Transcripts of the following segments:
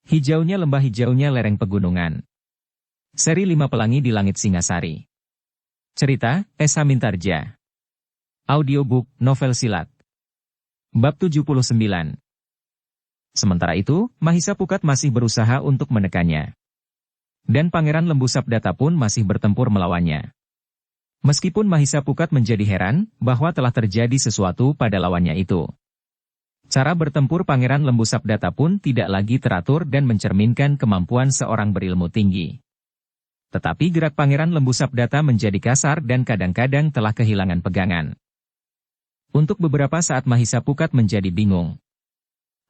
Hijaunya lembah, hijaunya lereng pegunungan. Seri 5 Pelangi di Langit Singasari. Cerita, S. Hamintarja. Audiobook, novel silat. Bab 79. Sementara itu, Mahisa Pukat masih berusaha untuk menekannya. Dan Pangeran Lembu Sabdata pun masih bertempur melawannya. Meskipun Mahisa Pukat menjadi heran bahwa telah terjadi sesuatu pada lawannya itu. Cara bertempur Pangeran Lembu Sabdata pun tidak lagi teratur dan mencerminkan kemampuan seorang berilmu tinggi. Tetapi gerak Pangeran Lembu Sabdata menjadi kasar dan kadang-kadang telah kehilangan pegangan. Untuk beberapa saat Mahisa Pukat menjadi bingung.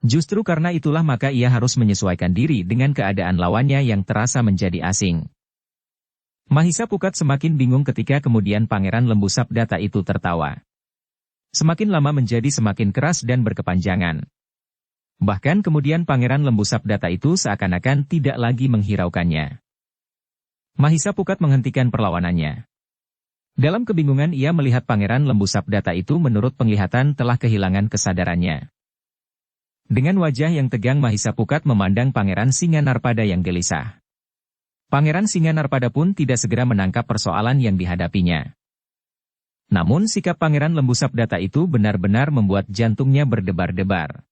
Justru karena itulah maka ia harus menyesuaikan diri dengan keadaan lawannya yang terasa menjadi asing. Mahisa Pukat semakin bingung ketika kemudian Pangeran Lembu Sabdata itu tertawa. Semakin lama menjadi semakin keras dan berkepanjangan. Bahkan kemudian Pangeran Lembu Sabdata itu seakan-akan tidak lagi menghiraukannya. Mahisa Pukat menghentikan perlawanannya. Dalam kebingungan ia melihat Pangeran Lembu Sabdata itu menurut penglihatan telah kehilangan kesadarannya. Dengan wajah yang tegang Mahisa Pukat memandang Pangeran Singanarpada yang gelisah. Pangeran Singanarpada pun tidak segera menangkap persoalan yang dihadapinya. Namun sikap Pangeran Lembu Sabdata itu benar-benar membuat jantungnya berdebar-debar.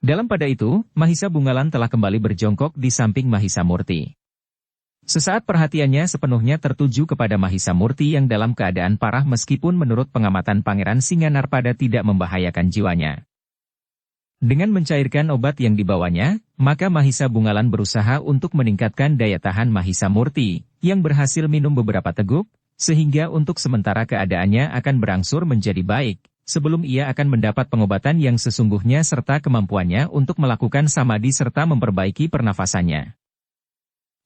Dalam pada itu, Mahisa Bungalan telah kembali berjongkok di samping Mahisa Murti. Sesaat perhatiannya sepenuhnya tertuju kepada Mahisa Murti yang dalam keadaan parah meskipun menurut pengamatan Pangeran Singanarpada tidak membahayakan jiwanya. Dengan mencairkan obat yang dibawanya, maka Mahisa Bungalan berusaha untuk meningkatkan daya tahan Mahisa Murti, yang berhasil minum beberapa teguk, sehingga untuk sementara keadaannya akan berangsur menjadi baik, sebelum ia akan mendapat pengobatan yang sesungguhnya serta kemampuannya untuk melakukan samadhi serta memperbaiki pernafasannya.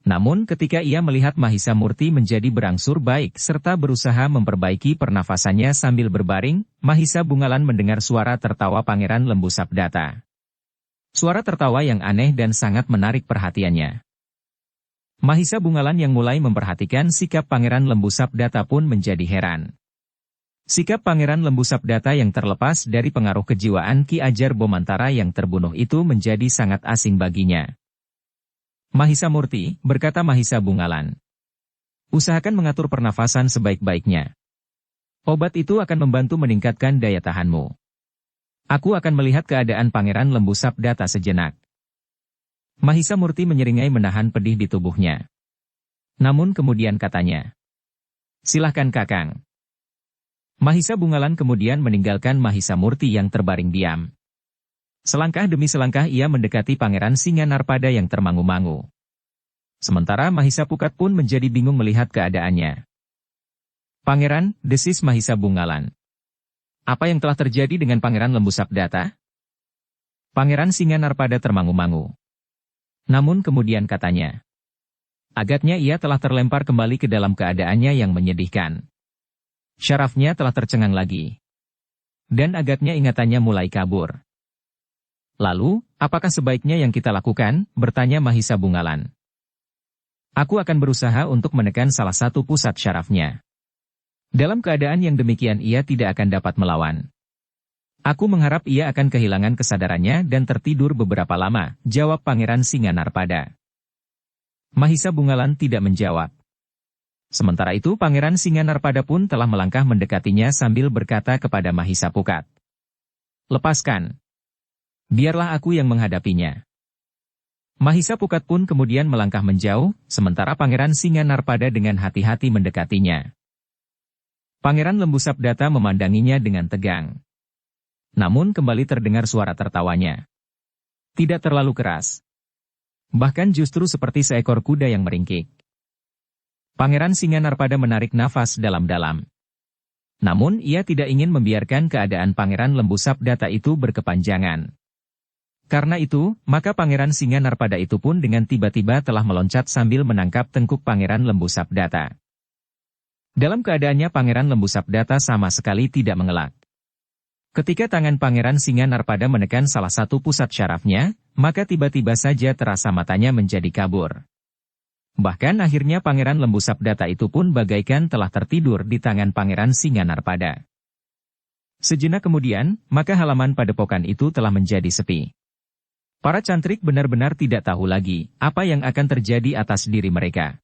Namun ketika ia melihat Mahisa Murti menjadi berangsur baik serta berusaha memperbaiki pernafasannya sambil berbaring, Mahisa Bungalan mendengar suara tertawa Pangeran Lembu Sabdata. Suara tertawa yang aneh dan sangat menarik perhatiannya. Mahisa Bungalan yang mulai memperhatikan sikap Pangeran Lembu Sabdata pun menjadi heran. Sikap Pangeran Lembu Sabdata yang terlepas dari pengaruh kejiwaan Ki Ajar Bomantara yang terbunuh itu menjadi sangat asing baginya. Mahisa Murti, berkata Mahisa Bungalan. Usahakan mengatur pernafasan sebaik-baiknya. Obat itu akan membantu meningkatkan daya tahanmu. Aku akan melihat keadaan Pangeran Lembu Sabdata sejenak. Mahisa Murti menyeringai menahan pedih di tubuhnya. Namun kemudian katanya. Silahkan Kakang. Mahisa Bungalan kemudian meninggalkan Mahisa Murti yang terbaring diam. Selangkah demi selangkah ia mendekati Pangeran Singanarpada yang termangu-mangu. Sementara Mahisa Pukat pun menjadi bingung melihat keadaannya. Pangeran, desis Mahisa Bungalan. Apa yang telah terjadi dengan Pangeran Lembu Sabdata? Pangeran Singanarpada termangu-mangu. Namun kemudian katanya. Agaknya ia telah terlempar kembali ke dalam keadaannya yang menyedihkan. Syarafnya telah tercengang lagi. Dan agaknya ingatannya mulai kabur. Lalu, apakah sebaiknya yang kita lakukan? Bertanya Mahisa Bungalan. Aku akan berusaha untuk menekan salah satu pusat syarafnya. Dalam keadaan yang demikian ia tidak akan dapat melawan. Aku mengharap ia akan kehilangan kesadarannya dan tertidur beberapa lama, jawab Pangeran Singanarpada. Mahisa Bungalan tidak menjawab. Sementara itu Pangeran Singanarpada pun telah melangkah mendekatinya sambil berkata kepada Mahisa Pukat. Lepaskan. Biarlah aku yang menghadapinya. Mahisa Pukat pun kemudian melangkah menjauh, sementara Pangeran Singanarpada dengan hati-hati mendekatinya. Pangeran Lembu Sabdata memandanginya dengan tegang. Namun kembali terdengar suara tertawanya. Tidak terlalu keras. Bahkan justru seperti seekor kuda yang meringkik. Pangeran Singanarpada menarik nafas dalam-dalam. Namun ia tidak ingin membiarkan keadaan Pangeran Lembu Sabdata itu berkepanjangan. Karena itu, maka Pangeran Singanarpada itu pun dengan tiba-tiba telah meloncat sambil menangkap tengkuk Pangeran Lembu Sabdata. Dalam keadaannya Pangeran Lembu Sabdata sama sekali tidak mengelak. Ketika tangan Pangeran Singanarpada menekan salah satu pusat syarafnya, maka tiba-tiba saja terasa matanya menjadi kabur. Bahkan akhirnya Pangeran Lembu Sabdata itu pun bagaikan telah tertidur di tangan Pangeran Singanarpada. Sejenak kemudian, maka halaman padepokan itu telah menjadi sepi. Para cantrik benar-benar tidak tahu lagi apa yang akan terjadi atas diri mereka.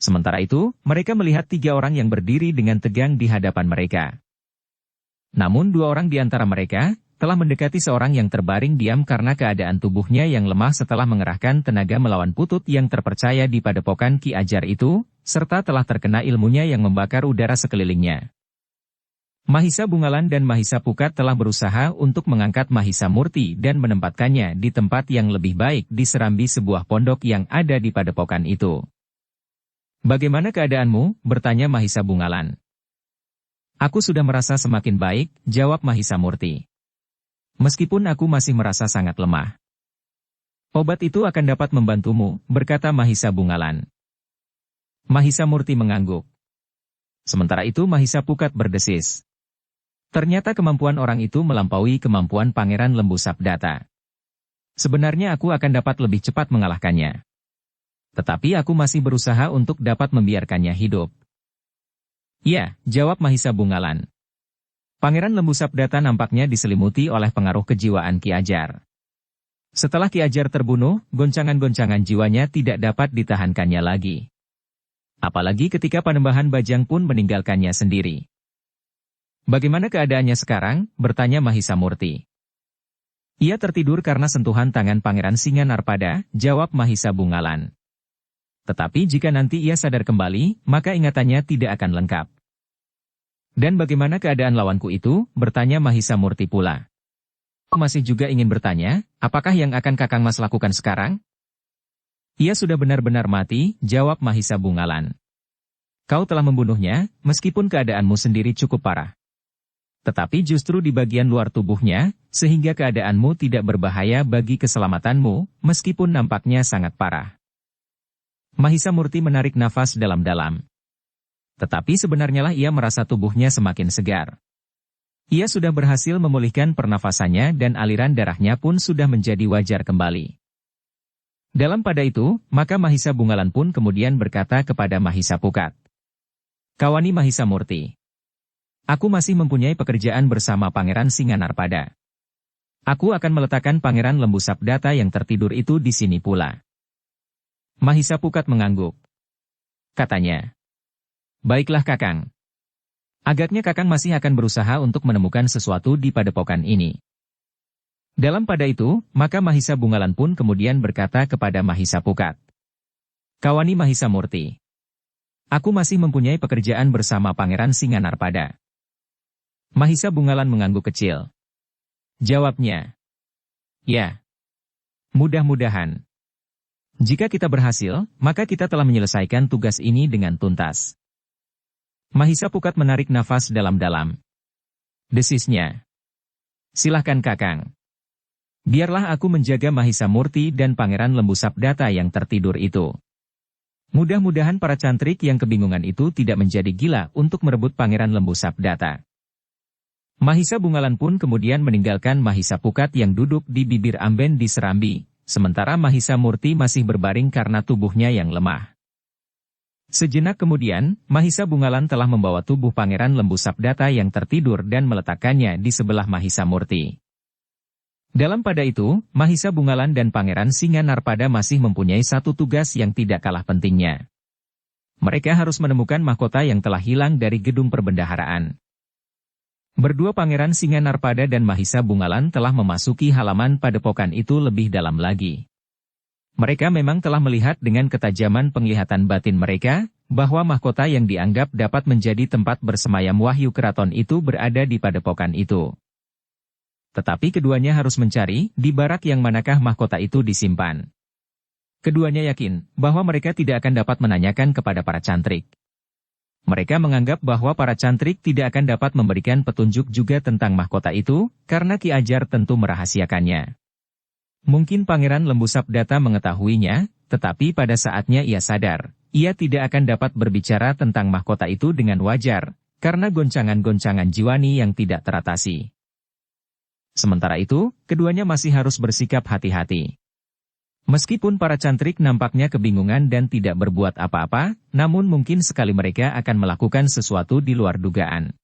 Sementara itu, mereka melihat 3 orang yang berdiri dengan tegang di hadapan mereka. Namun 2 orang di antara mereka telah mendekati seorang yang terbaring diam karena keadaan tubuhnya yang lemah setelah mengerahkan tenaga melawan Putut yang terpercaya di padepokan Ki Ajar itu, serta telah terkena ilmunya yang membakar udara sekelilingnya. Mahisa Bungalan dan Mahisa Pukat telah berusaha untuk mengangkat Mahisa Murti dan menempatkannya di tempat yang lebih baik di serambi sebuah pondok yang ada di padepokan itu. "Bagaimana keadaanmu?" bertanya Mahisa Bungalan. "Aku sudah merasa semakin baik," jawab Mahisa Murti. "Meskipun aku masih merasa sangat lemah." "Obat itu akan dapat membantumu," berkata Mahisa Bungalan. Mahisa Murti mengangguk. Sementara itu Mahisa Pukat berdesis. Ternyata kemampuan orang itu melampaui kemampuan Pangeran Lembu Sabdata. "Sebenarnya aku akan dapat lebih cepat mengalahkannya. Tetapi aku masih berusaha untuk dapat membiarkannya hidup." "Ya," jawab Mahisa Bungalan. Pangeran Lembu Sabdata nampaknya diselimuti oleh pengaruh kejiwaan Ki Ajar. Setelah Ki Ajar terbunuh, goncangan-goncangan jiwanya tidak dapat ditahankannya lagi. Apalagi ketika Panembahan Bajang pun meninggalkannya sendiri. "Bagaimana keadaannya sekarang?" bertanya Mahisa Murti. "Ia tertidur karena sentuhan tangan Pangeran Singa Narpada," jawab Mahisa Bungalan. "Tetapi jika nanti ia sadar kembali, maka ingatannya tidak akan lengkap." "Dan bagaimana keadaan lawanku itu?" bertanya Mahisa Murti pula. "Masih juga ingin bertanya, apakah yang akan Kakang Mas lakukan sekarang?" "Ia sudah benar-benar mati," jawab Mahisa Bungalan. "Kau telah membunuhnya, meskipun keadaanmu sendiri cukup parah. Tetapi justru di bagian luar tubuhnya, sehingga keadaanmu tidak berbahaya bagi keselamatanmu, meskipun nampaknya sangat parah." Mahisa Murti menarik nafas dalam-dalam. Tetapi sebenarnya lah ia merasa tubuhnya semakin segar. Ia sudah berhasil memulihkan pernafasannya dan aliran darahnya pun sudah menjadi wajar kembali. Dalam pada itu, maka Mahisa Bungalan pun kemudian berkata kepada Mahisa Pukat, "Kawani Mahisa Murti. Aku masih mempunyai pekerjaan bersama Pangeran Singa Narpada. Aku akan meletakkan Pangeran Lembu Sabdata yang tertidur itu di sini pula." Mahisa Pukat mengangguk. Katanya, "Baiklah Kakang. Agaknya Kakang masih akan berusaha untuk menemukan sesuatu di padepokan ini." Dalam pada itu, maka Mahisa Bungalan pun kemudian berkata kepada Mahisa Pukat, "Kawani Mahisa Murti. Aku masih mempunyai pekerjaan bersama Pangeran Singa Narpada." Mahisa Bungalan mengangguk kecil. Jawabnya, "Ya. Mudah-mudahan. Jika kita berhasil, maka kita telah menyelesaikan tugas ini dengan tuntas." Mahisa Pukat menarik nafas dalam-dalam. Desisnya, "Silahkan Kakang. Biarlah aku menjaga Mahisa Murti dan Pangeran Lembu Sabdata yang tertidur itu. Mudah-mudahan para cantrik yang kebingungan itu tidak menjadi gila untuk merebut Pangeran Lembu Sabdata." Mahisa Bungalan pun kemudian meninggalkan Mahisa Pukat yang duduk di bibir amben di serambi, sementara Mahisa Murti masih berbaring karena tubuhnya yang lemah. Sejenak kemudian, Mahisa Bungalan telah membawa tubuh Pangeran Lembu Sabdata yang tertidur dan meletakkannya di sebelah Mahisa Murti. Dalam pada itu, Mahisa Bungalan dan Pangeran Singa Narpada masih mempunyai satu tugas yang tidak kalah pentingnya. Mereka harus menemukan mahkota yang telah hilang dari gedung perbendaharaan. Berdua Pangeran Singa Narpada dan Mahisa Bungalan telah memasuki halaman padepokan itu lebih dalam lagi. Mereka memang telah melihat dengan ketajaman penglihatan batin mereka, bahwa mahkota yang dianggap dapat menjadi tempat bersemayam wahyu keraton itu berada di padepokan itu. Tetapi keduanya harus mencari di barak yang manakah mahkota itu disimpan. Keduanya yakin bahwa mereka tidak akan dapat menanyakan kepada para cantrik. Mereka menganggap bahwa para cantrik tidak akan dapat memberikan petunjuk juga tentang mahkota itu, karena Ki Ajar tentu merahasiakannya. Mungkin Pangeran Lembu Sabdata mengetahuinya, tetapi pada saatnya ia sadar, ia tidak akan dapat berbicara tentang mahkota itu dengan wajar, karena goncangan-goncangan jiwani yang tidak teratasi. Sementara itu, keduanya masih harus bersikap hati-hati. Meskipun para cantrik nampaknya kebingungan dan tidak berbuat apa-apa, namun mungkin sekali mereka akan melakukan sesuatu di luar dugaan.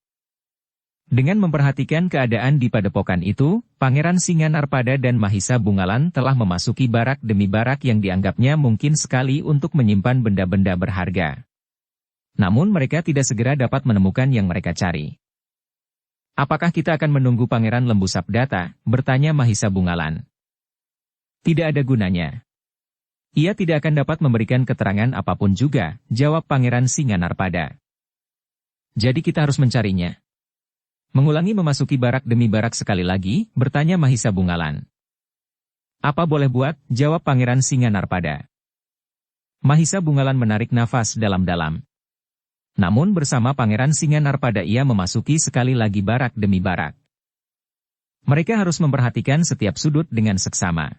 Dengan memperhatikan keadaan di padepokan itu, Pangeran Singanarpada dan Mahisa Bungalan telah memasuki barak demi barak yang dianggapnya mungkin sekali untuk menyimpan benda-benda berharga. Namun mereka tidak segera dapat menemukan yang mereka cari. "Apakah kita akan menunggu Pangeran Lembu Sabdata?" bertanya Mahisa Bungalan. "Tidak ada gunanya. Ia tidak akan dapat memberikan keterangan apapun juga," jawab Pangeran Singanarpada. "Jadi kita harus mencarinya." Mengulangi memasuki barak demi barak sekali lagi, bertanya Mahisa Bungalan. "Apa boleh buat?" jawab Pangeran Singanarpada. Mahisa Bungalan menarik nafas dalam-dalam. Namun bersama Pangeran Singanarpada ia memasuki sekali lagi barak demi barak. Mereka harus memperhatikan setiap sudut dengan seksama.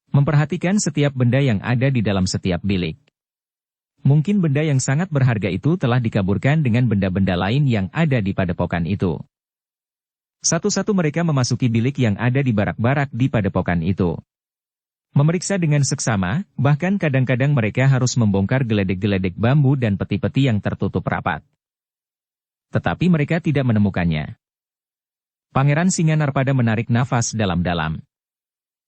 Memperhatikan setiap benda yang ada di dalam setiap bilik. Mungkin benda yang sangat berharga itu telah dikaburkan dengan benda-benda lain yang ada di padepokan itu. Satu-satu mereka memasuki bilik yang ada di barak-barak di padepokan itu. Memeriksa dengan seksama, bahkan kadang-kadang mereka harus membongkar geledek-geledek bambu dan peti-peti yang tertutup rapat. Tetapi mereka tidak menemukannya. Pangeran Singanarpada menarik nafas dalam-dalam.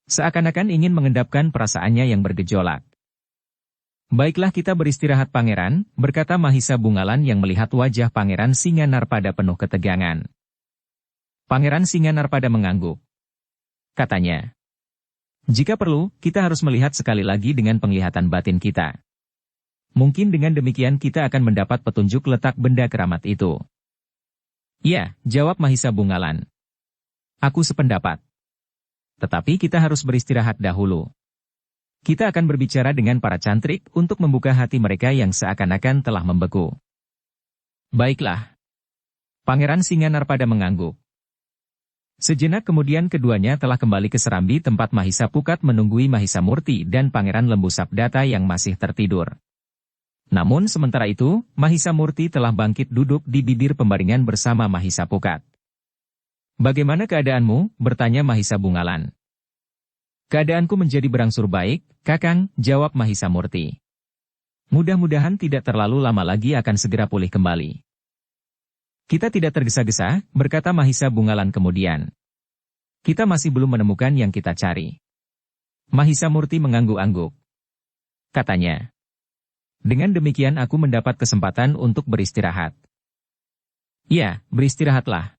Seakan-akan ingin mengendapkan perasaannya yang bergejolak. "Baiklah, kita beristirahat Pangeran," berkata Mahisa Bungalan yang melihat wajah Pangeran Singanarpada penuh ketegangan. Pangeran Singanarpada mengangguk. Katanya, "Jika perlu, kita harus melihat sekali lagi dengan penglihatan batin kita. Mungkin dengan demikian kita akan mendapat petunjuk letak benda keramat itu." "Ya," jawab Mahisa Bungalan. "Aku sependapat. Tetapi kita harus beristirahat dahulu. Kita akan berbicara dengan para cantrik untuk membuka hati mereka yang seakan-akan telah membeku." "Baiklah." Pangeran Singanarpada mengangguk. Sejenak kemudian keduanya telah kembali ke serambi tempat Mahisa Pukat menunggui Mahisa Murti dan Pangeran Lembu Sabdata yang masih tertidur. Namun sementara itu, Mahisa Murti telah bangkit duduk di bibir pembaringan bersama Mahisa Pukat. "Bagaimana keadaanmu?" bertanya Mahisa Bungalan. "Keadaanku menjadi berangsur baik, Kakang," jawab Mahisa Murti. "Mudah-mudahan tidak terlalu lama lagi akan segera pulih kembali." "Kita tidak tergesa-gesa," berkata Mahisa Bungalan kemudian. "Kita masih belum menemukan yang kita cari." Mahisa Murti mengangguk-angguk. Katanya, "Dengan demikian aku mendapat kesempatan untuk beristirahat." "Ya, beristirahatlah.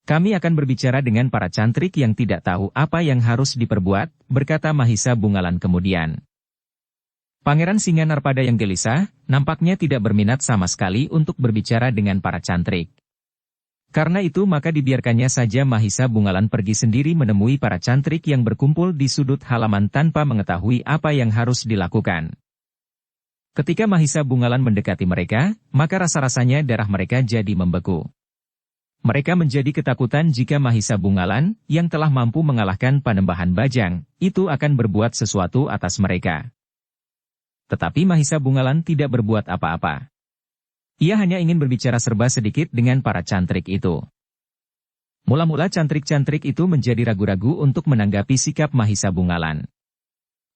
Kami akan berbicara dengan para cantrik yang tidak tahu apa yang harus diperbuat," berkata Mahisa Bungalan kemudian. Pangeran Singanarpada yang gelisah, nampaknya tidak berminat sama sekali untuk berbicara dengan para cantrik. Karena itu maka dibiarkannya saja Mahisa Bungalan pergi sendiri menemui para cantrik yang berkumpul di sudut halaman tanpa mengetahui apa yang harus dilakukan. Ketika Mahisa Bungalan mendekati mereka, maka rasa-rasanya darah mereka jadi membeku. Mereka menjadi ketakutan jika Mahisa Bungalan, yang telah mampu mengalahkan Panembahan Bajang, itu akan berbuat sesuatu atas mereka. Tetapi Mahisa Bungalan tidak berbuat apa-apa. Ia hanya ingin berbicara serba sedikit dengan para cantrik itu. Mula-mula cantrik-cantrik itu menjadi ragu-ragu untuk menanggapi sikap Mahisa Bungalan.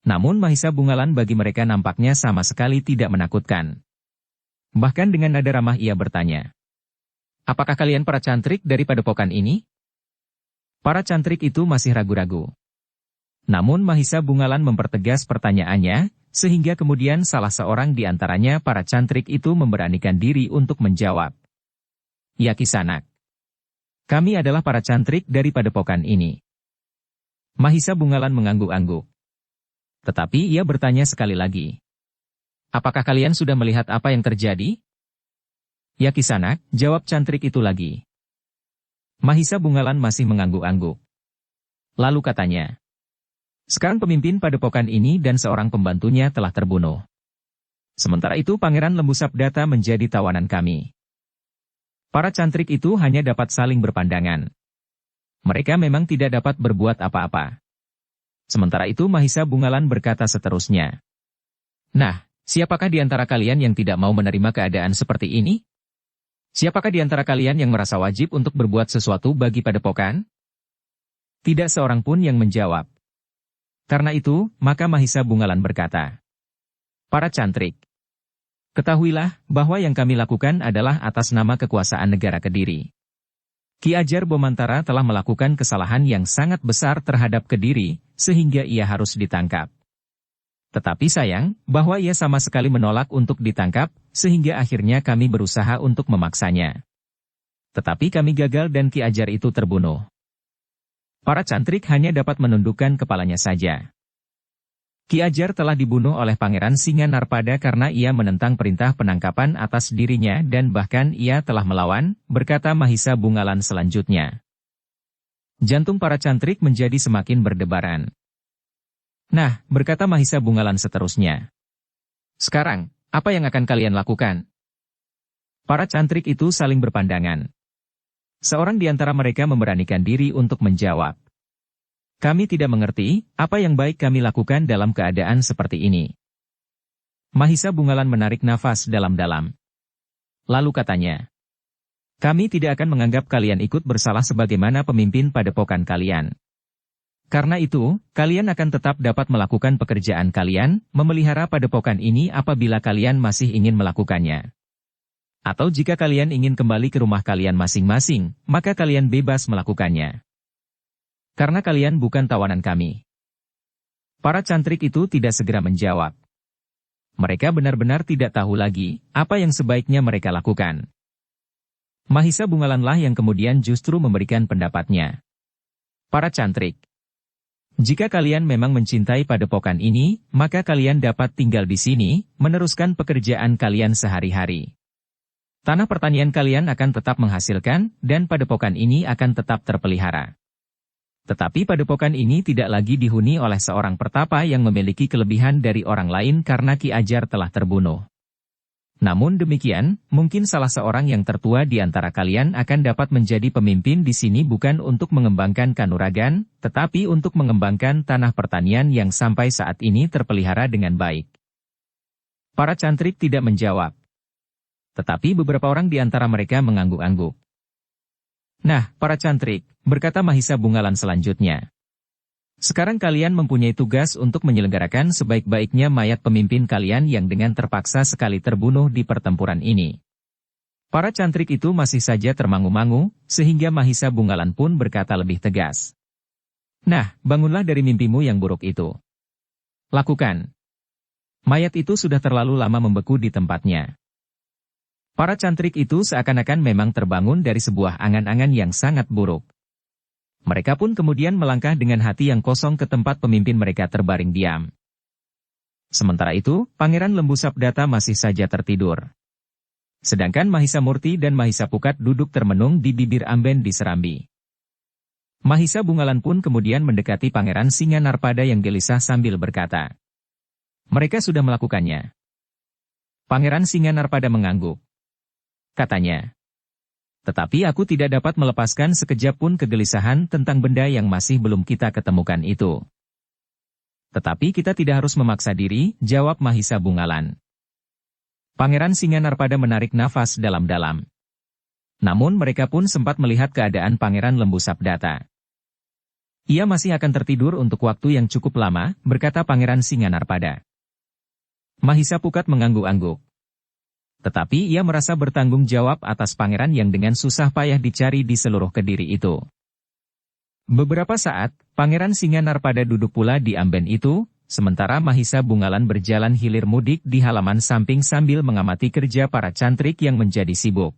Namun Mahisa Bungalan bagi mereka nampaknya sama sekali tidak menakutkan. Bahkan dengan nada ramah ia bertanya, "Apakah kalian para cantrik dari padepokan ini?" Para cantrik itu masih ragu-ragu. Namun Mahisa Bungalan mempertegas pertanyaannya, sehingga kemudian salah seorang di antaranya para cantrik itu memberanikan diri untuk menjawab. "Ya Kisanak. Kami adalah para cantrik dari padepokan ini." Mahisa Bungalan mengangguk-angguk. Tetapi ia bertanya sekali lagi, "Apakah kalian sudah melihat apa yang terjadi?" "Ya Kisanak," jawab cantrik itu lagi. Mahisa Bungalan masih mengangguk-angguk. Lalu katanya, "Sekarang pemimpin padepokan ini dan seorang pembantunya telah terbunuh. Sementara itu Pangeran Lembu Sabdata menjadi tawanan kami." Para cantrik itu hanya dapat saling berpandangan. Mereka memang tidak dapat berbuat apa-apa. Sementara itu Mahisa Bungalan berkata seterusnya, "Nah, siapakah di antara kalian yang tidak mau menerima keadaan seperti ini? Siapakah di antara kalian yang merasa wajib untuk berbuat sesuatu bagi padepokan?" Tidak seorang pun yang menjawab. Karena itu, maka Mahisa Bungalan berkata, "Para cantrik, ketahuilah bahwa yang kami lakukan adalah atas nama kekuasaan negara Kediri. Ki Ajar Bomantara telah melakukan kesalahan yang sangat besar terhadap Kediri, sehingga ia harus ditangkap. Tetapi sayang, bahwa ia sama sekali menolak untuk ditangkap, sehingga akhirnya kami berusaha untuk memaksanya. Tetapi kami gagal dan Ki Ajar itu terbunuh. Para cantrik hanya dapat menundukkan kepalanya saja. Ki Ajar telah dibunuh oleh Pangeran Singanarpada karena ia menentang perintah penangkapan atas dirinya dan bahkan ia telah melawan, berkata Mahisa Bungalan selanjutnya. Jantung para cantrik menjadi semakin berdebaran. Nah, berkata Mahisa Bungalan seterusnya. Sekarang, apa yang akan kalian lakukan? Para cantrik itu saling berpandangan. Seorang di antara mereka memberanikan diri untuk menjawab. Kami tidak mengerti, apa yang baik kami lakukan dalam keadaan seperti ini. Mahisa Bungalan menarik nafas dalam-dalam. Lalu katanya, kami tidak akan menganggap kalian ikut bersalah sebagaimana pemimpin padepokan kalian. Karena itu, kalian akan tetap dapat melakukan pekerjaan kalian, memelihara padepokan ini apabila kalian masih ingin melakukannya. Atau jika kalian ingin kembali ke rumah kalian masing-masing, maka kalian bebas melakukannya. Karena kalian bukan tawanan kami. Para cantrik itu tidak segera menjawab. Mereka benar-benar tidak tahu lagi, apa yang sebaiknya mereka lakukan. Mahisa Bungalanlah yang kemudian justru memberikan pendapatnya. Para cantrik. Jika kalian memang mencintai padepokan ini, maka kalian dapat tinggal di sini, meneruskan pekerjaan kalian sehari-hari. Tanah pertanian kalian akan tetap menghasilkan, dan padepokan ini akan tetap terpelihara. Tetapi padepokan ini tidak lagi dihuni oleh seorang pertapa yang memiliki kelebihan dari orang lain karena Ki Ajar telah terbunuh. Namun demikian, mungkin salah seorang yang tertua di antara kalian akan dapat menjadi pemimpin di sini bukan untuk mengembangkan kanuragan, tetapi untuk mengembangkan tanah pertanian yang sampai saat ini terpelihara dengan baik. Para cantrik tidak menjawab. Tetapi beberapa orang di antara mereka mengangguk-angguk. Nah, para cantrik, berkata Mahisa Bungalan selanjutnya. Sekarang kalian mempunyai tugas untuk menyelenggarakan sebaik-baiknya mayat pemimpin kalian yang dengan terpaksa sekali terbunuh di pertempuran ini. Para cantrik itu masih saja termangu-mangu, sehingga Mahisa Bungalan pun berkata lebih tegas. Nah, bangunlah dari mimpimu yang buruk itu. Lakukan. Mayat itu sudah terlalu lama membeku di tempatnya. Para cantrik itu seakan-akan memang terbangun dari sebuah angan-angan yang sangat buruk. Mereka pun kemudian melangkah dengan hati yang kosong ke tempat pemimpin mereka terbaring diam. Sementara itu, Pangeran Lembu Sabdata masih saja tertidur. Sedangkan Mahisa Murti dan Mahisa Pukat duduk termenung di bibir amben di Serambi. Mahisa Bungalan pun kemudian mendekati Pangeran Singanarpada yang gelisah sambil berkata. Mereka sudah melakukannya. Pangeran Singanarpada mengangguk. Katanya. Tetapi aku tidak dapat melepaskan sekejap pun kegelisahan tentang benda yang masih belum kita ketemukan itu. Tetapi kita tidak harus memaksa diri, jawab Mahisa Bungalan. Pangeran Singanarpada menarik nafas dalam-dalam. Namun mereka pun sempat melihat keadaan Pangeran Lembu Sabdata. Ia masih akan tertidur untuk waktu yang cukup lama, berkata Pangeran Singanarpada. Mahisa Pukat mengangguk-angguk. Tetapi ia merasa bertanggung jawab atas pangeran yang dengan susah payah dicari di seluruh Kediri itu. Beberapa saat, Pangeran Singanarpada duduk pula di amben itu, sementara Mahisa Bungalan berjalan hilir mudik di halaman samping sambil mengamati kerja para cantrik yang menjadi sibuk.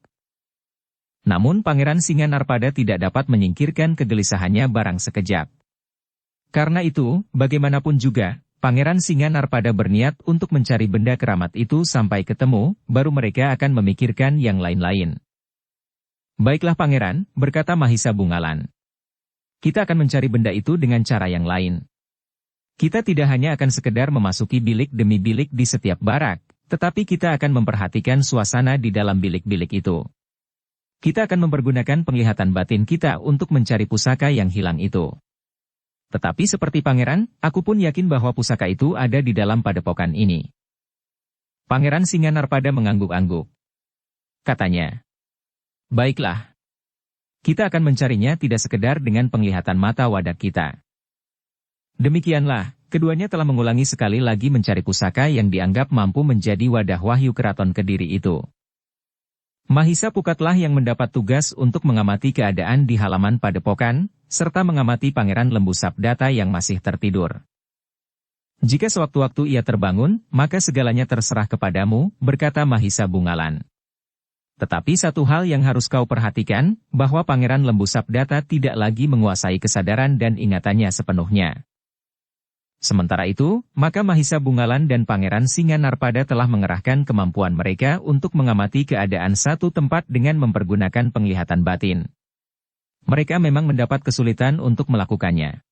Namun Pangeran Singanarpada tidak dapat menyingkirkan kegelisahannya barang sekejap. Karena itu, bagaimanapun juga, Pangeran Singanarpada berniat untuk mencari benda keramat itu sampai ketemu, baru mereka akan memikirkan yang lain-lain. Baiklah Pangeran, berkata Mahisa Bungalan. Kita akan mencari benda itu dengan cara yang lain. Kita tidak hanya akan sekedar memasuki bilik demi bilik di setiap barak, tetapi kita akan memperhatikan suasana di dalam bilik-bilik itu. Kita akan mempergunakan penglihatan batin kita untuk mencari pusaka yang hilang itu. Tetapi seperti pangeran, aku pun yakin bahwa pusaka itu ada di dalam padepokan ini. Pangeran Singanarpada mengangguk-angguk. Katanya, baiklah. Kita akan mencarinya tidak sekedar dengan penglihatan mata wadak kita. Demikianlah, keduanya telah mengulangi sekali lagi mencari pusaka yang dianggap mampu menjadi wadah wahyu keraton Kediri itu. Mahisa Pukatlah yang mendapat tugas untuk mengamati keadaan di halaman padepokan, serta mengamati Pangeran Lembu Sabdata yang masih tertidur. Jika sewaktu-waktu ia terbangun, maka segalanya terserah kepadamu, berkata Mahisa Bungalan. Tetapi satu hal yang harus kau perhatikan, bahwa Pangeran Lembu Sabdata tidak lagi menguasai kesadaran dan ingatannya sepenuhnya. Sementara itu, maka Mahisa Bungalan dan Pangeran Singanarpada telah mengerahkan kemampuan mereka untuk mengamati keadaan satu tempat dengan mempergunakan penglihatan batin. Mereka memang mendapat kesulitan untuk melakukannya.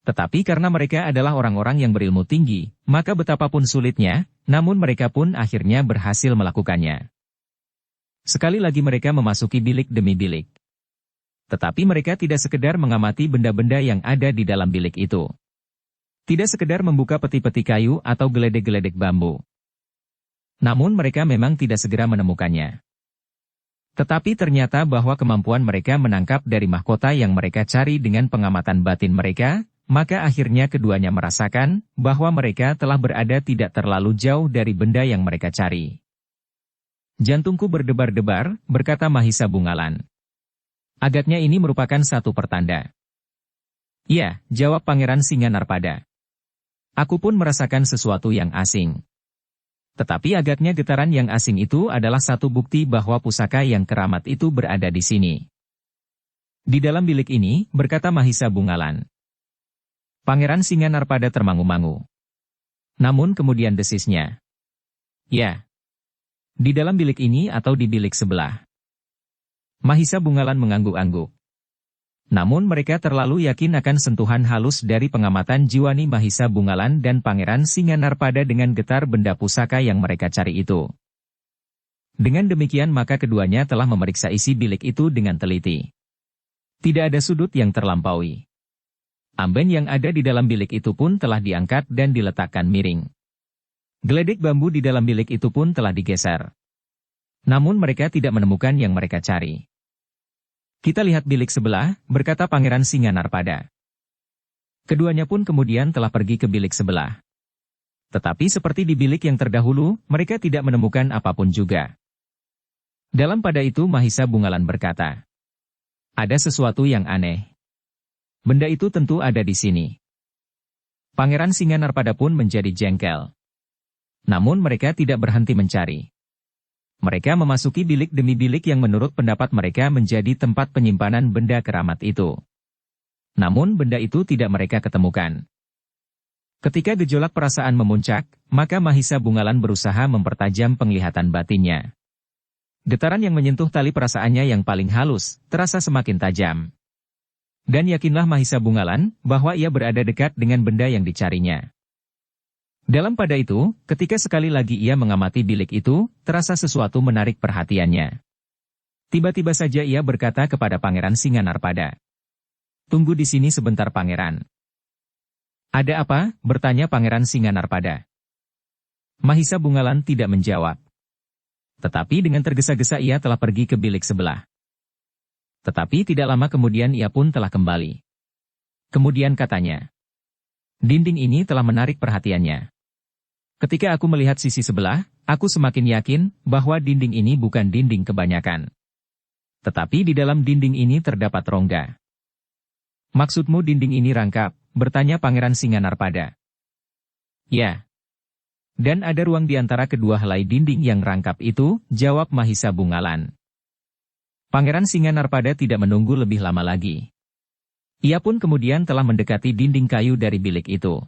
Tetapi karena mereka adalah orang-orang yang berilmu tinggi, maka betapapun sulitnya, namun mereka pun akhirnya berhasil melakukannya. Sekali lagi mereka memasuki bilik demi bilik. Tetapi mereka tidak sekedar mengamati benda-benda yang ada di dalam bilik itu. Tidak sekedar membuka peti-peti kayu atau geledek-geledek bambu. Namun mereka memang tidak segera menemukannya. Tetapi ternyata bahwa kemampuan mereka menangkap dari mahkota yang mereka cari dengan pengamatan batin mereka, maka akhirnya keduanya merasakan bahwa mereka telah berada tidak terlalu jauh dari benda yang mereka cari. Jantungku berdebar-debar, berkata Mahisa Bungalan. Agaknya ini merupakan satu pertanda. Iya, jawab Pangeran Singanarpada. Aku pun merasakan sesuatu yang asing. Tetapi agaknya getaran yang asing itu adalah satu bukti bahwa pusaka yang keramat itu berada di sini. Di dalam bilik ini, berkata Mahisa Bungalan. Pangeran Singanarpada termangu-mangu. Namun kemudian desisnya. Ya. Di dalam bilik ini atau di bilik sebelah. Mahisa Bungalan mengangguk-angguk. Namun mereka terlalu yakin akan sentuhan halus dari pengamatan jiwani Mahisa Bungalan dan Pangeran Singanarpada dengan getar benda pusaka yang mereka cari itu. Dengan demikian maka keduanya telah memeriksa isi bilik itu dengan teliti. Tidak ada sudut yang terlampaui. Amben yang ada di dalam bilik itu pun telah diangkat dan diletakkan miring. Geledek bambu di dalam bilik itu pun telah digeser. Namun mereka tidak menemukan yang mereka cari. Kita lihat bilik sebelah, berkata Pangeran Singanarpada. Keduanya pun kemudian telah pergi ke bilik sebelah. Tetapi seperti di bilik yang terdahulu, mereka tidak menemukan apapun juga. Dalam pada itu Mahisa Bungalan berkata, ada sesuatu yang aneh. Benda itu tentu ada di sini. Pangeran Singanarpada pun menjadi jengkel. Namun mereka tidak berhenti mencari. Mereka memasuki bilik demi bilik yang menurut pendapat mereka menjadi tempat penyimpanan benda keramat itu. Namun benda itu tidak mereka ketemukan. Ketika gejolak perasaan memuncak, maka Mahisa Bungalan berusaha mempertajam penglihatan batinnya. Getaran yang menyentuh tali perasaannya yang paling halus, terasa semakin tajam. Dan yakinlah Mahisa Bungalan, bahwa ia berada dekat dengan benda yang dicarinya. Dalam pada itu, ketika sekali lagi ia mengamati bilik itu, terasa sesuatu menarik perhatiannya. Tiba-tiba saja ia berkata kepada Pangeran Singanarpada. Tunggu di sini sebentar Pangeran. Ada apa? Bertanya Pangeran Singanarpada. Mahisa Bungalan tidak menjawab. Tetapi dengan tergesa-gesa ia telah pergi ke bilik sebelah. Tetapi tidak lama kemudian ia pun telah kembali. Kemudian katanya. Dinding ini telah menarik perhatiannya. Ketika aku melihat sisi sebelah, aku semakin yakin bahwa dinding ini bukan dinding kebanyakan. Tetapi di dalam dinding ini terdapat rongga. Maksudmu dinding ini rangkap? Bertanya Pangeran Singanarpada. Ya. Dan ada ruang di antara kedua helai dinding yang rangkap itu, jawab Mahisa Bungalan. Pangeran Singanarpada tidak menunggu lebih lama lagi. Ia pun kemudian telah mendekati dinding kayu dari bilik itu.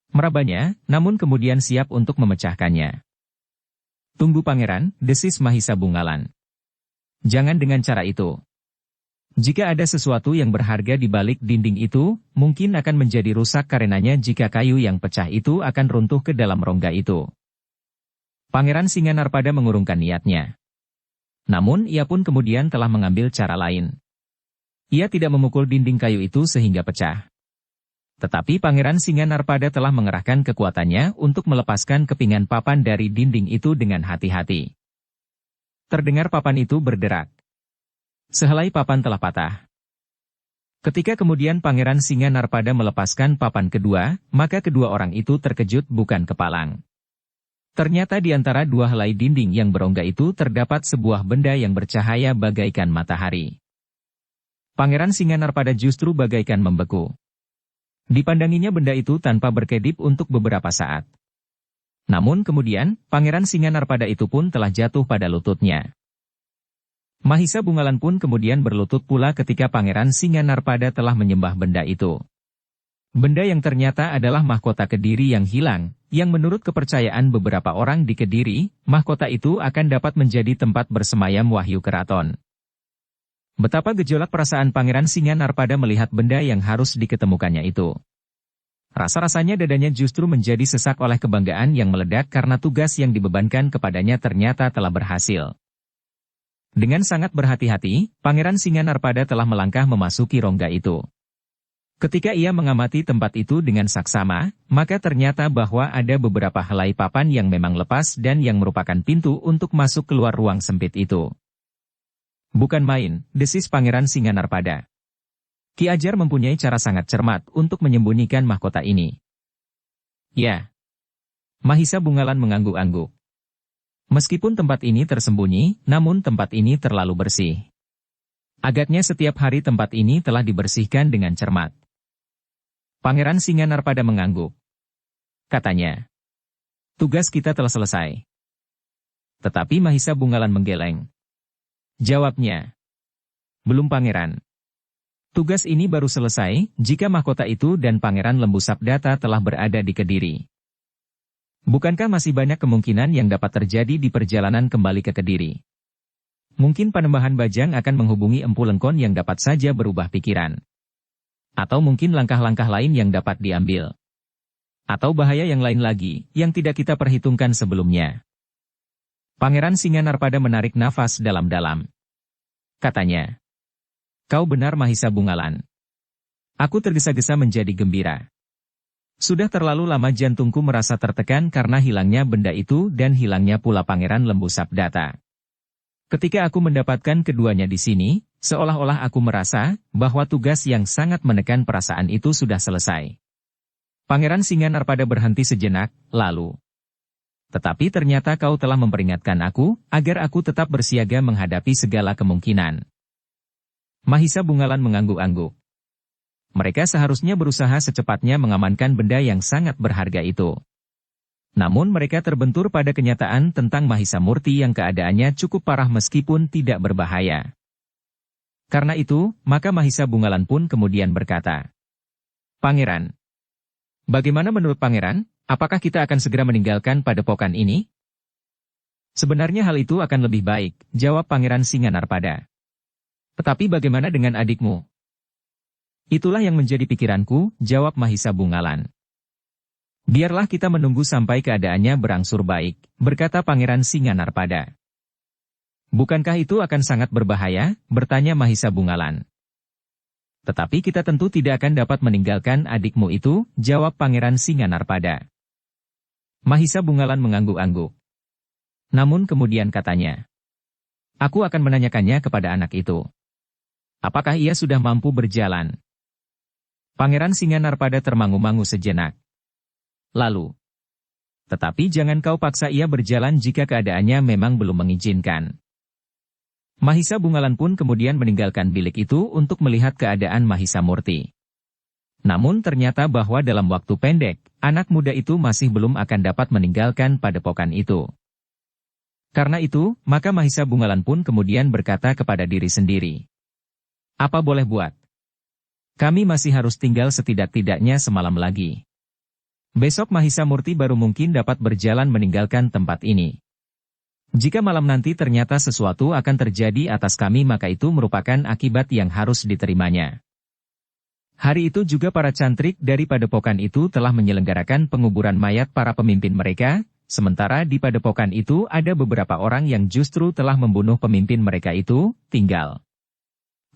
Merabanya, namun kemudian siap untuk memecahkannya. Tunggu Pangeran, desis Mahisa Bungalan. Jangan dengan cara itu. Jika ada sesuatu yang berharga di balik dinding itu, mungkin akan menjadi rusak karenanya jika kayu yang pecah itu akan runtuh ke dalam rongga itu. Pangeran Singanarpada mengurungkan niatnya. Namun ia pun kemudian telah mengambil cara lain. Ia tidak memukul dinding kayu itu sehingga pecah. Tetapi Pangeran Singanarpada telah mengerahkan kekuatannya untuk melepaskan kepingan papan dari dinding itu dengan hati-hati. Terdengar papan itu berderak. Sehelai papan telah patah. Ketika kemudian Pangeran Singanarpada melepaskan papan kedua, maka kedua orang itu terkejut bukan kepalang. Ternyata di antara dua helai dinding yang berongga itu terdapat sebuah benda yang bercahaya bagaikan matahari. Pangeran Singanarpada justru bagaikan membeku. Dipandanginya benda itu tanpa berkedip untuk beberapa saat. Namun kemudian, Pangeran Singanarpada itu pun telah jatuh pada lututnya. Mahisa Bungalan pun kemudian berlutut pula ketika Pangeran Singanarpada telah menyembah benda itu. Benda yang ternyata adalah mahkota Kediri yang hilang, yang menurut kepercayaan beberapa orang di Kediri, mahkota itu akan dapat menjadi tempat bersemayam wahyu keraton. Betapa gejolak perasaan Pangeran Singanarpada melihat benda yang harus diketemukannya itu. Rasa-rasanya dadanya justru menjadi sesak oleh kebanggaan yang meledak karena tugas yang dibebankan kepadanya ternyata telah berhasil. Dengan sangat berhati-hati, Pangeran Singanarpada telah melangkah memasuki rongga itu. Ketika ia mengamati tempat itu dengan saksama, maka ternyata bahwa ada beberapa helai papan yang memang lepas dan yang merupakan pintu untuk masuk keluar ruang sempit itu. Bukan main, desis Pangeran Singanarpada. Ki Ajar mempunyai cara sangat cermat untuk menyembunyikan mahkota ini. Ya. Mahisa Bungalan mengangguk-angguk. Meskipun tempat ini tersembunyi, namun tempat ini terlalu bersih. Agaknya setiap hari tempat ini telah dibersihkan dengan cermat. Pangeran Singanarpada mengangguk. Katanya, tugas kita telah selesai. Tetapi Mahisa Bungalan menggeleng. Jawabnya, belum Pangeran. Tugas ini baru selesai jika mahkota itu dan Pangeran Lembu Sabdata telah berada di Kediri. Bukankah masih banyak kemungkinan yang dapat terjadi di perjalanan kembali ke Kediri? Mungkin Panembahan Bajang akan menghubungi Empu Lengkon yang dapat saja berubah pikiran. Atau mungkin langkah-langkah lain yang dapat diambil. Atau bahaya yang lain lagi yang tidak kita perhitungkan sebelumnya. Pangeran Singanarpada menarik nafas dalam-dalam. Katanya, kau benar Mahisa Bungalan. Aku tergesa-gesa menjadi gembira. Sudah terlalu lama jantungku merasa tertekan karena hilangnya benda itu dan hilangnya pula Pangeran Lembu Sabdata. Ketika aku mendapatkan keduanya di sini, seolah-olah aku merasa bahwa tugas yang sangat menekan perasaan itu sudah selesai. Pangeran Singanarpada berhenti sejenak, lalu. Tetapi ternyata kau telah memperingatkan aku, agar aku tetap bersiaga menghadapi segala kemungkinan. Mahisa Bungalan mengangguk-angguk. Mereka seharusnya berusaha secepatnya mengamankan benda yang sangat berharga itu. Namun mereka terbentur pada kenyataan tentang Mahisa Murti yang keadaannya cukup parah meskipun tidak berbahaya. Karena itu, maka Mahisa Bungalan pun kemudian berkata, Pangeran, bagaimana menurut Pangeran? Apakah kita akan segera meninggalkan padepokan ini? Sebenarnya hal itu akan lebih baik, jawab Pangeran Singanarpada. Tetapi bagaimana dengan adikmu? Itulah yang menjadi pikiranku, jawab Mahisa Bungalan. Biarlah kita menunggu sampai keadaannya berangsur baik, berkata Pangeran Singanarpada. Bukankah itu akan sangat berbahaya? Bertanya Mahisa Bungalan. Tetapi kita tentu tidak akan dapat meninggalkan adikmu itu, jawab Pangeran Singanarpada. Mahisa Bungalan mengangguk-angguk. Namun kemudian katanya, aku akan menanyakannya kepada anak itu. Apakah ia sudah mampu berjalan? Pangeran Singanarpada termangu-mangu sejenak. Lalu, tetapi jangan kau paksa ia berjalan jika keadaannya memang belum mengizinkan. Mahisa Bungalan pun kemudian meninggalkan bilik itu untuk melihat keadaan Mahisa Murti. Namun ternyata bahwa dalam waktu pendek, anak muda itu masih belum akan dapat meninggalkan padepokan itu. Karena itu, maka Mahisa Bungalan pun kemudian berkata kepada diri sendiri. Apa boleh buat? Kami masih harus tinggal setidak-tidaknya semalam lagi. Besok Mahisa Murti baru mungkin dapat berjalan meninggalkan tempat ini. Jika malam nanti ternyata sesuatu akan terjadi atas kami maka itu merupakan akibat yang harus diterimanya. Hari itu juga para cantrik dari padepokan itu telah menyelenggarakan penguburan mayat para pemimpin mereka, sementara di padepokan itu ada beberapa orang yang justru telah membunuh pemimpin mereka itu, tinggal.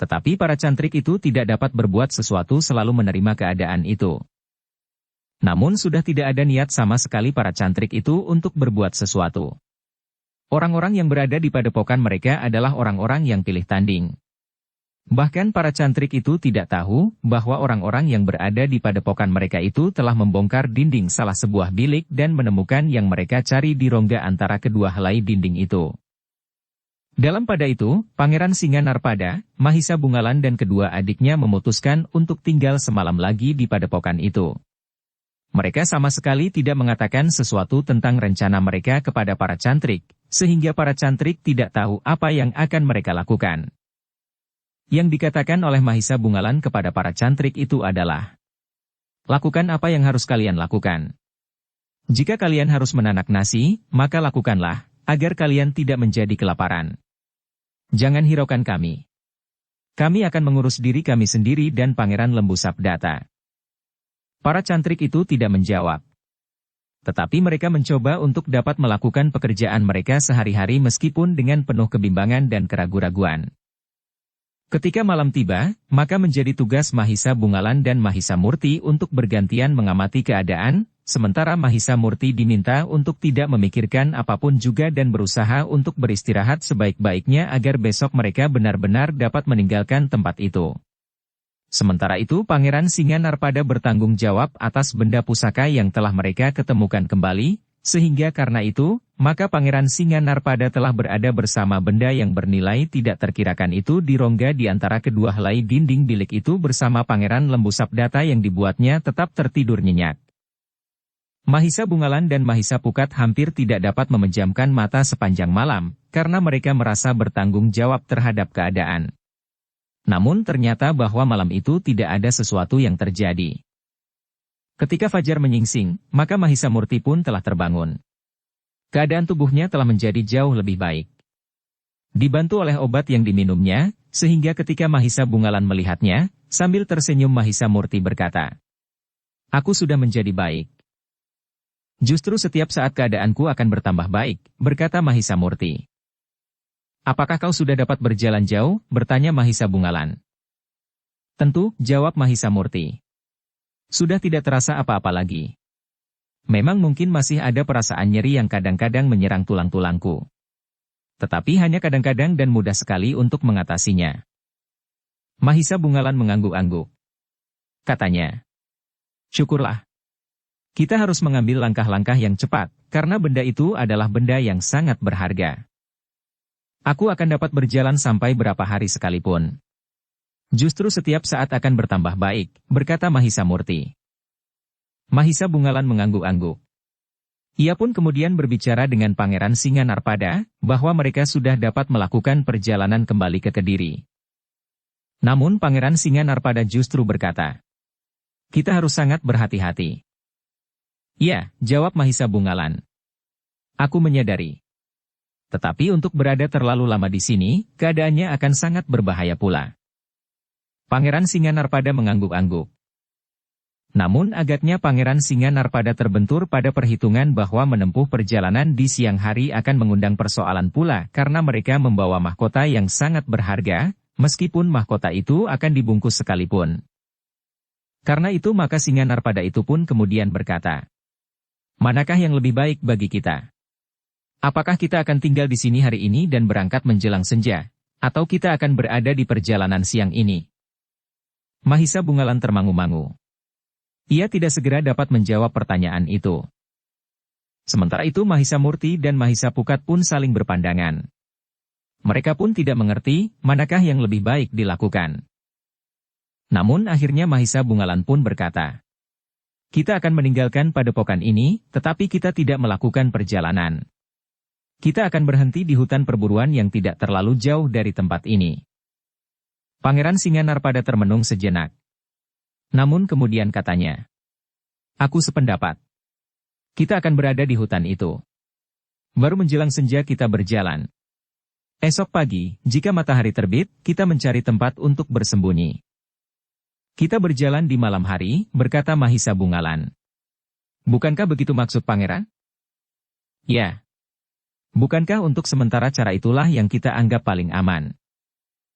Tetapi para cantrik itu tidak dapat berbuat sesuatu selalu menerima keadaan itu. Namun sudah tidak ada niat sama sekali para cantrik itu untuk berbuat sesuatu. Orang-orang yang berada di padepokan mereka adalah orang-orang yang pilih tanding. Bahkan para cantrik itu tidak tahu bahwa orang-orang yang berada di padepokan mereka itu telah membongkar dinding salah sebuah bilik dan menemukan yang mereka cari di rongga antara kedua helai dinding itu. Dalam pada itu, Pangeran Singanarpada, Mahisa Bungalan dan kedua adiknya memutuskan untuk tinggal semalam lagi di padepokan itu. Mereka sama sekali tidak mengatakan sesuatu tentang rencana mereka kepada para cantrik, sehingga para cantrik tidak tahu apa yang akan mereka lakukan. Yang dikatakan oleh Mahisa Bungalan kepada para cantrik itu adalah, lakukan apa yang harus kalian lakukan. Jika kalian harus menanak nasi, maka lakukanlah, agar kalian tidak menjadi kelaparan. Jangan hiraukan kami. Kami akan mengurus diri kami sendiri dan Pangeran Lembu Sabdata. Para cantrik itu tidak menjawab. Tetapi mereka mencoba untuk dapat melakukan pekerjaan mereka sehari-hari meskipun dengan penuh kebimbangan dan keraguan-raguan. Ketika malam tiba, maka menjadi tugas Mahisa Bungalan dan Mahisa Murti untuk bergantian mengamati keadaan, sementara Mahisa Murti diminta untuk tidak memikirkan apapun juga dan berusaha untuk beristirahat sebaik-baiknya agar besok mereka benar-benar dapat meninggalkan tempat itu. Sementara itu Pangeran Singanarpada bertanggung jawab atas benda pusaka yang telah mereka ketemukan kembali, sehingga karena itu, maka Pangeran Singanarpada telah berada bersama benda yang bernilai tidak terkirakan itu di rongga di antara kedua helai dinding bilik itu bersama Pangeran Lembu Sabdata yang dibuatnya tetap tertidur nyenyak. Mahisa Bungalan dan Mahisa Pukat hampir tidak dapat memejamkan mata sepanjang malam, karena mereka merasa bertanggung jawab terhadap keadaan. Namun ternyata bahwa malam itu tidak ada sesuatu yang terjadi. Ketika fajar menyingsing, maka Mahisa Murti pun telah terbangun. Keadaan tubuhnya telah menjadi jauh lebih baik. Dibantu oleh obat yang diminumnya, sehingga ketika Mahisa Bungalan melihatnya, sambil tersenyum Mahisa Murti berkata, "Aku sudah menjadi baik. Justru setiap saat keadaanku akan bertambah baik," berkata Mahisa Murti. "Apakah kau sudah dapat berjalan jauh?" bertanya Mahisa Bungalan. "Tentu," jawab Mahisa Murti. "Sudah tidak terasa apa-apa lagi. Memang mungkin masih ada perasaan nyeri yang kadang-kadang menyerang tulang-tulangku. Tetapi hanya kadang-kadang dan mudah sekali untuk mengatasinya." Mahisa Bungalan mengangguk-angguk. Katanya, "Syukurlah. Kita harus mengambil langkah-langkah yang cepat, karena benda itu adalah benda yang sangat berharga. Aku akan dapat berjalan sampai berapa hari sekalipun. Justru setiap saat akan bertambah baik," berkata Mahisa Murti. Mahisa Bungalan mengangguk-angguk. Ia pun kemudian berbicara dengan Pangeran Singanarpada, bahwa mereka sudah dapat melakukan perjalanan kembali ke Kediri. Namun Pangeran Singanarpada justru berkata, "Kita harus sangat berhati-hati." "Ya," jawab Mahisa Bungalan. "Aku menyadari. Tetapi untuk berada terlalu lama di sini, keadaannya akan sangat berbahaya pula." Pangeran Singanarpada mengangguk-angguk. Namun agaknya Pangeran Singanarpada terbentur pada perhitungan bahwa menempuh perjalanan di siang hari akan mengundang persoalan pula karena mereka membawa mahkota yang sangat berharga, meskipun mahkota itu akan dibungkus sekalipun. Karena itu maka Singanarpada itu pun kemudian berkata, "Manakah yang lebih baik bagi kita? Apakah kita akan tinggal di sini hari ini dan berangkat menjelang senja, atau kita akan berada di perjalanan siang ini?" Mahisa Bungalan termangu-mangu. Ia tidak segera dapat menjawab pertanyaan itu. Sementara itu Mahisa Murti dan Mahisa Pukat pun saling berpandangan. Mereka pun tidak mengerti manakah yang lebih baik dilakukan. Namun akhirnya Mahisa Bungalan pun berkata, "Kita akan meninggalkan padepokan ini, tetapi kita tidak melakukan perjalanan. Kita akan berhenti di hutan perburuan yang tidak terlalu jauh dari tempat ini." Pangeran Singanarpada termenung sejenak. Namun kemudian katanya, "Aku sependapat. Kita akan berada di hutan itu. Baru menjelang senja kita berjalan. Esok pagi, jika matahari terbit, kita mencari tempat untuk bersembunyi." "Kita berjalan di malam hari," berkata Mahisa Bungalan. "Bukankah begitu maksud pangeran?" "Ya. Bukankah untuk sementara cara itulah yang kita anggap paling aman?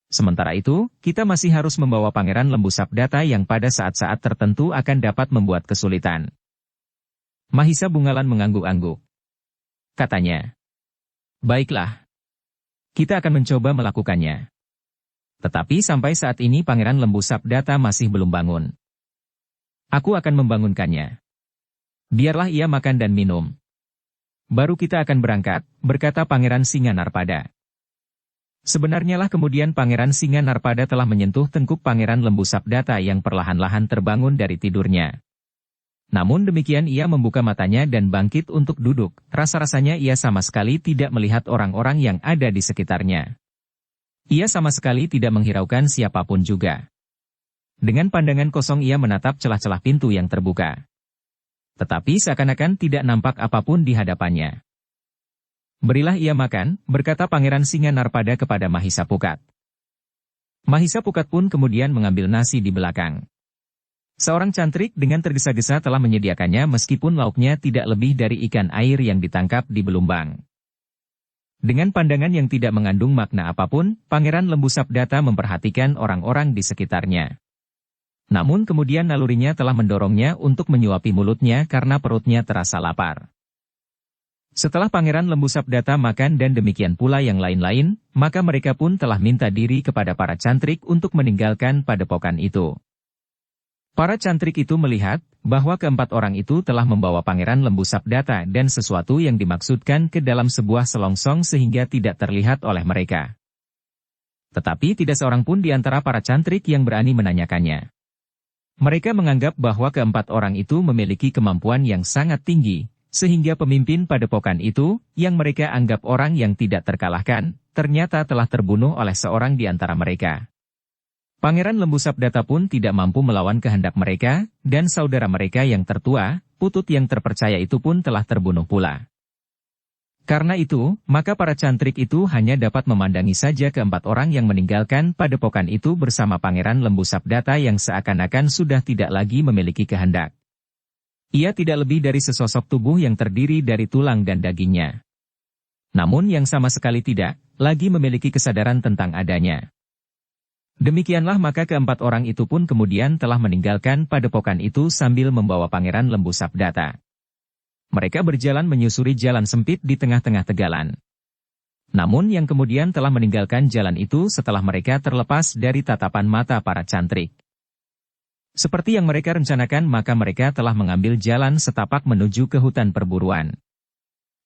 Sementara itu, kita masih harus membawa Pangeran Lembu Sabdata yang pada saat-saat tertentu akan dapat membuat kesulitan." Mahisa Bungalan mengangguk-angguk. Katanya, "Baiklah. Kita akan mencoba melakukannya." Tetapi sampai saat ini Pangeran Lembu Sabdata masih belum bangun. Aku akan membangunkannya. Biarlah ia makan dan minum. Baru kita akan berangkat, berkata Pangeran Singanarpada. Sebenarnya lah kemudian Pangeran Singanarpada telah menyentuh tengkuk Pangeran Lembu Sabdata yang perlahan-lahan terbangun dari tidurnya. Namun demikian ia membuka matanya dan bangkit untuk duduk, rasa-rasanya ia sama sekali tidak melihat orang-orang yang ada di sekitarnya. Ia sama sekali tidak menghiraukan siapapun juga. Dengan pandangan kosong ia menatap celah-celah pintu yang terbuka. Tetapi seakan-akan tidak nampak apapun di hadapannya. Berilah ia makan, berkata Pangeran Singanarpada kepada Mahisapukat. Mahisapukat pun kemudian mengambil nasi di belakang. Seorang cantrik dengan tergesa-gesa telah menyediakannya meskipun lauknya tidak lebih dari ikan air yang ditangkap di belumbang. Dengan pandangan yang tidak mengandung makna apapun, Pangeran Lembu Sabdata memperhatikan orang-orang di sekitarnya. Namun kemudian nalurinya telah mendorongnya untuk menyuapi mulutnya karena perutnya terasa lapar. Setelah Pangeran Lembu Sabdata makan dan demikian pula yang lain-lain, maka mereka pun telah minta diri kepada para cantrik untuk meninggalkan padepokan itu. Para cantrik itu melihat bahwa keempat orang itu telah membawa Pangeran Lembu Sabdata dan sesuatu yang dimaksudkan ke dalam sebuah selongsong sehingga tidak terlihat oleh mereka. Tetapi tidak seorang pun di antara para cantrik yang berani menanyakannya. Mereka menganggap bahwa keempat orang itu memiliki kemampuan yang sangat tinggi, sehingga pemimpin padepokan itu, yang mereka anggap orang yang tidak terkalahkan, ternyata telah terbunuh oleh seorang di antara mereka. Pangeran Lembu Sabdata pun tidak mampu melawan kehendak mereka, dan saudara mereka yang tertua, Putut yang terpercaya itu pun telah terbunuh pula. Karena itu, maka para cantrik itu hanya dapat memandangi saja keempat orang yang meninggalkan padepokan itu bersama Pangeran Lembu Sabdata yang seakan-akan sudah tidak lagi memiliki kehendak. Ia tidak lebih dari sesosok tubuh yang terdiri dari tulang dan dagingnya. Namun yang sama sekali tidak lagi memiliki kesadaran tentang adanya. Demikianlah maka keempat orang itu pun kemudian telah meninggalkan padepokan itu sambil membawa Pangeran Lembu Sabdata. Mereka berjalan menyusuri jalan sempit di tengah-tengah tegalan. Namun yang kemudian telah meninggalkan jalan itu setelah mereka terlepas dari tatapan mata para cantrik. Seperti yang mereka rencanakan maka mereka telah mengambil jalan setapak menuju ke hutan perburuan.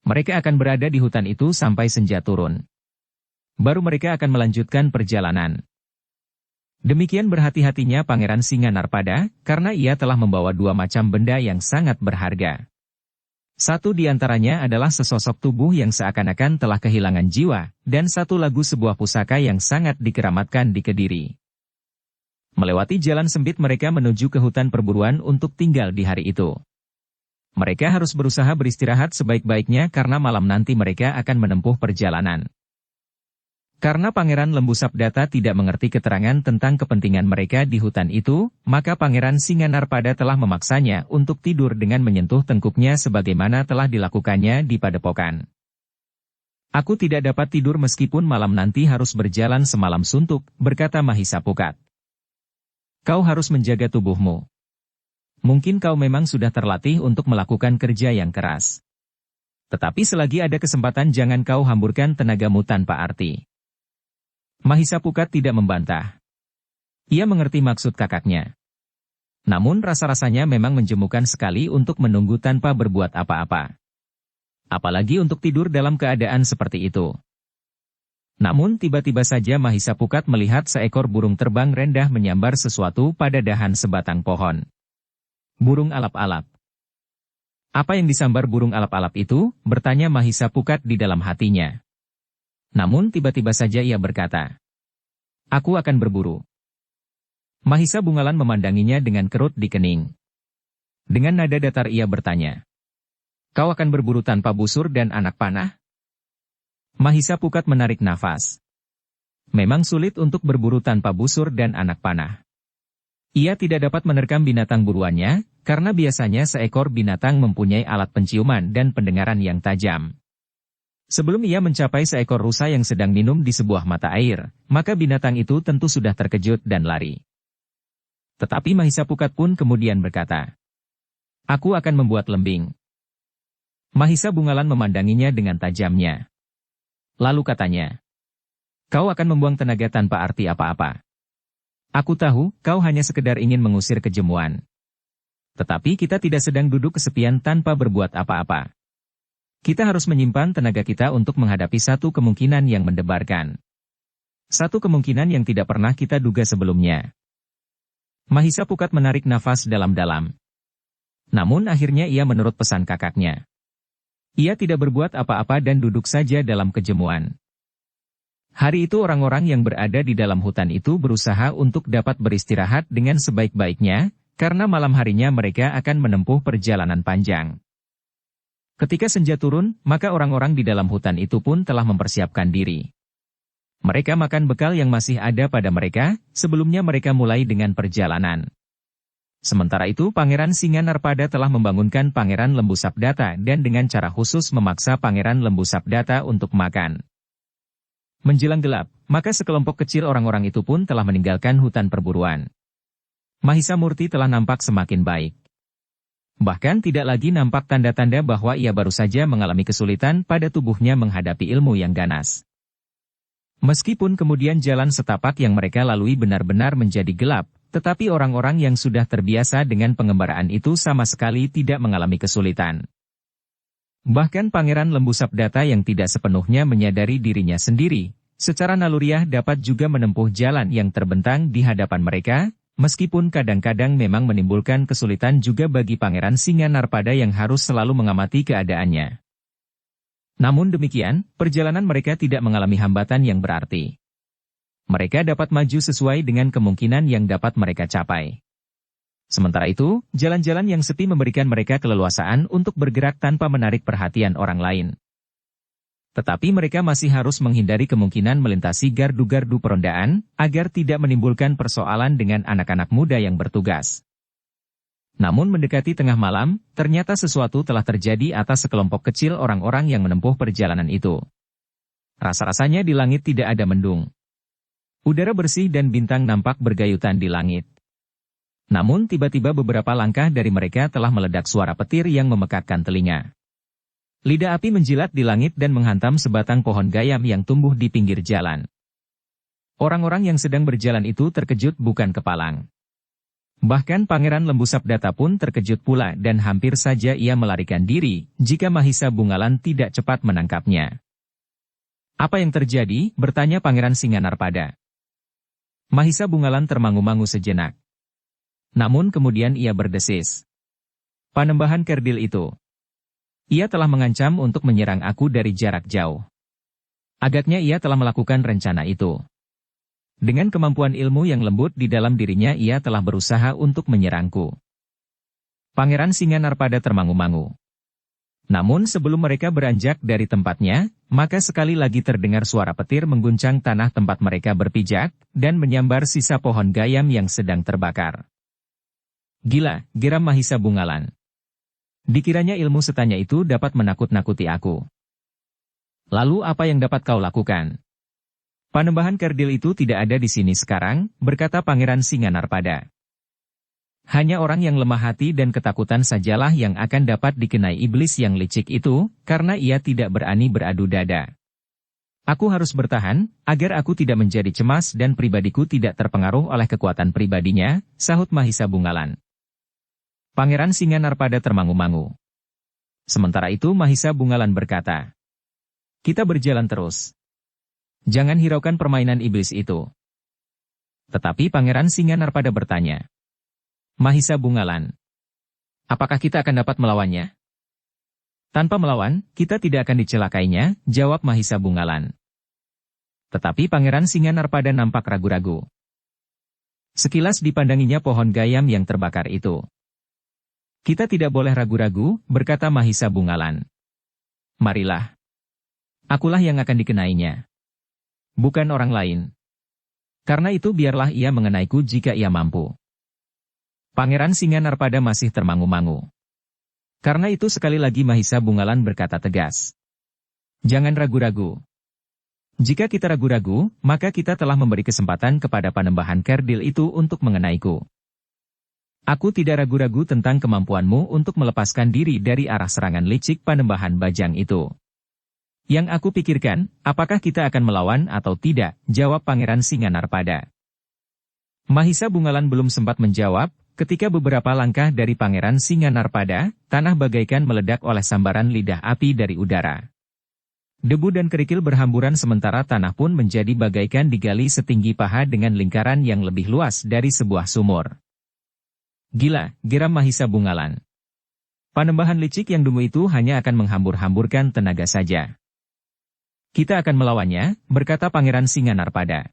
Mereka akan berada di hutan itu sampai senja turun. Baru mereka akan melanjutkan perjalanan. Demikian berhati-hatinya Pangeran Singanarpada, karena ia telah membawa dua macam benda yang sangat berharga. Satu di antaranya adalah sesosok tubuh yang seakan-akan telah kehilangan jiwa, dan satu lagu sebuah pusaka yang sangat dikeramatkan di Kediri. Melewati jalan sempit mereka menuju ke hutan perburuan untuk tinggal di hari itu. Mereka harus berusaha beristirahat sebaik-baiknya karena malam nanti mereka akan menempuh perjalanan. Karena Pangeran Lembu Sabdata tidak mengerti keterangan tentang kepentingan mereka di hutan itu, maka Pangeran Singanarpada telah memaksanya untuk tidur dengan menyentuh tengkuknya sebagaimana telah dilakukannya di padepokan. Aku tidak dapat tidur meskipun malam nanti harus berjalan semalam suntuk, berkata Mahisapukat. Kau harus menjaga tubuhmu. Mungkin kau memang sudah terlatih untuk melakukan kerja yang keras. Tetapi selagi ada kesempatan jangan kau hamburkan tenagamu tanpa arti. Mahisapukat tidak membantah. Ia mengerti maksud kakaknya. Namun rasa-rasanya memang menjemukan sekali untuk menunggu tanpa berbuat apa-apa. Apalagi untuk tidur dalam keadaan seperti itu. Namun tiba-tiba saja Mahisapukat melihat seekor burung terbang rendah menyambar sesuatu pada dahan sebatang pohon. Burung alap-alap. Apa yang disambar burung alap-alap itu? Bertanya Mahisapukat di dalam hatinya. Namun tiba-tiba saja ia berkata, aku akan berburu. Mahisa Bungalan memandanginya dengan kerut di kening. Dengan nada datar ia bertanya, kau akan berburu tanpa busur dan anak panah? Mahisapukat menarik nafas. Memang sulit untuk berburu tanpa busur dan anak panah. Ia tidak dapat menerkam binatang buruannya, karena biasanya seekor binatang mempunyai alat penciuman dan pendengaran yang tajam. Sebelum ia mencapai seekor rusa yang sedang minum di sebuah mata air, maka binatang itu tentu sudah terkejut dan lari. Tetapi Mahisapukat pun kemudian berkata, aku akan membuat lembing. Mahisa Bungalan memandanginya dengan tajamnya. Lalu katanya, Kau akan membuang tenaga tanpa arti apa-apa. Aku tahu, kau hanya sekedar ingin mengusir kejemuan. Tetapi kita tidak sedang duduk kesepian tanpa berbuat apa-apa. Kita harus menyimpan tenaga kita untuk menghadapi satu kemungkinan yang mendebarkan. Satu kemungkinan yang tidak pernah kita duga sebelumnya. Mahisa Pukat menarik nafas dalam-dalam. Namun akhirnya ia menurut pesan kakaknya. Ia tidak berbuat apa-apa dan duduk saja dalam kejemuan. Hari itu orang-orang yang berada di dalam hutan itu berusaha untuk dapat beristirahat dengan sebaik-baiknya, karena malam harinya mereka akan menempuh perjalanan panjang. Ketika senja turun, maka orang-orang di dalam hutan itu pun telah mempersiapkan diri. Mereka makan bekal yang masih ada pada mereka, sebelumnya mereka mulai dengan perjalanan. Sementara itu Pangeran Singanarpada telah membangunkan Pangeran Lembu Sabdata dan dengan cara khusus memaksa Pangeran Lembu Sabdata untuk makan. Menjelang gelap, maka sekelompok kecil orang-orang itu pun telah meninggalkan hutan perburuan. Mahisa Murti telah nampak semakin baik. Bahkan tidak lagi nampak tanda-tanda bahwa ia baru saja mengalami kesulitan pada tubuhnya menghadapi ilmu yang ganas. Meskipun kemudian jalan setapak yang mereka lalui benar-benar menjadi gelap, tetapi orang-orang yang sudah terbiasa dengan pengembaraan itu sama sekali tidak mengalami kesulitan. Bahkan Pangeran Lembu Sabdata yang tidak sepenuhnya menyadari dirinya sendiri, secara naluriah dapat juga menempuh jalan yang terbentang di hadapan mereka, meskipun kadang-kadang memang menimbulkan kesulitan juga bagi Pangeran Singanarpada yang harus selalu mengamati keadaannya. Namun demikian, perjalanan mereka tidak mengalami hambatan yang berarti. Mereka dapat maju sesuai dengan kemungkinan yang dapat mereka capai. Sementara itu, jalan-jalan yang sepi memberikan mereka keleluasaan untuk bergerak tanpa menarik perhatian orang lain. Tetapi mereka masih harus menghindari kemungkinan melintasi gardu-gardu perondaan, agar tidak menimbulkan persoalan dengan anak-anak muda yang bertugas. Namun mendekati tengah malam, ternyata sesuatu telah terjadi atas sekelompok kecil orang-orang yang menempuh perjalanan itu. Rasa-rasanya di langit tidak ada mendung. Udara bersih dan bintang nampak bergayutan di langit. Namun tiba-tiba beberapa langkah dari mereka telah meledak suara petir yang memekakkan telinga. Lidah api menjilat di langit dan menghantam sebatang pohon gayam yang tumbuh di pinggir jalan. Orang-orang yang sedang berjalan itu terkejut bukan kepalang. Bahkan Pangeran Lembu Sabdata pun terkejut pula dan hampir saja ia melarikan diri, jika Mahisa Bungalan tidak cepat menangkapnya. "Apa yang terjadi?" bertanya Pangeran Singanarpada. Mahisa Bungalan termangu-mangu sejenak. Namun kemudian ia berdesis. "Panembahan Kerdil itu. Ia telah mengancam untuk menyerang aku dari jarak jauh. Agaknya ia telah melakukan rencana itu. Dengan kemampuan ilmu yang lembut di dalam dirinya ia telah berusaha untuk menyerangku." Pangeran Singanarpada termangu-mangu. Namun sebelum mereka beranjak dari tempatnya, maka sekali lagi terdengar suara petir mengguncang tanah tempat mereka berpijak, dan menyambar sisa pohon gayam yang sedang terbakar. "Gila," geram Mahisa Bungalan. "Dikiranya ilmu setanya itu dapat menakut-nakuti aku. Lalu apa yang dapat kau lakukan?" "Panembahan Kerdil itu tidak ada di sini sekarang," berkata Pangeran Singanarpada. "Hanya orang yang lemah hati dan ketakutan sajalah yang akan dapat dikenai iblis yang licik itu, karena ia tidak berani beradu dada. Aku harus bertahan, agar aku tidak menjadi cemas dan pribadiku tidak terpengaruh oleh kekuatan pribadinya," sahut Mahisa Bungalan. Pangeran Singanarpada termangu-mangu. Sementara itu Mahisa Bungalan berkata, "Kita berjalan terus. Jangan hiraukan permainan iblis itu." Tetapi Pangeran Singanarpada bertanya, "Mahisa Bungalan, apakah kita akan dapat melawannya?" "Tanpa melawan, kita tidak akan dicelakainya," jawab Mahisa Bungalan. Tetapi Pangeran Singanarpada nampak ragu-ragu. Sekilas dipandanginya pohon gayam yang terbakar itu. "Kita tidak boleh ragu-ragu," berkata Mahisa Bungalan. "Marilah. Akulah yang akan dikenainya. Bukan orang lain. Karena itu biarlah ia mengenaiku jika ia mampu." Pangeran Singanarpada masih termangu-mangu. Karena itu sekali lagi Mahisa Bungalan berkata tegas, "Jangan ragu-ragu. Jika kita ragu-ragu, maka kita telah memberi kesempatan kepada Panembahan Kerdil itu untuk mengenaiku. Aku tidak ragu-ragu tentang kemampuanmu untuk melepaskan diri dari arah serangan licik Panembahan Bajang itu. Yang aku pikirkan, apakah kita akan melawan atau tidak, jawab Pangeran Singanarpada. Mahisa Bungalan belum sempat menjawab, ketika beberapa langkah dari Pangeran Singanarpada, tanah bagaikan meledak oleh sambaran lidah api dari udara. Debu dan kerikil berhamburan sementara tanah pun menjadi bagaikan digali setinggi paha dengan lingkaran yang lebih luas dari sebuah sumur. Gila, geram Mahisa Bungalan. Panembahan licik yang dungu itu hanya akan menghambur-hamburkan tenaga saja. Kita akan melawannya, berkata Pangeran Singanarpada.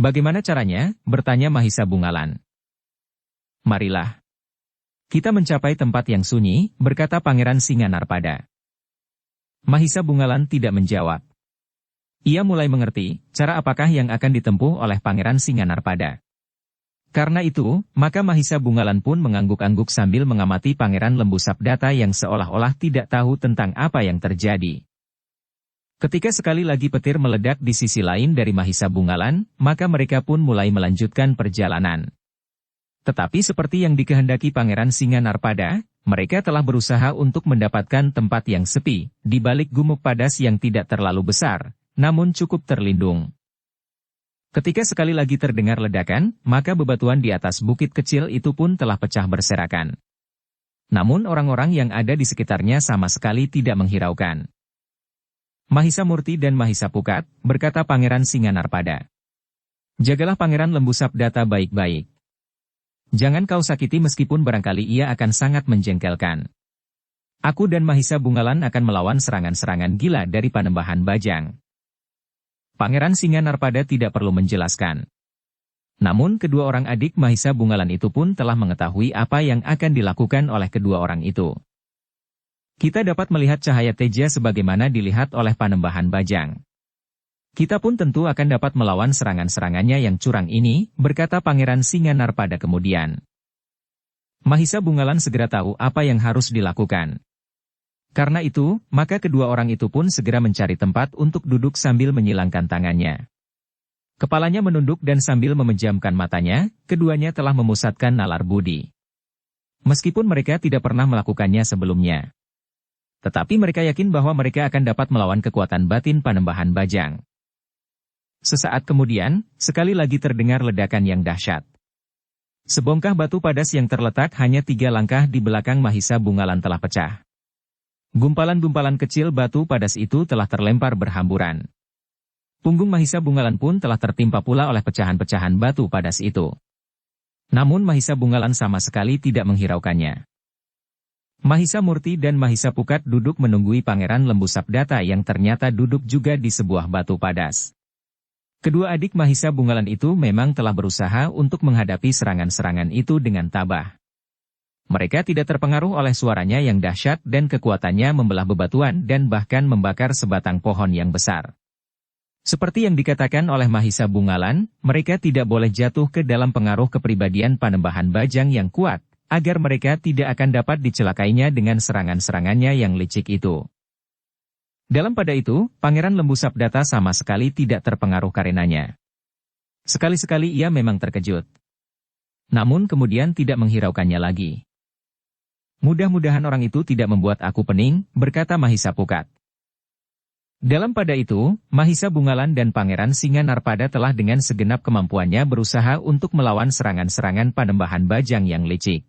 Bagaimana caranya? Bertanya Mahisa Bungalan. Marilah. Kita mencapai tempat yang sunyi, berkata Pangeran Singanarpada. Mahisa Bungalan tidak menjawab. Ia mulai mengerti, cara apakah yang akan ditempuh oleh Pangeran Singanarpada. Karena itu, maka Mahisa Bungalan pun mengangguk-angguk sambil mengamati Pangeran Lembu Sabdata yang seolah-olah tidak tahu tentang apa yang terjadi. Ketika sekali lagi petir meledak di sisi lain dari Mahisa Bungalan, maka mereka pun mulai melanjutkan perjalanan. Tetapi seperti yang dikehendaki Pangeran Singanarpada, mereka telah berusaha untuk mendapatkan tempat yang sepi, di balik gumuk padas yang tidak terlalu besar, namun cukup terlindung. Ketika sekali lagi terdengar ledakan, maka bebatuan di atas bukit kecil itu pun telah pecah berserakan. Namun orang-orang yang ada di sekitarnya sama sekali tidak menghiraukan. Mahisa Murti dan Mahisa Pukat, berkata Pangeran Singanarpada. Jagalah Pangeran Lembu Sabdata baik-baik. Jangan kau sakiti meskipun barangkali ia akan sangat menjengkelkan. Aku dan Mahisa Bungalan akan melawan serangan-serangan gila dari Panembahan Bajang. Pangeran Singanarpada tidak perlu menjelaskan. Namun kedua orang adik Mahisa Bungalan itu pun telah mengetahui apa yang akan dilakukan oleh kedua orang itu. Kita dapat melihat cahaya teja sebagaimana dilihat oleh Panembahan Bajang. Kita pun tentu akan dapat melawan serangan-serangannya yang curang ini, berkata Pangeran Singanarpada kemudian. Mahisa Bungalan segera tahu apa yang harus dilakukan. Karena itu, maka kedua orang itu pun segera mencari tempat untuk duduk sambil menyilangkan tangannya. Kepalanya menunduk dan sambil memejamkan matanya, keduanya telah memusatkan nalar budi. Meskipun mereka tidak pernah melakukannya sebelumnya. Tetapi mereka yakin bahwa mereka akan dapat melawan kekuatan batin Panembahan Bajang. Sesaat kemudian, sekali lagi terdengar ledakan yang dahsyat. Sebongkah batu padas yang terletak hanya 3 langkah di belakang Mahisa Bungalan telah pecah. Gumpalan-gumpalan kecil batu padas itu telah terlempar berhamburan. Punggung Mahisa Bungalan pun telah tertimpa pula oleh pecahan-pecahan batu padas itu. Namun Mahisa Bungalan sama sekali tidak menghiraukannya. Mahisa Murti dan Mahisa Pukat duduk menunggui Pangeran Lembu Sabdata yang ternyata duduk juga di sebuah batu padas. Kedua adik Mahisa Bungalan itu memang telah berusaha untuk menghadapi serangan-serangan itu dengan tabah. Mereka tidak terpengaruh oleh suaranya yang dahsyat dan kekuatannya membelah bebatuan dan bahkan membakar sebatang pohon yang besar. Seperti yang dikatakan oleh Mahisa Bungalan, mereka tidak boleh jatuh ke dalam pengaruh kepribadian Panembahan Bajang yang kuat, agar mereka tidak akan dapat dicelakainya dengan serangan-serangannya yang licik itu. Dalam pada itu, Pangeran Lembu Sabdata sama sekali tidak terpengaruh karenanya. Sekali-sekali ia memang terkejut. Namun kemudian tidak menghiraukannya lagi. Mudah-mudahan orang itu tidak membuat aku pening, berkata Mahisa Pukat. Dalam pada itu, Mahisa Bungalan dan Pangeran Singanarpada telah dengan segenap kemampuannya berusaha untuk melawan serangan-serangan Panembahan Bajang yang licik.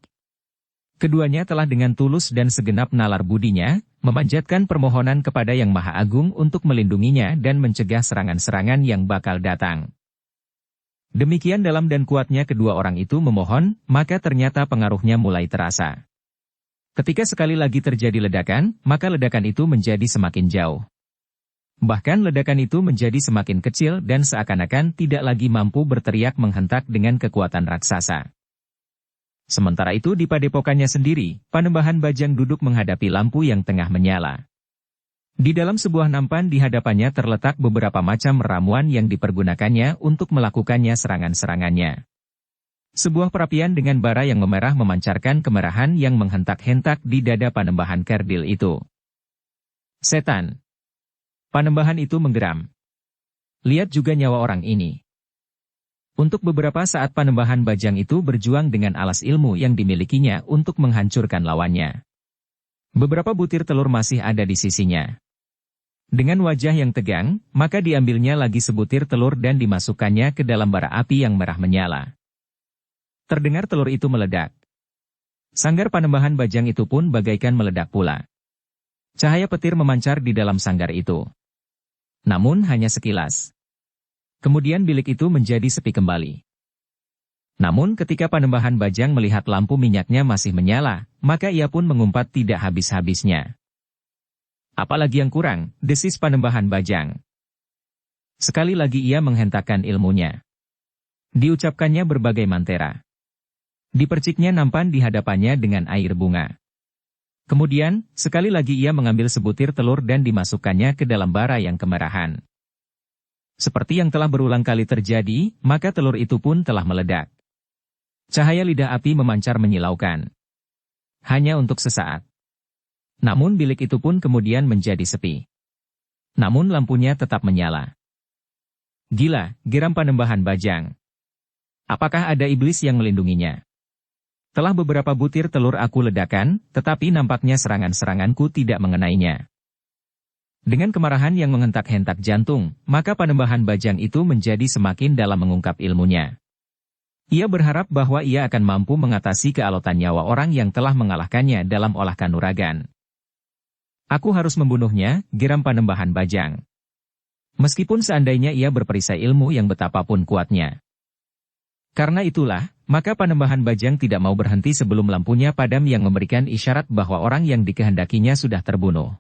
Keduanya telah dengan tulus dan segenap nalar budinya, memanjatkan permohonan kepada Yang Maha Agung untuk melindunginya dan mencegah serangan-serangan yang bakal datang. Demikian dalam dan kuatnya kedua orang itu memohon, maka ternyata pengaruhnya mulai terasa. Ketika sekali lagi terjadi ledakan, maka ledakan itu menjadi semakin jauh. Bahkan ledakan itu menjadi semakin kecil dan seakan-akan tidak lagi mampu berteriak menghentak dengan kekuatan raksasa. Sementara itu di padepokannya sendiri, Panembahan Bajang duduk menghadapi lampu yang tengah menyala. Di dalam sebuah nampan di hadapannya terletak beberapa macam ramuan yang dipergunakannya untuk melakukannya serangan-serangannya. Sebuah perapian dengan bara yang memerah memancarkan kemerahan yang menghentak-hentak di dada Panembahan Kerdil itu. Setan! Panembahan itu menggeram. Lihat juga nyawa orang ini. Untuk beberapa saat Panembahan Bajang itu berjuang dengan alas ilmu yang dimilikinya untuk menghancurkan lawannya. Beberapa butir telur masih ada di sisinya. Dengan wajah yang tegang, maka diambilnya lagi sebutir telur dan dimasukkannya ke dalam bara api yang merah menyala. Terdengar telur itu meledak. Sanggar Panembahan Bajang itu pun bagaikan meledak pula. Cahaya petir memancar di dalam sanggar itu. Namun hanya sekilas. Kemudian bilik itu menjadi sepi kembali. Namun ketika Panembahan Bajang melihat lampu minyaknya masih menyala, maka ia pun mengumpat tidak habis-habisnya. Apalagi yang kurang, desis Panembahan Bajang. Sekali lagi ia menghentakkan ilmunya. Diucapkannya berbagai mantera. Diperciknya nampan di hadapannya dengan air bunga. Kemudian, sekali lagi ia mengambil sebutir telur dan dimasukkannya ke dalam bara yang kemerahan. Seperti yang telah berulang kali terjadi, maka telur itu pun telah meledak. Cahaya lidah api memancar menyilaukan. Hanya untuk sesaat. Namun bilik itu pun kemudian menjadi sepi. Namun lampunya tetap menyala. Gila, geram Panembahan Bajang. Apakah ada iblis yang melindunginya? Telah beberapa butir telur aku ledakan, tetapi nampaknya serangan-seranganku tidak mengenainya. Dengan kemarahan yang menghentak-hentak jantung, maka Panembahan Bajang itu menjadi semakin dalam mengungkap ilmunya. Ia berharap bahwa ia akan mampu mengatasi kealotan nyawa orang yang telah mengalahkannya dalam olah kanuragan. Aku harus membunuhnya, geram Panembahan Bajang. Meskipun seandainya ia berperisai ilmu yang betapapun kuatnya. Karena itulah, maka Panembahan Bajang tidak mau berhenti sebelum lampunya padam yang memberikan isyarat bahwa orang yang dikehendakinya sudah terbunuh.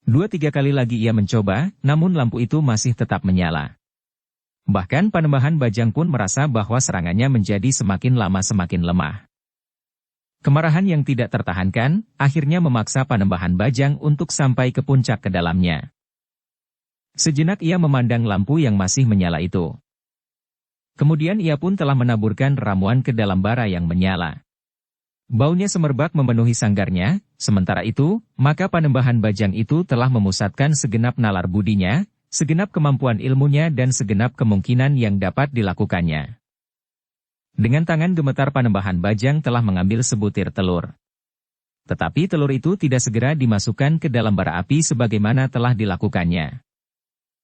2-3 kali lagi ia mencoba, namun lampu itu masih tetap menyala. Bahkan Panembahan Bajang pun merasa bahwa serangannya menjadi semakin lama semakin lemah. Kemarahan yang tidak tertahankan, akhirnya memaksa Panembahan Bajang untuk sampai ke puncak ke dalamnya. Sejenak ia memandang lampu yang masih menyala itu. Kemudian ia pun telah menaburkan ramuan ke dalam bara yang menyala. Baunya semerbak memenuhi sanggarnya, sementara itu, maka Panembahan Bajang itu telah memusatkan segenap nalar budinya, segenap kemampuan ilmunya dan segenap kemungkinan yang dapat dilakukannya. Dengan tangan gemetar Panembahan Bajang telah mengambil sebutir telur. Tetapi telur itu tidak segera dimasukkan ke dalam bara api sebagaimana telah dilakukannya.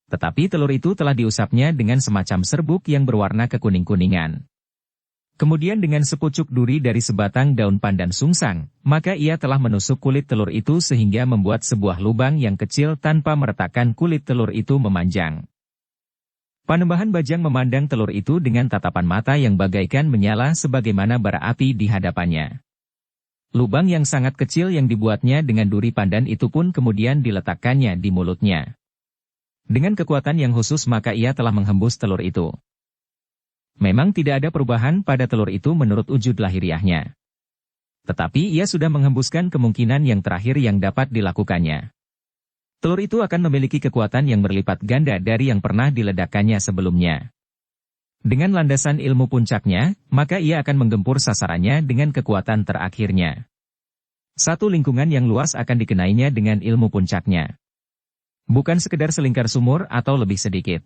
Tetapi telur itu telah diusapnya dengan semacam serbuk yang berwarna kekuning-kuningan. Kemudian dengan sepucuk duri dari sebatang daun pandan sungsang, maka ia telah menusuk kulit telur itu sehingga membuat sebuah lubang yang kecil tanpa meretakkan kulit telur itu memanjang. Panembahan Bajang memandang telur itu dengan tatapan mata yang bagaikan menyala sebagaimana bara api di hadapannya. Lubang yang sangat kecil yang dibuatnya dengan duri pandan itu pun kemudian diletakkannya di mulutnya. Dengan kekuatan yang khusus maka ia telah menghembus telur itu. Memang tidak ada perubahan pada telur itu menurut wujud lahiriahnya. Tetapi ia sudah menghembuskan kemungkinan yang terakhir yang dapat dilakukannya. Telur itu akan memiliki kekuatan yang berlipat ganda dari yang pernah diledakkannya sebelumnya. Dengan landasan ilmu puncaknya, maka ia akan menggempur sasarannya dengan kekuatan terakhirnya. Satu lingkungan yang luas akan dikenainya dengan ilmu puncaknya. Bukan sekedar selingkar sumur atau lebih sedikit.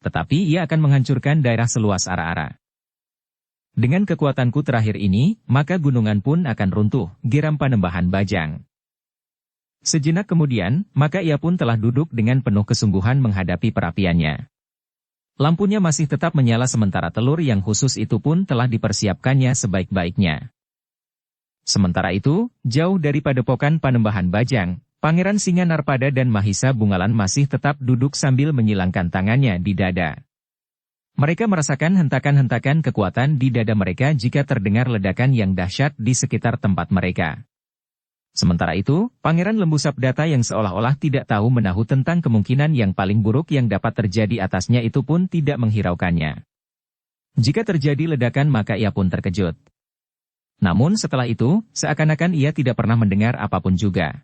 Tetapi ia akan menghancurkan daerah seluas ara-ara. Dengan kekuatanku terakhir ini, maka gunungan pun akan runtuh, geram Panembahan Bajang. Sejenak kemudian, maka ia pun telah duduk dengan penuh kesungguhan menghadapi perapiannya. Lampunya masih tetap menyala sementara telur yang khusus itu pun telah dipersiapkannya sebaik-baiknya. Sementara itu, jauh dari padepokan Panembahan Bajang, Pangeran Singanarpada dan Mahisa Bungalan masih tetap duduk sambil menyilangkan tangannya di dada. Mereka merasakan hentakan-hentakan kekuatan di dada mereka jika terdengar ledakan yang dahsyat di sekitar tempat mereka. Sementara itu, Pangeran Lembu Sabdata yang seolah-olah tidak tahu menahu tentang kemungkinan yang paling buruk yang dapat terjadi atasnya itu pun tidak menghiraukannya. Jika terjadi ledakan maka ia pun terkejut. Namun setelah itu, seakan-akan ia tidak pernah mendengar apapun juga.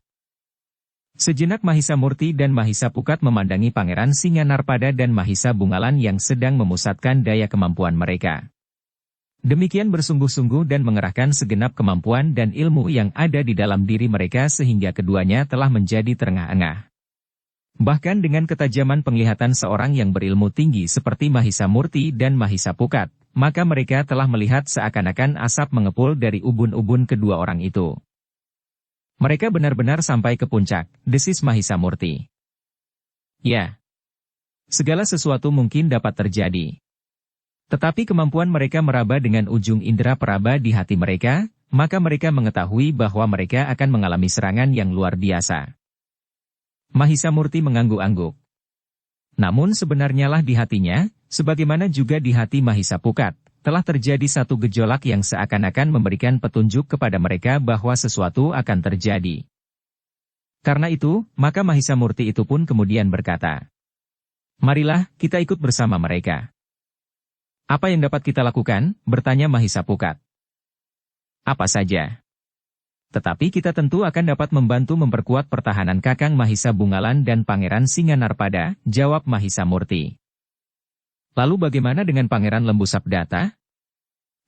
Sejenak Mahisa Murti dan Mahisa Pukat memandangi Pangeran Singanarpada dan Mahisa Bungalan yang sedang memusatkan daya kemampuan mereka. Demikian bersungguh-sungguh dan mengerahkan segenap kemampuan dan ilmu yang ada di dalam diri mereka sehingga keduanya telah menjadi terengah-engah. Bahkan dengan ketajaman penglihatan seorang yang berilmu tinggi seperti Mahisa Murti dan Mahisa Pukat, maka mereka telah melihat seakan-akan asap mengepul dari ubun-ubun kedua orang itu. Mereka benar-benar sampai ke puncak, desis Mahisamurti. Ya, segala sesuatu mungkin dapat terjadi. Tetapi kemampuan mereka meraba dengan ujung indera peraba di hati mereka, maka mereka mengetahui bahwa mereka akan mengalami serangan yang luar biasa. Mahisamurti mengangguk-angguk. Namun sebenarnya lah di hatinya, sebagaimana juga di hati Mahisapukat, telah terjadi satu gejolak yang seakan-akan memberikan petunjuk kepada mereka bahwa sesuatu akan terjadi. Karena itu, maka Mahisamurti itu pun kemudian berkata, "Marilah, kita ikut bersama mereka." "Apa yang dapat kita lakukan?" bertanya Mahisapukat. "Apa saja. Tetapi kita tentu akan dapat membantu memperkuat pertahanan Kakang Mahisa Bungalan dan Pangeran Singanarpada," jawab Mahisamurti. "Lalu bagaimana dengan Pangeran Lembu Sabdata?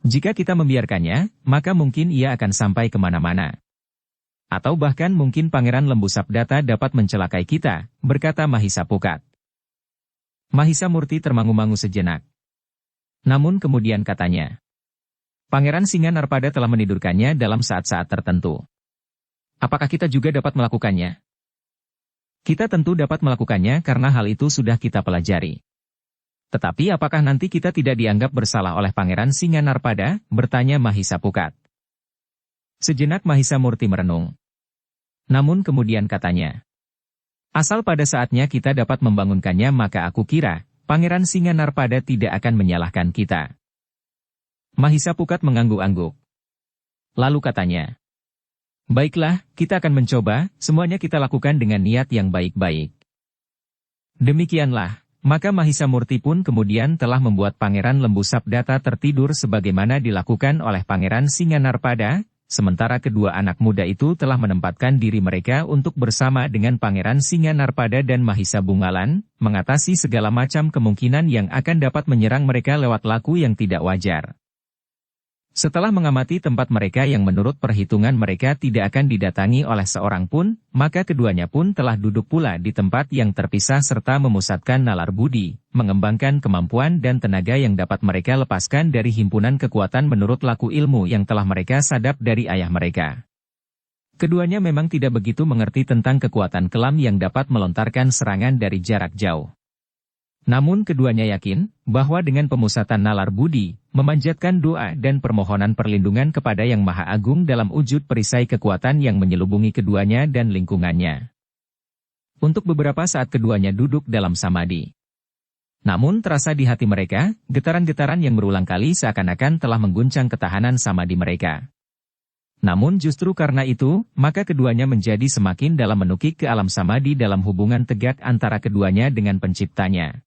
Jika kita membiarkannya, maka mungkin ia akan sampai kemana-mana. Atau bahkan mungkin Pangeran Lembu Sabdata dapat mencelakai kita," berkata Mahisapukat. Mahisamurti termangu-mangu sejenak. Namun kemudian katanya, "Pangeran Singanarpada telah menidurkannya dalam saat-saat tertentu. Apakah kita juga dapat melakukannya?" "Kita tentu dapat melakukannya karena hal itu sudah kita pelajari. Tetapi apakah nanti kita tidak dianggap bersalah oleh Pangeran Singanarpada?" bertanya Mahisapukat. Sejenak Mahisamurti merenung. Namun kemudian katanya, "Asal pada saatnya kita dapat membangunkannya maka aku kira, Pangeran Singanarpada tidak akan menyalahkan kita." Mahisapukat mengangguk-angguk. Lalu katanya, "Baiklah, kita akan mencoba, semuanya kita lakukan dengan niat yang baik-baik." Demikianlah. Maka Mahisamurti pun kemudian telah membuat Pangeran Lembu Sabdata tertidur sebagaimana dilakukan oleh Pangeran Singanarpada, sementara kedua anak muda itu telah menempatkan diri mereka untuk bersama dengan Pangeran Singanarpada dan Mahisa Bungalan, mengatasi segala macam kemungkinan yang akan dapat menyerang mereka lewat laku yang tidak wajar. Setelah mengamati tempat mereka yang menurut perhitungan mereka tidak akan didatangi oleh seorang pun, maka keduanya pun telah duduk pula di tempat yang terpisah serta memusatkan nalar budi, mengembangkan kemampuan dan tenaga yang dapat mereka lepaskan dari himpunan kekuatan menurut laku ilmu yang telah mereka sadap dari ayah mereka. Keduanya memang tidak begitu mengerti tentang kekuatan kelam yang dapat melontarkan serangan dari jarak jauh. Namun keduanya yakin, bahwa dengan pemusatan nalar budi, memanjatkan doa dan permohonan perlindungan kepada Yang Maha Agung dalam wujud perisai kekuatan yang menyelubungi keduanya dan lingkungannya. Untuk beberapa saat keduanya duduk dalam samadi. Namun terasa di hati mereka, getaran-getaran yang berulang kali seakan-akan telah mengguncang ketahanan samadi mereka. Namun justru karena itu, maka keduanya menjadi semakin dalam menukik ke alam samadi dalam hubungan tegak antara keduanya dengan penciptanya.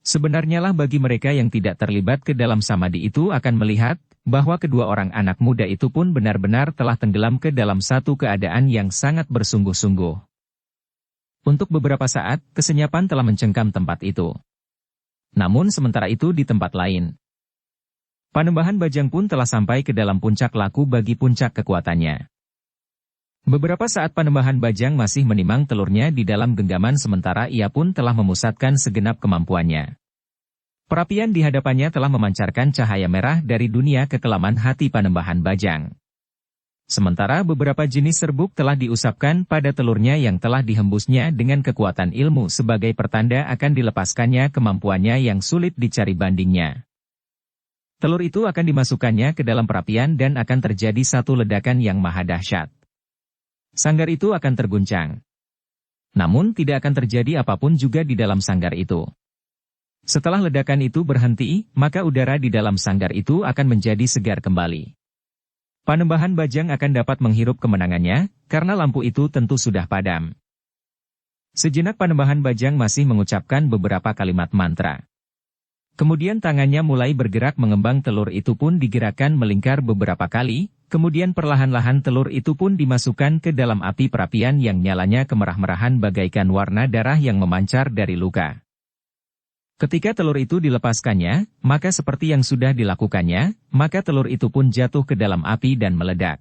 Sebenarnya lah bagi mereka yang tidak terlibat ke dalam samadi itu akan melihat, bahwa kedua orang anak muda itu pun benar-benar telah tenggelam ke dalam satu keadaan yang sangat bersungguh-sungguh. Untuk beberapa saat, kesenyapan telah mencengkam tempat itu. Namun sementara itu di tempat lain, Panembahan Bajang pun telah sampai ke dalam puncak laku bagi puncak kekuatannya. Beberapa saat Panembahan Bajang masih menimang telurnya di dalam genggaman sementara ia pun telah memusatkan segenap kemampuannya. Perapian di hadapannya telah memancarkan cahaya merah dari dunia kekelaman hati Panembahan Bajang. Sementara beberapa jenis serbuk telah diusapkan pada telurnya yang telah dihembusnya dengan kekuatan ilmu sebagai pertanda akan dilepaskannya kemampuannya yang sulit dicari bandingnya. Telur itu akan dimasukkannya ke dalam perapian dan akan terjadi satu ledakan yang maha dahsyat. Sanggar itu akan terguncang. Namun tidak akan terjadi apapun juga di dalam sanggar itu. Setelah ledakan itu berhenti, maka udara di dalam sanggar itu akan menjadi segar kembali. Panembahan Bajang akan dapat menghirup kemenangannya, karena lampu itu tentu sudah padam. Sejenak Panembahan Bajang masih mengucapkan beberapa kalimat mantra. Kemudian tangannya mulai bergerak mengembang telur itu pun digerakkan melingkar beberapa kali, kemudian perlahan-lahan telur itu pun dimasukkan ke dalam api perapian yang nyalanya kemerah-merahan bagaikan warna darah yang memancar dari luka. Ketika telur itu dilepaskannya, maka seperti yang sudah dilakukannya, maka telur itu pun jatuh ke dalam api dan meledak.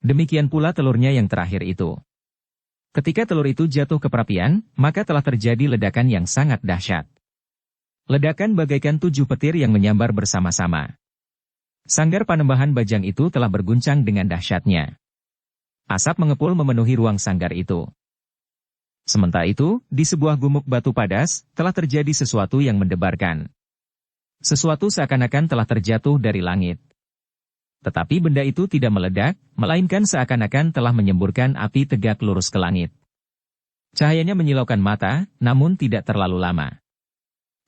Demikian pula telurnya yang terakhir itu. Ketika telur itu jatuh ke perapian, maka telah terjadi ledakan yang sangat dahsyat. Ledakan bagaikan 7 petir yang menyambar bersama-sama. Sanggar Panembahan Bajang itu telah berguncang dengan dahsyatnya. Asap mengepul memenuhi ruang sanggar itu. Sementara itu, di sebuah gumuk batu padas, telah terjadi sesuatu yang mendebarkan. Sesuatu seakan-akan telah terjatuh dari langit. Tetapi benda itu tidak meledak, melainkan seakan-akan telah menyemburkan api tegak lurus ke langit. Cahayanya menyilaukan mata, namun tidak terlalu lama.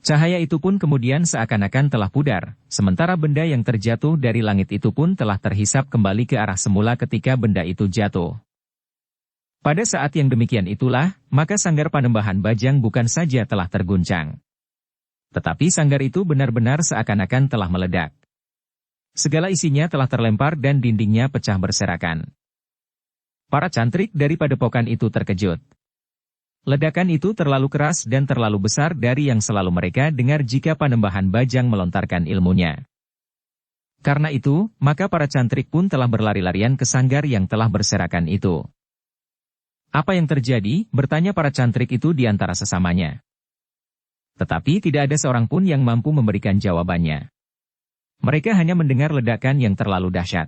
Cahaya itu pun kemudian seakan-akan telah pudar, sementara benda yang terjatuh dari langit itu pun telah terhisap kembali ke arah semula ketika benda itu jatuh. Pada saat yang demikian itulah, maka sanggar Panembahan Bajang bukan saja telah terguncang. Tetapi sanggar itu benar-benar seakan-akan telah meledak. Segala isinya telah terlempar dan dindingnya pecah berserakan. Para cantrik dari padepokan itu terkejut. Ledakan itu terlalu keras dan terlalu besar dari yang selalu mereka dengar jika Panembahan Bajang melontarkan ilmunya. Karena itu, maka para cantrik pun telah berlari-larian ke sanggar yang telah berserakan itu. Apa yang terjadi? Bertanya para cantrik itu di antara sesamanya. Tetapi tidak ada seorang pun yang mampu memberikan jawabannya. Mereka hanya mendengar ledakan yang terlalu dahsyat.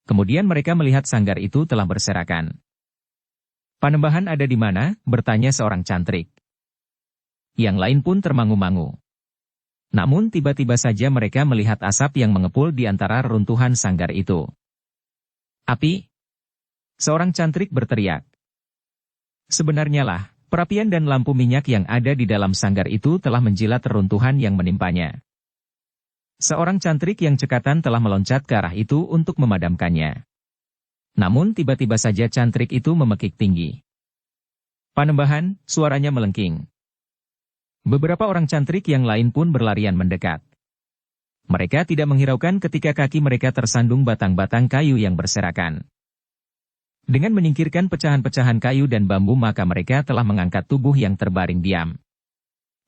Kemudian mereka melihat sanggar itu telah berserakan. Panembahan ada di mana? Bertanya seorang cantrik. Yang lain pun termangu-mangu. Namun tiba-tiba saja mereka melihat asap yang mengepul di antara reruntuhan sanggar itu. Api! Seorang cantrik berteriak. Sebenarnya lah, perapian dan lampu minyak yang ada di dalam sanggar itu telah menjilat reruntuhan yang menimpanya. Seorang cantrik yang cekatan telah meloncat ke arah itu untuk memadamkannya. Namun tiba-tiba saja cantrik itu memekik tinggi. Panembahan, suaranya melengking. Beberapa orang cantrik yang lain pun berlarian mendekat. Mereka tidak menghiraukan ketika kaki mereka tersandung batang-batang kayu yang berserakan. Dengan menyingkirkan pecahan-pecahan kayu dan bambu maka mereka telah mengangkat tubuh yang terbaring diam.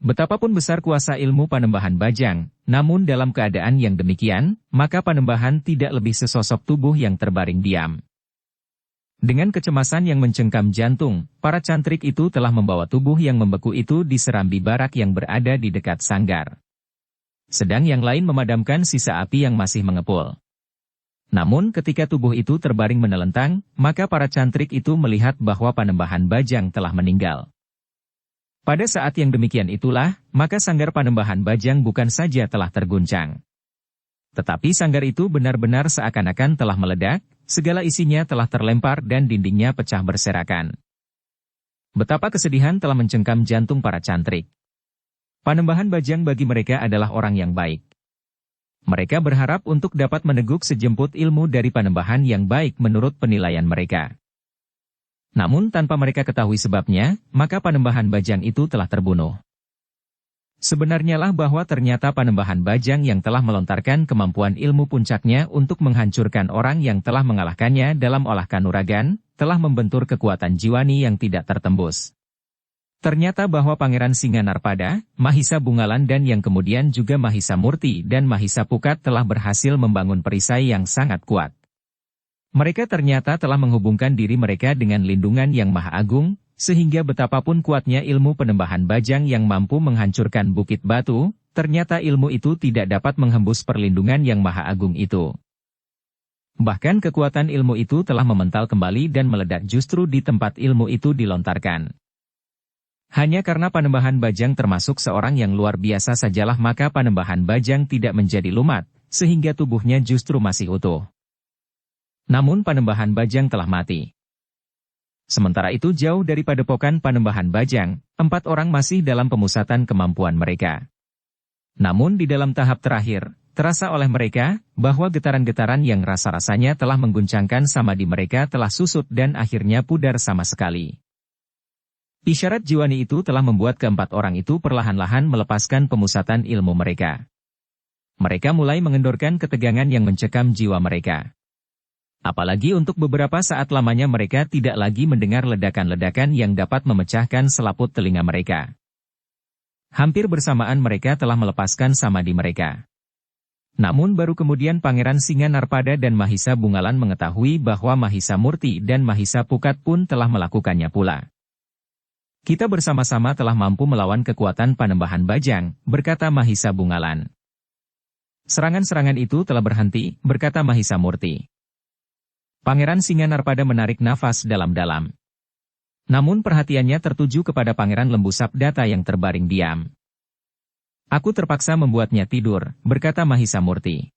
Betapapun besar kuasa ilmu Panembahan Bajang, namun dalam keadaan yang demikian, maka Panembahan tidak lebih sesosok tubuh yang terbaring diam. Dengan kecemasan yang mencengkam jantung, para cantrik itu telah membawa tubuh yang membeku itu di serambi barak yang berada di dekat sanggar. Sedang yang lain memadamkan sisa api yang masih mengepul. Namun ketika tubuh itu terbaring menelentang, maka para cantrik itu melihat bahwa Panembahan Bajang telah meninggal. Pada saat yang demikian itulah, maka sanggar Panembahan Bajang bukan saja telah terguncang. Tetapi sanggar itu benar-benar seakan-akan telah meledak, segala isinya telah terlempar dan dindingnya pecah berserakan. Betapa kesedihan telah mencengkam jantung para cantrik. Panembahan Bajang bagi mereka adalah orang yang baik. Mereka berharap untuk dapat meneguk sejemput ilmu dari Panembahan yang baik menurut penilaian mereka. Namun tanpa mereka ketahui sebabnya, maka Panembahan Bajang itu telah terbunuh. Sebenarnya lah bahwa ternyata Panembahan Bajang yang telah melontarkan kemampuan ilmu puncaknya untuk menghancurkan orang yang telah mengalahkannya dalam olah kanuragan, telah membentur kekuatan jiwani yang tidak tertembus. Ternyata bahwa Pangeran Singanarpada, Mahisa Bungalan dan yang kemudian juga Mahisa Murti dan Mahisa Pukat telah berhasil membangun perisai yang sangat kuat. Mereka ternyata telah menghubungkan diri mereka dengan lindungan yang maha agung, sehingga betapapun kuatnya ilmu Panembahan Bajang yang mampu menghancurkan bukit batu, ternyata ilmu itu tidak dapat menghembus perlindungan yang maha agung itu. Bahkan kekuatan ilmu itu telah memental kembali dan meledak justru di tempat ilmu itu dilontarkan. Hanya karena Panembahan Bajang termasuk seorang yang luar biasa sajalah maka Panembahan Bajang tidak menjadi lumat, sehingga tubuhnya justru masih utuh. Namun Panembahan Bajang telah mati. Sementara itu jauh dari padepokan Panembahan Bajang, 4 orang masih dalam pemusatan kemampuan mereka. Namun di dalam tahap terakhir, terasa oleh mereka, bahwa getaran-getaran yang rasa-rasanya telah mengguncangkan samadhi mereka telah susut dan akhirnya pudar sama sekali. Isyarat jiwani itu telah membuat keempat orang itu perlahan-lahan melepaskan pemusatan ilmu mereka. Mereka mulai mengendorkan ketegangan yang mencekam jiwa mereka. Apalagi untuk beberapa saat lamanya mereka tidak lagi mendengar ledakan-ledakan yang dapat memecahkan selaput telinga mereka. Hampir bersamaan mereka telah melepaskan samadhi mereka. Namun baru kemudian Pangeran Singanarpada dan Mahisa Bungalan mengetahui bahwa Mahisa Murti dan Mahisa Pukat pun telah melakukannya pula. Kita bersama-sama telah mampu melawan kekuatan Panembahan Bajang, berkata Mahisa Bungalan. Serangan-serangan itu telah berhenti, berkata Mahisa Murti. Pangeran Singanarpada menarik nafas dalam-dalam. Namun perhatiannya tertuju kepada Pangeran Lembu Sabdata yang terbaring diam. Aku terpaksa membuatnya tidur, berkata Mahisamurti.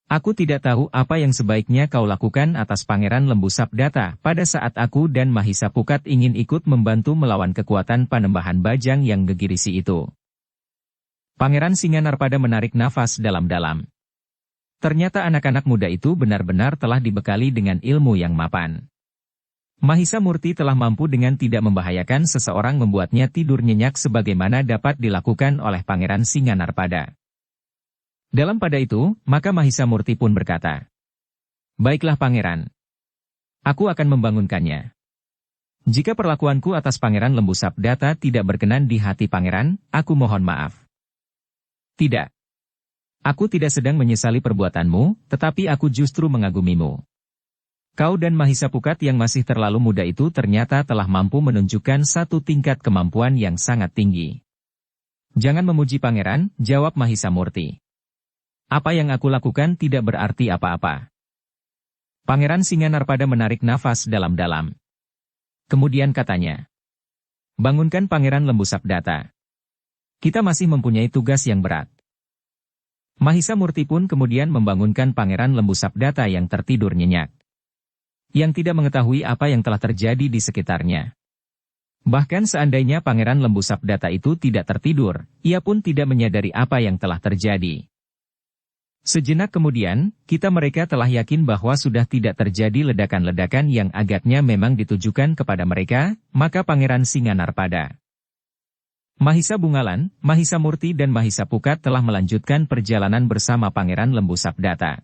Aku tidak tahu apa yang sebaiknya kau lakukan atas Pangeran Lembu Sabdata pada saat aku dan Mahisa Pukat ingin ikut membantu melawan kekuatan Panembahan Bajang yang gegirisi itu. Pangeran Singanarpada menarik nafas dalam-dalam. Ternyata anak-anak muda itu benar-benar telah dibekali dengan ilmu yang mapan. Mahisamurti telah mampu dengan tidak membahayakan seseorang membuatnya tidur nyenyak sebagaimana dapat dilakukan oleh Pangeran Singanarpada. Dalam pada itu, maka Mahisamurti pun berkata, "Baiklah Pangeran. Aku akan membangunkannya. Jika perlakuanku atas Pangeran Lembu Sabdata tidak berkenan di hati Pangeran, aku mohon maaf." "Tidak. Aku tidak sedang menyesali perbuatanmu, tetapi aku justru mengagumimu. Kau dan Mahisa Pukat yang masih terlalu muda itu ternyata telah mampu menunjukkan satu tingkat kemampuan yang sangat tinggi." "Jangan memuji Pangeran," jawab Mahisamurti. "Apa yang aku lakukan tidak berarti apa-apa." Pangeran Singanarpada menarik nafas dalam-dalam. Kemudian katanya, "Bangunkan Pangeran Lembu Sabdata. Kita masih mempunyai tugas yang berat." Mahisamurti pun kemudian membangunkan Pangeran Lembu Sabdata yang tertidur nyenyak. Yang tidak mengetahui apa yang telah terjadi di sekitarnya. Bahkan seandainya Pangeran Lembu Sabdata itu tidak tertidur, ia pun tidak menyadari apa yang telah terjadi. Sejenak kemudian, kita mereka telah yakin bahwa sudah tidak terjadi ledakan-ledakan yang agaknya memang ditujukan kepada mereka, maka Pangeran Singanarpada, Mahisa Bungalan, Mahisamurti dan Mahisa Pukat telah melanjutkan perjalanan bersama Pangeran Lembu Sabdata.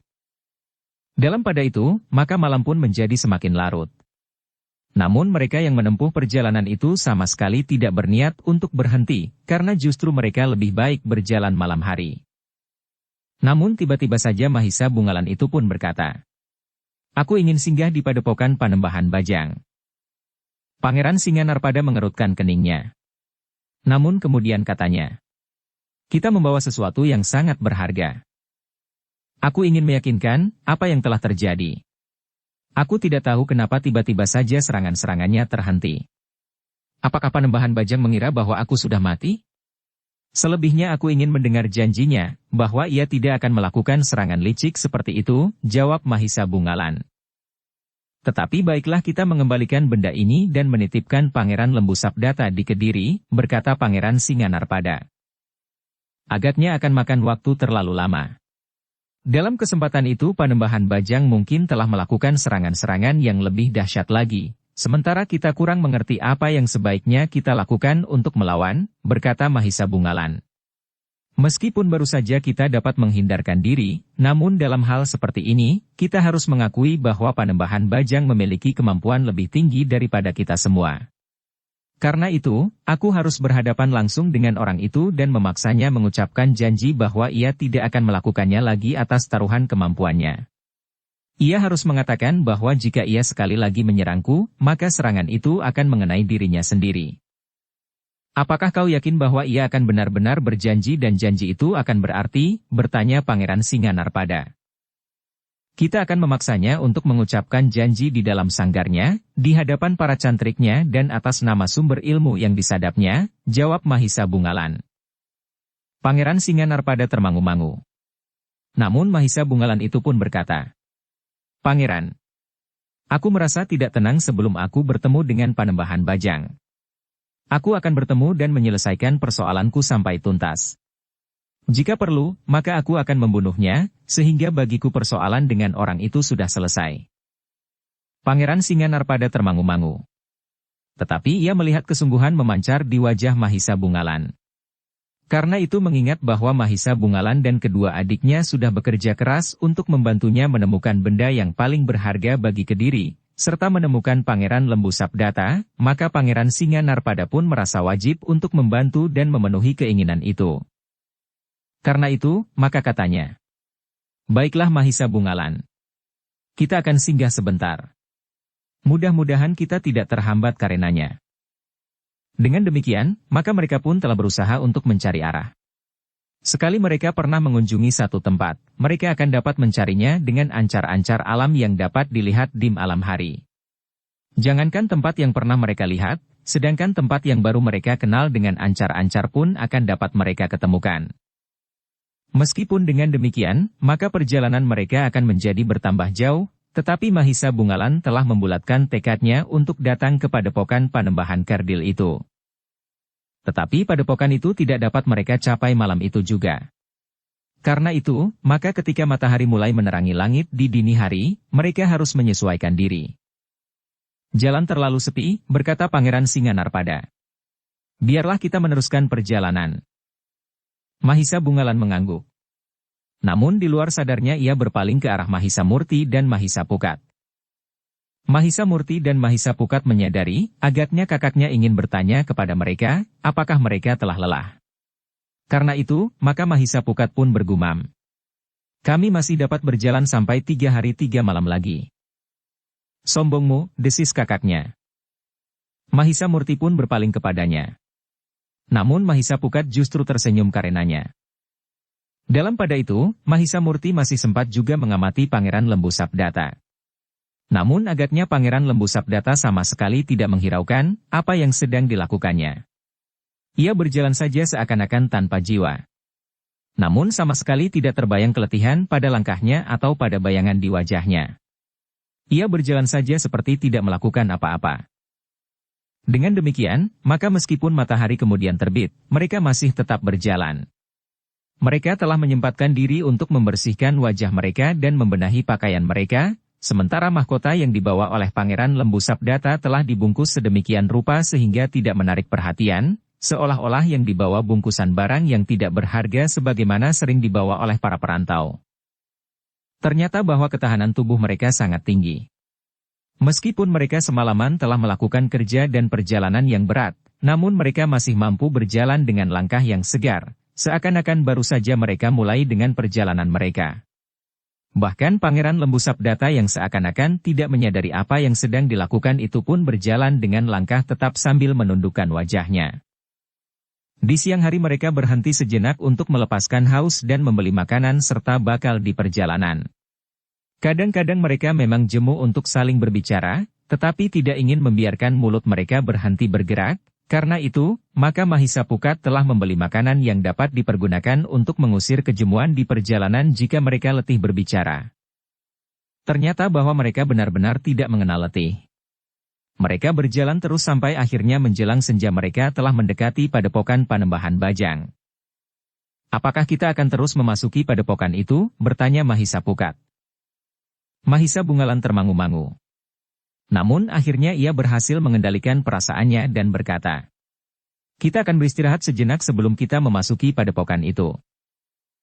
Dalam pada itu, maka malam pun menjadi semakin larut. Namun mereka yang menempuh perjalanan itu sama sekali tidak berniat untuk berhenti, karena justru mereka lebih baik berjalan malam hari. Namun tiba-tiba saja Mahisa Bungalan itu pun berkata, "Aku ingin singgah di padepokan Panembahan Bajang." Pangeran Singanarpada mengerutkan keningnya. Namun kemudian katanya, "Kita membawa sesuatu yang sangat berharga. Aku ingin meyakinkan apa yang telah terjadi. Aku tidak tahu kenapa tiba-tiba saja serangan-serangannya terhenti. Apakah Panembahan Bajang mengira bahwa aku sudah mati? Selebihnya aku ingin mendengar janjinya, bahwa ia tidak akan melakukan serangan licik seperti itu," jawab Mahisa Bungalan. "Tetapi baiklah kita mengembalikan benda ini dan menitipkan Pangeran Lembu Sabdata di Kediri," berkata Pangeran Singanarpada. "Agaknya akan makan waktu terlalu lama. Dalam kesempatan itu Panembahan Bajang mungkin telah melakukan serangan-serangan yang lebih dahsyat lagi. Sementara kita kurang mengerti apa yang sebaiknya kita lakukan untuk melawan," berkata Mahisa Bungalan. "Meskipun baru saja kita dapat menghindarkan diri, namun dalam hal seperti ini, kita harus mengakui bahwa Panembahan Bajang memiliki kemampuan lebih tinggi daripada kita semua. Karena itu, aku harus berhadapan langsung dengan orang itu dan memaksanya mengucapkan janji bahwa ia tidak akan melakukannya lagi atas taruhan kemampuannya. Ia harus mengatakan bahwa jika ia sekali lagi menyerangku, maka serangan itu akan mengenai dirinya sendiri." "Apakah kau yakin bahwa ia akan benar-benar berjanji dan janji itu akan berarti?" bertanya Pangeran Singanarpada. "Kita akan memaksanya untuk mengucapkan janji di dalam sanggarnya, di hadapan para cantriknya dan atas nama sumber ilmu yang disadapnya," jawab Mahisa Bungalan. Pangeran Singanarpada termangu-mangu. Namun Mahisa Bungalan itu pun berkata, "Pangeran, aku merasa tidak tenang sebelum aku bertemu dengan Panembahan Bajang. Aku akan bertemu dan menyelesaikan persoalanku sampai tuntas. Jika perlu, maka aku akan membunuhnya, sehingga bagiku persoalan dengan orang itu sudah selesai." Pangeran Singanarpada termangu-mangu. Tetapi ia melihat kesungguhan memancar di wajah Mahisa Bungalan. Karena itu mengingat bahwa Mahisa Bungalan dan kedua adiknya sudah bekerja keras untuk membantunya menemukan benda yang paling berharga bagi Kediri, serta menemukan Pangeran Lembu Sabdata, maka Pangeran Singanarpada pun merasa wajib untuk membantu dan memenuhi keinginan itu. Karena itu, maka katanya, "Baiklah Mahisa Bungalan. Kita akan singgah sebentar. Mudah-mudahan kita tidak terhambat karenanya." Dengan demikian, maka mereka pun telah berusaha untuk mencari arah. Sekali mereka pernah mengunjungi satu tempat, mereka akan dapat mencarinya dengan ancar-ancar alam yang dapat dilihat di malam hari. Jangankan tempat yang pernah mereka lihat, sedangkan tempat yang baru mereka kenal dengan ancar-ancar pun akan dapat mereka ketemukan. Meskipun dengan demikian, maka perjalanan mereka akan menjadi bertambah jauh, tetapi Mahisa Bungalan telah membulatkan tekadnya untuk datang ke padepokan Panembahan Kerdil itu. Tetapi padepokan itu tidak dapat mereka capai malam itu juga. Karena itu, maka ketika matahari mulai menerangi langit di dini hari, mereka harus menyesuaikan diri. Jalan terlalu sepi, berkata Pangeran Singanarpada. Biarlah kita meneruskan perjalanan. Mahisa Bungalan mengangguk. Namun di luar sadarnya ia berpaling ke arah Mahisa Murti dan Mahisa Pukat. Mahisa Murti dan Mahisa Pukat menyadari, agaknya kakaknya ingin bertanya kepada mereka, apakah mereka telah lelah. Karena itu, maka Mahisa Pukat pun bergumam. Kami masih dapat berjalan sampai 3 hari 3 malam lagi. Sombongmu, desis kakaknya. Mahisa Murti pun berpaling kepadanya. Namun Mahisa Pukat justru tersenyum karenanya. Dalam pada itu, Mahisa Murti masih sempat juga mengamati Pangeran Lembu Sabdata. Namun agaknya Pangeran Lembu Sabdata sama sekali tidak menghiraukan apa yang sedang dilakukannya. Ia berjalan saja seakan-akan tanpa jiwa. Namun sama sekali tidak terbayang keletihan pada langkahnya atau pada bayangan di wajahnya. Ia berjalan saja seperti tidak melakukan apa-apa. Dengan demikian, maka meskipun matahari kemudian terbit, mereka masih tetap berjalan. Mereka telah menyempatkan diri untuk membersihkan wajah mereka dan membenahi pakaian mereka, sementara mahkota yang dibawa oleh Pangeran Lembu Sabdata telah dibungkus sedemikian rupa sehingga tidak menarik perhatian, seolah-olah yang dibawa bungkusan barang yang tidak berharga sebagaimana sering dibawa oleh para perantau. Ternyata bahwa ketahanan tubuh mereka sangat tinggi. Meskipun mereka semalaman telah melakukan kerja dan perjalanan yang berat, namun mereka masih mampu berjalan dengan langkah yang segar. Seakan-akan baru saja mereka mulai dengan perjalanan mereka. Bahkan Pangeran Lembu Sabdata yang seakan-akan tidak menyadari apa yang sedang dilakukan itu pun berjalan dengan langkah tetap sambil menundukkan wajahnya. Di siang hari mereka berhenti sejenak untuk melepaskan haus dan membeli makanan serta bakal di perjalanan. Kadang-kadang mereka memang jemu untuk saling berbicara, tetapi tidak ingin membiarkan mulut mereka berhenti bergerak. Karena itu, maka Mahisa Pukat telah membeli makanan yang dapat dipergunakan untuk mengusir kejemuan di perjalanan jika mereka letih berbicara. Ternyata bahwa mereka benar-benar tidak mengenal letih. Mereka berjalan terus sampai akhirnya menjelang senja mereka telah mendekati padepokan Panembahan Bajang. Apakah kita akan terus memasuki padepokan itu? Bertanya Mahisa Pukat. Mahisa Bungalan termangu-mangu. Namun akhirnya ia berhasil mengendalikan perasaannya dan berkata, kita akan beristirahat sejenak sebelum kita memasuki padepokan itu.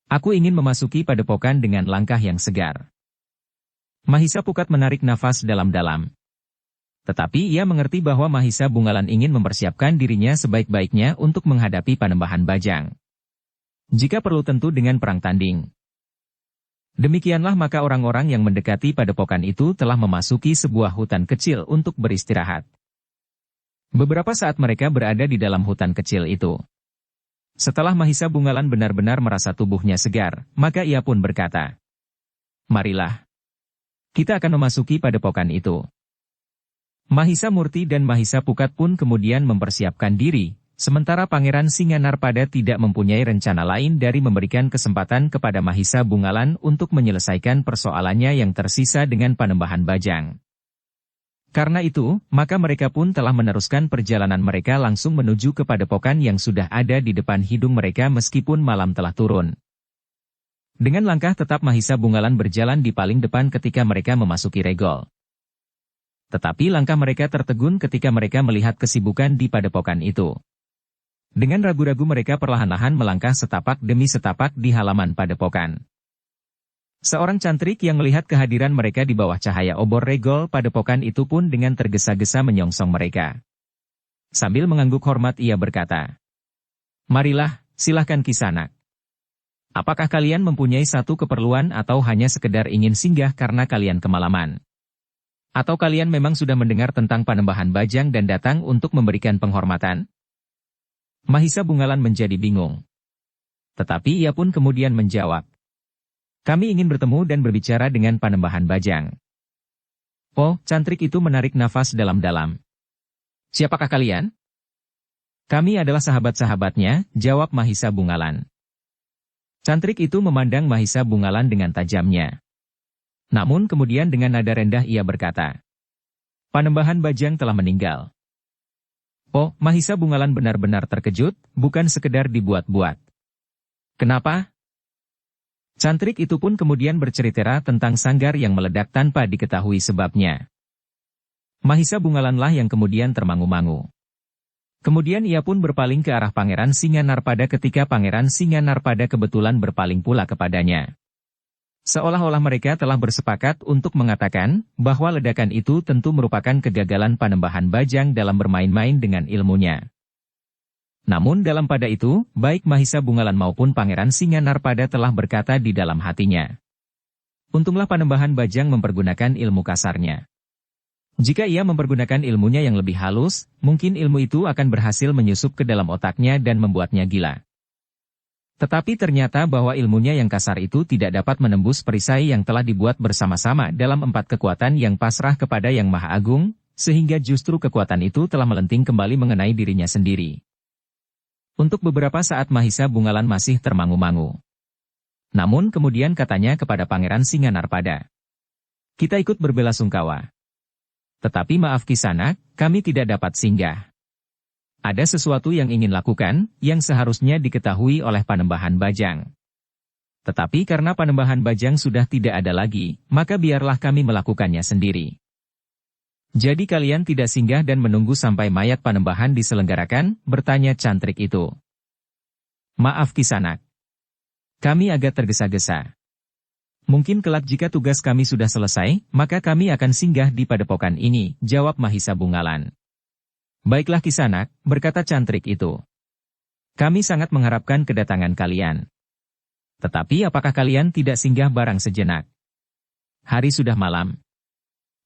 Aku ingin memasuki padepokan dengan langkah yang segar. Mahisa Pukat menarik nafas dalam-dalam. Tetapi ia mengerti bahwa Mahisa Bungalan ingin mempersiapkan dirinya sebaik-baiknya untuk menghadapi Panembahan Bajang. Jika perlu tentu dengan perang tanding. Demikianlah maka orang-orang yang mendekati padepokan itu telah memasuki sebuah hutan kecil untuk beristirahat. Beberapa saat mereka berada di dalam hutan kecil itu. Setelah Mahisa Bungalan benar-benar merasa tubuhnya segar, maka ia pun berkata, marilah. Kita akan memasuki padepokan itu. Mahisa Murti dan Mahisa Pukat pun kemudian mempersiapkan diri. Sementara Pangeran Singanarpada tidak mempunyai rencana lain dari memberikan kesempatan kepada Mahisa Bungalan untuk menyelesaikan persoalannya yang tersisa dengan Panembahan Bajang. Karena itu, maka mereka pun telah meneruskan perjalanan mereka langsung menuju ke padepokan yang sudah ada di depan hidung mereka meskipun malam telah turun. Dengan langkah tetap Mahisa Bungalan berjalan di paling depan ketika mereka memasuki regol. Tetapi langkah mereka tertegun ketika mereka melihat kesibukan di padepokan itu. Dengan ragu-ragu mereka perlahan-lahan melangkah setapak demi setapak di halaman padepokan. Seorang cantrik yang melihat kehadiran mereka di bawah cahaya obor regol padepokan itu pun dengan tergesa-gesa menyongsong mereka. Sambil mengangguk hormat ia berkata, marilah, silahkan Kisanak. Apakah kalian mempunyai satu keperluan atau hanya sekedar ingin singgah karena kalian kemalaman? Atau kalian memang sudah mendengar tentang Panembahan Bajang dan datang untuk memberikan penghormatan? Mahisa Bungalan menjadi bingung. Tetapi ia pun kemudian menjawab, "Kami ingin bertemu dan berbicara dengan Panembahan Bajang." Oh, cantrik itu menarik nafas dalam-dalam. "Siapakah kalian?" "Kami adalah sahabat-sahabatnya," jawab Mahisa Bungalan. Cantrik itu memandang Mahisa Bungalan dengan tajamnya. Namun kemudian dengan nada rendah ia berkata, "Panembahan Bajang telah meninggal." Oh, Mahisa Bungalan benar-benar terkejut, bukan sekedar dibuat-buat. "Kenapa?" Cantrik itu pun kemudian bercerita tentang sanggar yang meledak tanpa diketahui sebabnya. Mahisa Bungalanlah yang kemudian termangu-mangu. Kemudian ia pun berpaling ke arah Pangeran Singanarpada ketika Pangeran Singanarpada kebetulan berpaling pula kepadanya. Seolah-olah mereka telah bersepakat untuk mengatakan bahwa ledakan itu tentu merupakan kegagalan Panembahan Bajang dalam bermain-main dengan ilmunya. Namun dalam pada itu, baik Mahisa Bungalan maupun Pangeran Singanarpada telah berkata di dalam hatinya, "Untunglah Panembahan Bajang mempergunakan ilmu kasarnya. Jika ia mempergunakan ilmunya yang lebih halus, mungkin ilmu itu akan berhasil menyusup ke dalam otaknya dan membuatnya gila. Tetapi ternyata bahwa ilmunya yang kasar itu tidak dapat menembus perisai yang telah dibuat bersama-sama dalam 4 kekuatan yang pasrah kepada Yang Maha Agung, sehingga justru kekuatan itu telah melenting kembali mengenai dirinya sendiri." Untuk beberapa saat Mahisa Bungalan masih termangu-mangu. Namun kemudian katanya kepada Pangeran Singanarpada, "Kita ikut berbelasungkawa. Tetapi maaf Kisanak, kami tidak dapat singgah. Ada sesuatu yang ingin lakukan, yang seharusnya diketahui oleh Panembahan Bajang. Tetapi karena Panembahan Bajang sudah tidak ada lagi, maka biarlah kami melakukannya sendiri. Jadi kalian tidak singgah dan menunggu sampai mayat Panembahan diselenggarakan?" bertanya cantrik itu. "Maaf Kisanak. Kami agak tergesa-gesa. Mungkin kelak jika tugas kami sudah selesai, maka kami akan singgah di padepokan ini," jawab Mahisa Bungalan. "Baiklah Kisanak," berkata cantrik itu. "Kami sangat mengharapkan kedatangan kalian. Tetapi apakah kalian tidak singgah barang sejenak? Hari sudah malam.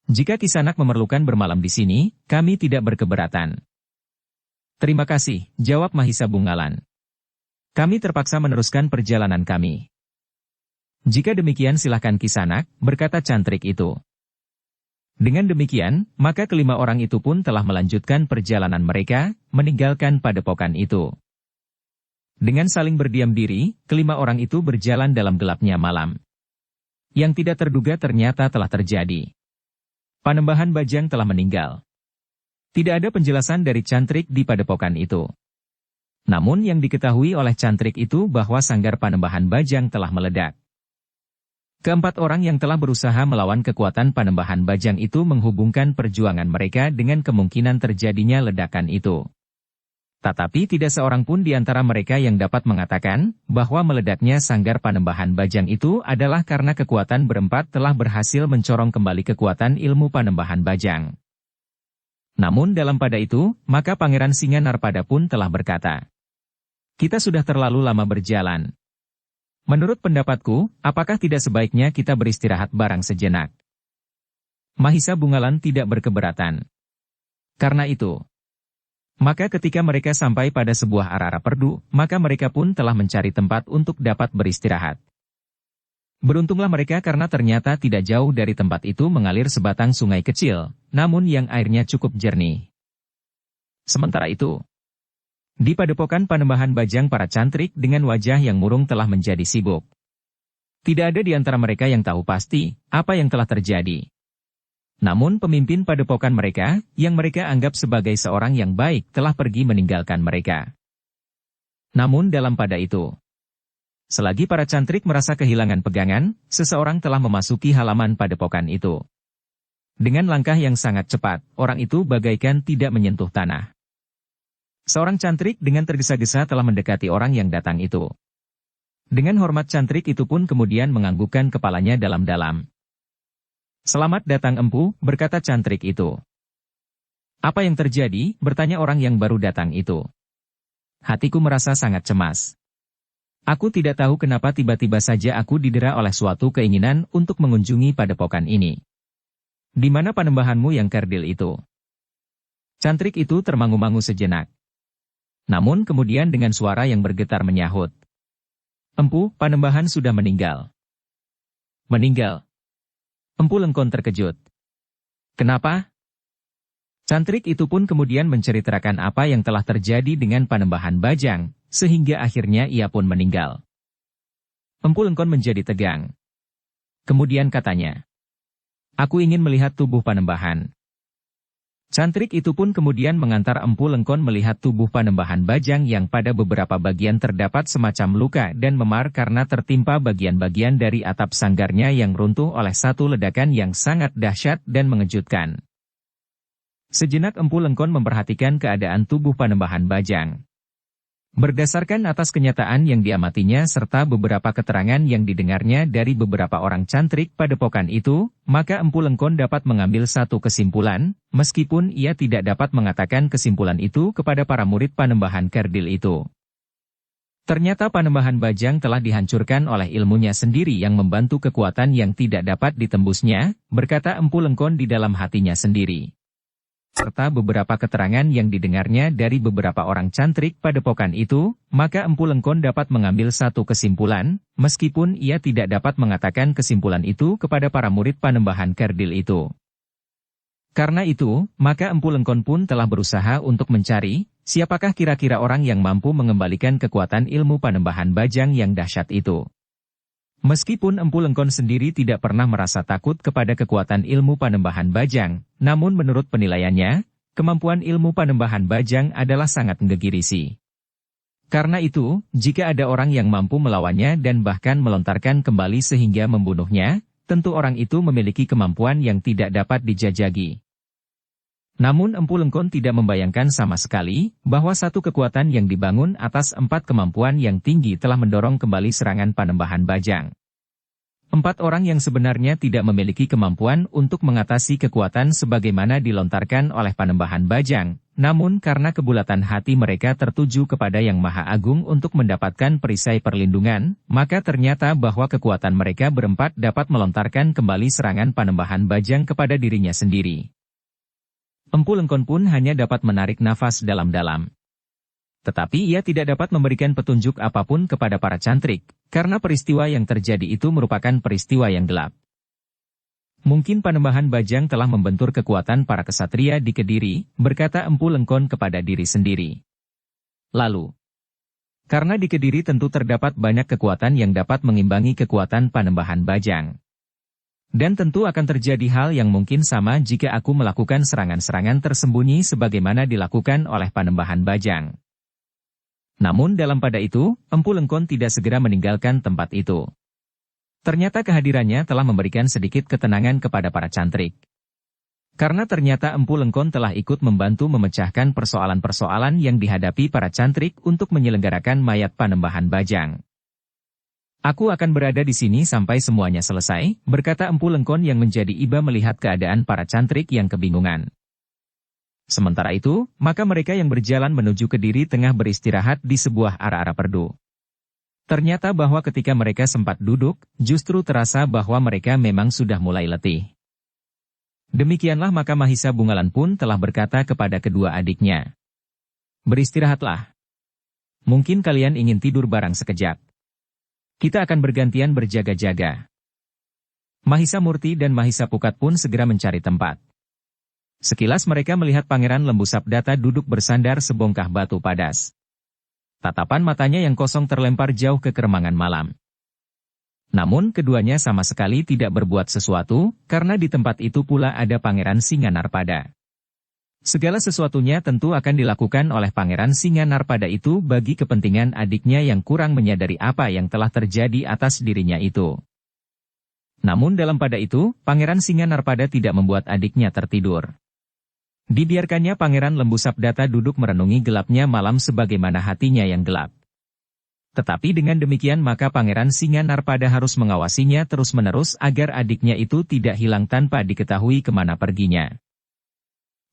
Jika Kisanak memerlukan bermalam di sini, kami tidak berkeberatan." "Terima kasih," jawab Mahisa Bungalan. "Kami terpaksa meneruskan perjalanan kami." "Jika demikian silahkan Kisanak," berkata cantrik itu. Dengan demikian, maka kelima orang itu pun telah melanjutkan perjalanan mereka, meninggalkan padepokan itu. Dengan saling berdiam diri, kelima orang itu berjalan dalam gelapnya malam. Yang tidak terduga ternyata telah terjadi. Panembahan Bajang telah meninggal. Tidak ada penjelasan dari cantrik di padepokan itu. Namun yang diketahui oleh cantrik itu bahwa sanggar Panembahan Bajang telah meledak. Keempat orang yang telah berusaha melawan kekuatan Panembahan Bajang itu menghubungkan perjuangan mereka dengan kemungkinan terjadinya ledakan itu. Tetapi tidak seorang pun di antara mereka yang dapat mengatakan bahwa meledaknya sanggar Panembahan Bajang itu adalah karena kekuatan berempat telah berhasil mencorong kembali kekuatan ilmu Panembahan Bajang. Namun dalam pada itu, maka Pangeran Singanarpada pun telah berkata, "Kita sudah terlalu lama berjalan. Menurut pendapatku, apakah tidak sebaiknya kita beristirahat barang sejenak?" Mahisa Bungalan tidak berkeberatan. Karena itu, maka ketika mereka sampai pada sebuah arara perdu, maka mereka pun telah mencari tempat untuk dapat beristirahat. Beruntunglah mereka karena ternyata tidak jauh dari tempat itu mengalir sebatang sungai kecil, namun yang airnya cukup jernih. Sementara itu, di padepokan Panembahan Bajang para cantrik dengan wajah yang murung telah menjadi sibuk. Tidak ada di antara mereka yang tahu pasti apa yang telah terjadi. Namun pemimpin padepokan mereka, yang mereka anggap sebagai seorang yang baik, telah pergi meninggalkan mereka. Namun dalam pada itu, selagi para cantrik merasa kehilangan pegangan, seseorang telah memasuki halaman padepokan itu. Dengan langkah yang sangat cepat, orang itu bagaikan tidak menyentuh tanah. Seorang cantrik dengan tergesa-gesa telah mendekati orang yang datang itu. Dengan hormat cantrik itu pun kemudian menganggukkan kepalanya dalam-dalam. "Selamat datang Empu," berkata cantrik itu. "Apa yang terjadi?" bertanya orang yang baru datang itu. "Hatiku merasa sangat cemas. Aku tidak tahu kenapa tiba-tiba saja aku didera oleh suatu keinginan untuk mengunjungi padepokan ini. Di mana panembahanmu yang kerdil itu?" Cantrik itu termangu-mangu sejenak. Namun kemudian dengan suara yang bergetar menyahut, Empu Panembahan sudah meninggal. Meninggal? Empu Lengkon terkejut. Kenapa? Cantrik itu pun kemudian menceritakan apa yang telah terjadi dengan Panembahan Bajang, sehingga akhirnya ia pun meninggal. Empu Lengkon menjadi tegang. Kemudian katanya, "Aku ingin melihat tubuh Panembahan." Cantrik itu pun kemudian mengantar Empu Lengkon melihat tubuh Panembahan Bajang yang pada beberapa bagian terdapat semacam luka dan memar karena tertimpa bagian-bagian dari atap sanggarnya yang runtuh oleh satu ledakan yang sangat dahsyat dan mengejutkan. Sejenak Empu Lengkon memperhatikan keadaan tubuh Panembahan Bajang. Berdasarkan atas kenyataan yang diamatinya serta beberapa keterangan yang didengarnya dari beberapa orang cantrik padepokan itu, maka Empu Lengkon dapat mengambil satu kesimpulan, meskipun ia tidak dapat mengatakan kesimpulan itu kepada para murid Panembahan Kerdil itu. Ternyata Panembahan Bajang telah dihancurkan oleh ilmunya sendiri yang membantu kekuatan yang tidak dapat ditembusnya, berkata Empu Lengkon di dalam hatinya sendiri. Serta beberapa keterangan yang didengarnya dari beberapa orang cantrik padepokan itu, maka Empu Lengkon dapat mengambil satu kesimpulan, meskipun ia tidak dapat mengatakan kesimpulan itu kepada para murid Panembahan Kerdil itu. Karena itu, maka Empu Lengkon pun telah berusaha untuk mencari, siapakah kira-kira orang yang mampu mengembalikan kekuatan ilmu Panembahan Bajang yang dahsyat itu. Meskipun Empu Lengkon sendiri tidak pernah merasa takut kepada kekuatan ilmu Panembahan Bajang, namun menurut penilaiannya, kemampuan ilmu Panembahan Bajang adalah sangat menggegirisi. Karena itu, jika ada orang yang mampu melawannya dan bahkan melontarkan kembali sehingga membunuhnya, tentu orang itu memiliki kemampuan yang tidak dapat dijajagi. Namun Empu Lengkon tidak membayangkan sama sekali, bahwa satu kekuatan yang dibangun atas 4 kemampuan yang tinggi telah mendorong kembali serangan Panembahan Bajang. 4 orang yang sebenarnya tidak memiliki kemampuan untuk mengatasi kekuatan sebagaimana dilontarkan oleh Panembahan Bajang, namun karena kebulatan hati mereka tertuju kepada Yang Maha Agung untuk mendapatkan perisai perlindungan, maka ternyata bahwa kekuatan mereka berempat dapat melontarkan kembali serangan Panembahan Bajang kepada dirinya sendiri. Empu Lengkon pun hanya dapat menarik nafas dalam-dalam. Tetapi ia tidak dapat memberikan petunjuk apapun kepada para cantrik, karena peristiwa yang terjadi itu merupakan peristiwa yang gelap. Mungkin Panembahan Bajang telah membentur kekuatan para kesatria di Kediri, berkata Empu Lengkon kepada diri sendiri. Lalu, karena di Kediri tentu terdapat banyak kekuatan yang dapat mengimbangi kekuatan Panembahan Bajang. Dan tentu akan terjadi hal yang mungkin sama jika aku melakukan serangan-serangan tersembunyi sebagaimana dilakukan oleh Panembahan Bajang. Namun dalam pada itu, Empu Lengkon tidak segera meninggalkan tempat itu. Ternyata kehadirannya telah memberikan sedikit ketenangan kepada para cantrik. Karena ternyata Empu Lengkon telah ikut membantu memecahkan persoalan-persoalan yang dihadapi para cantrik untuk menyelenggarakan mayat Panembahan Bajang. Aku akan berada di sini sampai semuanya selesai, berkata Empu Lengkon yang menjadi iba melihat keadaan para cantrik yang kebingungan. Sementara itu, maka mereka yang berjalan menuju Kediri tengah beristirahat di sebuah ara-ara perdu. Ternyata bahwa ketika mereka sempat duduk, justru terasa bahwa mereka memang sudah mulai letih. Demikianlah maka Mahisa Bungalan pun telah berkata kepada kedua adiknya. Beristirahatlah. Mungkin kalian ingin tidur barang sekejap. Kita akan bergantian berjaga-jaga. Mahisa Murti dan Mahisa Pukat pun segera mencari tempat. Sekilas mereka melihat Pangeran Lembu Sabdata duduk bersandar sebongkah batu padas. Tatapan matanya yang kosong terlempar jauh ke keremangan malam. Namun keduanya sama sekali tidak berbuat sesuatu, karena di tempat itu pula ada Pangeran Singanarpada. Segala sesuatunya tentu akan dilakukan oleh Pangeran Singanarpada itu bagi kepentingan adiknya yang kurang menyadari apa yang telah terjadi atas dirinya itu. Namun dalam pada itu, Pangeran Singanarpada tidak membuat adiknya tertidur. Dibiarkannya Pangeran Lembu Sabdata duduk merenungi gelapnya malam sebagaimana hatinya yang gelap. Tetapi dengan demikian maka Pangeran Singanarpada harus mengawasinya terus-menerus agar adiknya itu tidak hilang tanpa diketahui kemana perginya.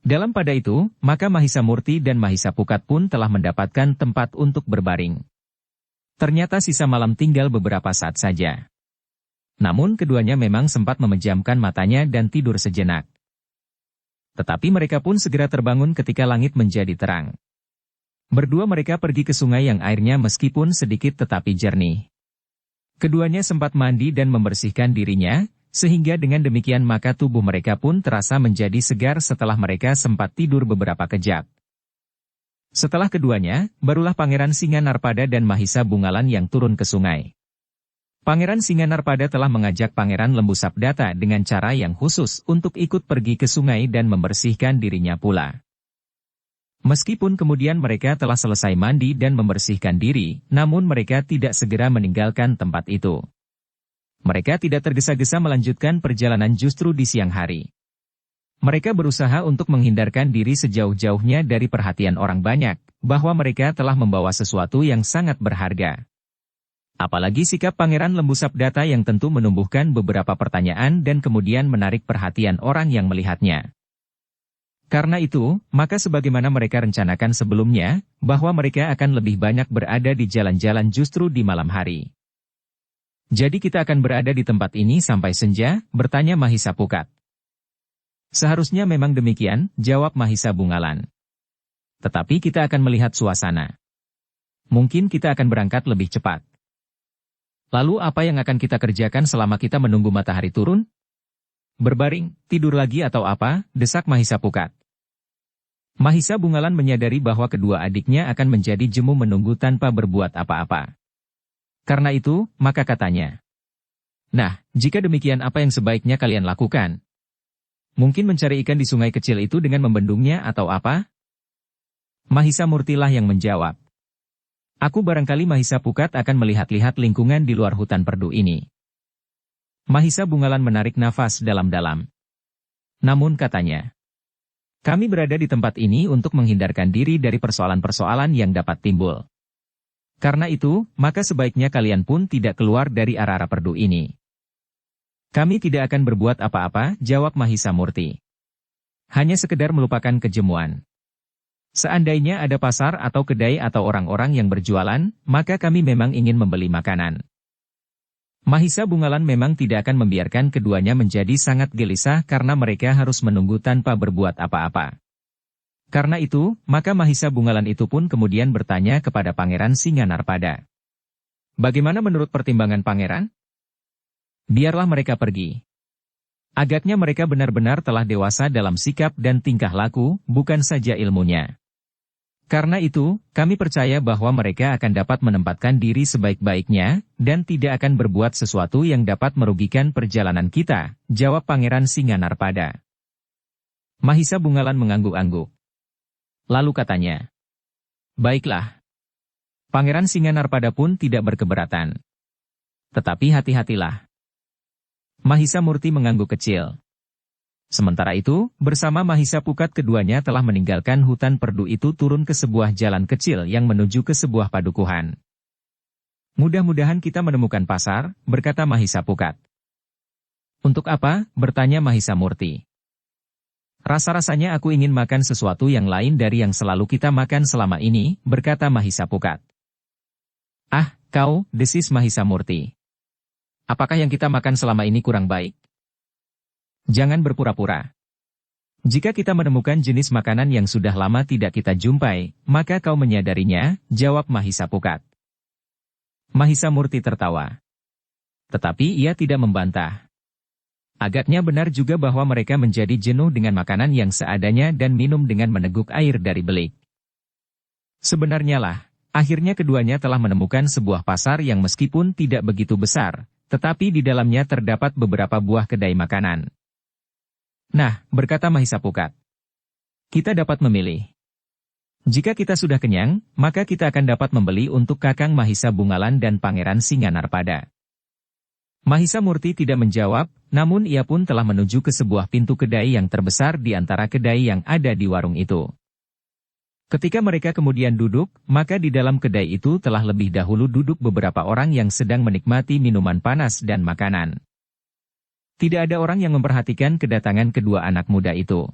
Dalam pada itu, maka Mahisa Murti dan Mahisa Pukat pun telah mendapatkan tempat untuk berbaring. Ternyata sisa malam tinggal beberapa saat saja. Namun keduanya memang sempat memejamkan matanya dan tidur sejenak. Tetapi mereka pun segera terbangun ketika langit menjadi terang. Berdua mereka pergi ke sungai yang airnya meskipun sedikit tetapi jernih. Keduanya sempat mandi dan membersihkan dirinya, sehingga dengan demikian maka tubuh mereka pun terasa menjadi segar setelah mereka sempat tidur beberapa kejap. Setelah keduanya, barulah Pangeran Singanarpada dan Mahisa Bungalan yang turun ke sungai. Pangeran Singanarpada telah mengajak Pangeran Lembu Sabdata dengan cara yang khusus untuk ikut pergi ke sungai dan membersihkan dirinya pula. Meskipun kemudian mereka telah selesai mandi dan membersihkan diri, namun mereka tidak segera meninggalkan tempat itu. Mereka tidak tergesa-gesa melanjutkan perjalanan justru di siang hari. Mereka berusaha untuk menghindarkan diri sejauh-jauhnya dari perhatian orang banyak, bahwa mereka telah membawa sesuatu yang sangat berharga. Apalagi sikap Pangeran Lembu Sabdata yang tentu menumbuhkan beberapa pertanyaan dan kemudian menarik perhatian orang yang melihatnya. Karena itu, maka sebagaimana mereka rencanakan sebelumnya, bahwa mereka akan lebih banyak berada di jalan-jalan justru di malam hari. Jadi kita akan berada di tempat ini sampai senja, bertanya Mahisa Pukat. Seharusnya memang demikian, jawab Mahisa Bungalan. Tetapi kita akan melihat suasana. Mungkin kita akan berangkat lebih cepat. Lalu apa yang akan kita kerjakan selama kita menunggu matahari turun? Berbaring, tidur lagi atau apa, desak Mahisa Pukat. Mahisa Bungalan menyadari bahwa kedua adiknya akan menjadi jemu menunggu tanpa berbuat apa-apa. Karena itu, maka katanya. Nah, jika demikian apa yang sebaiknya kalian lakukan? Mungkin mencari ikan di sungai kecil itu dengan membendungnya atau apa? Mahisa Murtilah yang menjawab. Aku barangkali Mahisa Pukat akan melihat-lihat lingkungan di luar hutan perdu ini. Mahisa Bungalan menarik nafas dalam-dalam. Namun katanya. Kami berada di tempat ini untuk menghindarkan diri dari persoalan-persoalan yang dapat timbul. Karena itu, maka sebaiknya kalian pun tidak keluar dari area perdu ini. Kami tidak akan berbuat apa-apa, jawab Mahisa Murti. Hanya sekedar melupakan kejemuan. Seandainya ada pasar atau kedai atau orang-orang yang berjualan, maka kami memang ingin membeli makanan. Mahisa Bungalan memang tidak akan membiarkan keduanya menjadi sangat gelisah karena mereka harus menunggu tanpa berbuat apa-apa. Karena itu, maka Mahisa Bungalan itu pun kemudian bertanya kepada Pangeran Singanarpada. Bagaimana menurut pertimbangan Pangeran? Biarlah mereka pergi. Agaknya mereka benar-benar telah dewasa dalam sikap dan tingkah laku, bukan saja ilmunya. Karena itu, kami percaya bahwa mereka akan dapat menempatkan diri sebaik-baiknya, dan tidak akan berbuat sesuatu yang dapat merugikan perjalanan kita, jawab Pangeran Singanarpada. Mahisa Bungalan mengangguk-angguk. Lalu katanya, baiklah. Pangeran Singanarpada pun tidak berkeberatan. Tetapi hati-hatilah. Mahisa Murti mengangguk kecil. Sementara itu, bersama Mahisa Pukat keduanya telah meninggalkan hutan perdu itu turun ke sebuah jalan kecil yang menuju ke sebuah padukuhan. Mudah-mudahan kita menemukan pasar, berkata Mahisa Pukat. Untuk apa? Bertanya Mahisa Murti. Rasa-rasanya aku ingin makan sesuatu yang lain dari yang selalu kita makan selama ini, berkata Mahisa Pukat. Ah, kau, desis Mahisa Murti. Apakah yang kita makan selama ini kurang baik? Jangan berpura-pura. Jika kita menemukan jenis makanan yang sudah lama tidak kita jumpai, maka kau menyadarinya, jawab Mahisa Pukat. Mahisa Murti tertawa. Tetapi ia tidak membantah. Agaknya benar juga bahwa mereka menjadi jenuh dengan makanan yang seadanya dan minum dengan meneguk air dari belik. Sebenarnya lah, akhirnya keduanya telah menemukan sebuah pasar yang meskipun tidak begitu besar, tetapi di dalamnya terdapat beberapa buah kedai makanan. Nah, berkata Mahisa Pukat. Kita dapat memilih. Jika kita sudah kenyang, maka kita akan dapat membeli untuk Kakang Mahisa Bungalan dan Pangeran Singanarpada. Mahisa Murti tidak menjawab, namun ia pun telah menuju ke sebuah pintu kedai yang terbesar di antara kedai yang ada di warung itu. Ketika mereka kemudian duduk, maka di dalam kedai itu telah lebih dahulu duduk beberapa orang yang sedang menikmati minuman panas dan makanan. Tidak ada orang yang memperhatikan kedatangan kedua anak muda itu.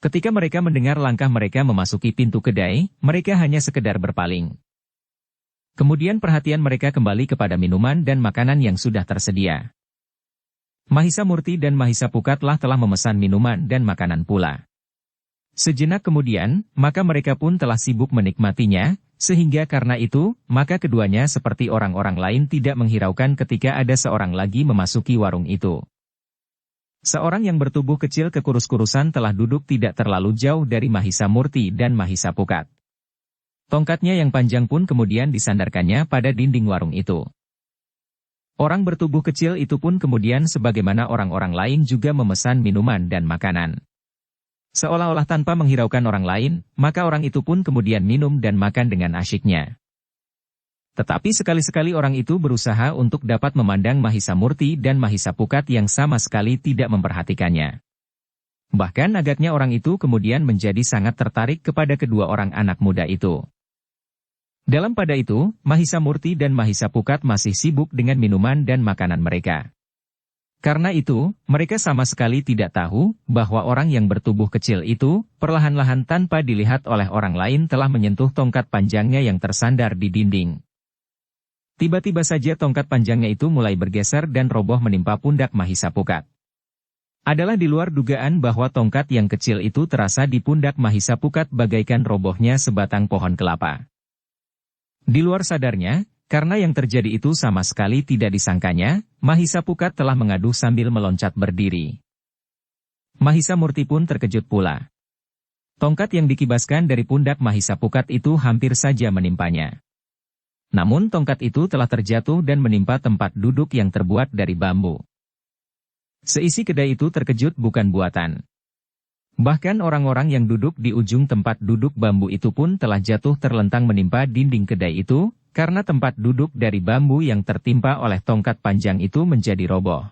Ketika mereka mendengar langkah mereka memasuki pintu kedai, mereka hanya sekedar berpaling. Kemudian perhatian mereka kembali kepada minuman dan makanan yang sudah tersedia. Mahisa Murti dan Mahisa Pukatlah telah memesan minuman dan makanan pula. Sejenak kemudian, maka mereka pun telah sibuk menikmatinya, sehingga karena itu, maka keduanya seperti orang-orang lain tidak menghiraukan ketika ada seorang lagi memasuki warung itu. Seorang yang bertubuh kecil kekurus-kurusan telah duduk tidak terlalu jauh dari Mahisa Murti dan Mahisa Pukat. Tongkatnya yang panjang pun kemudian disandarkannya pada dinding warung itu. Orang bertubuh kecil itu pun kemudian sebagaimana orang-orang lain juga memesan minuman dan makanan. Seolah-olah tanpa menghiraukan orang lain, maka orang itu pun kemudian minum dan makan dengan asyiknya. Tetapi sekali-sekali orang itu berusaha untuk dapat memandang Mahisa Murti dan Mahisa Pukat yang sama sekali tidak memperhatikannya. Bahkan agaknya orang itu kemudian menjadi sangat tertarik kepada kedua orang anak muda itu. Dalam pada itu, Mahisa Murti dan Mahisa Pukat masih sibuk dengan minuman dan makanan mereka. Karena itu, mereka sama sekali tidak tahu bahwa orang yang bertubuh kecil itu, perlahan-lahan tanpa dilihat oleh orang lain telah menyentuh tongkat panjangnya yang tersandar di dinding. Tiba-tiba saja tongkat panjangnya itu mulai bergeser dan roboh menimpa pundak Mahisa Pukat. Adalah di luar dugaan bahwa tongkat yang kecil itu terasa di pundak Mahisa Pukat bagaikan robohnya sebatang pohon kelapa. Di luar sadarnya, karena yang terjadi itu sama sekali tidak disangkanya, Mahisa Pukat telah mengaduh sambil meloncat berdiri. Mahisa Murti pun terkejut pula. Tongkat yang dikibaskan dari pundak Mahisa Pukat itu hampir saja menimpanya. Namun tongkat itu telah terjatuh dan menimpa tempat duduk yang terbuat dari bambu. Seisi kedai itu terkejut bukan buatan. Bahkan orang-orang yang duduk di ujung tempat duduk bambu itu pun telah jatuh terlentang menimpa dinding kedai itu, karena tempat duduk dari bambu yang tertimpa oleh tongkat panjang itu menjadi roboh.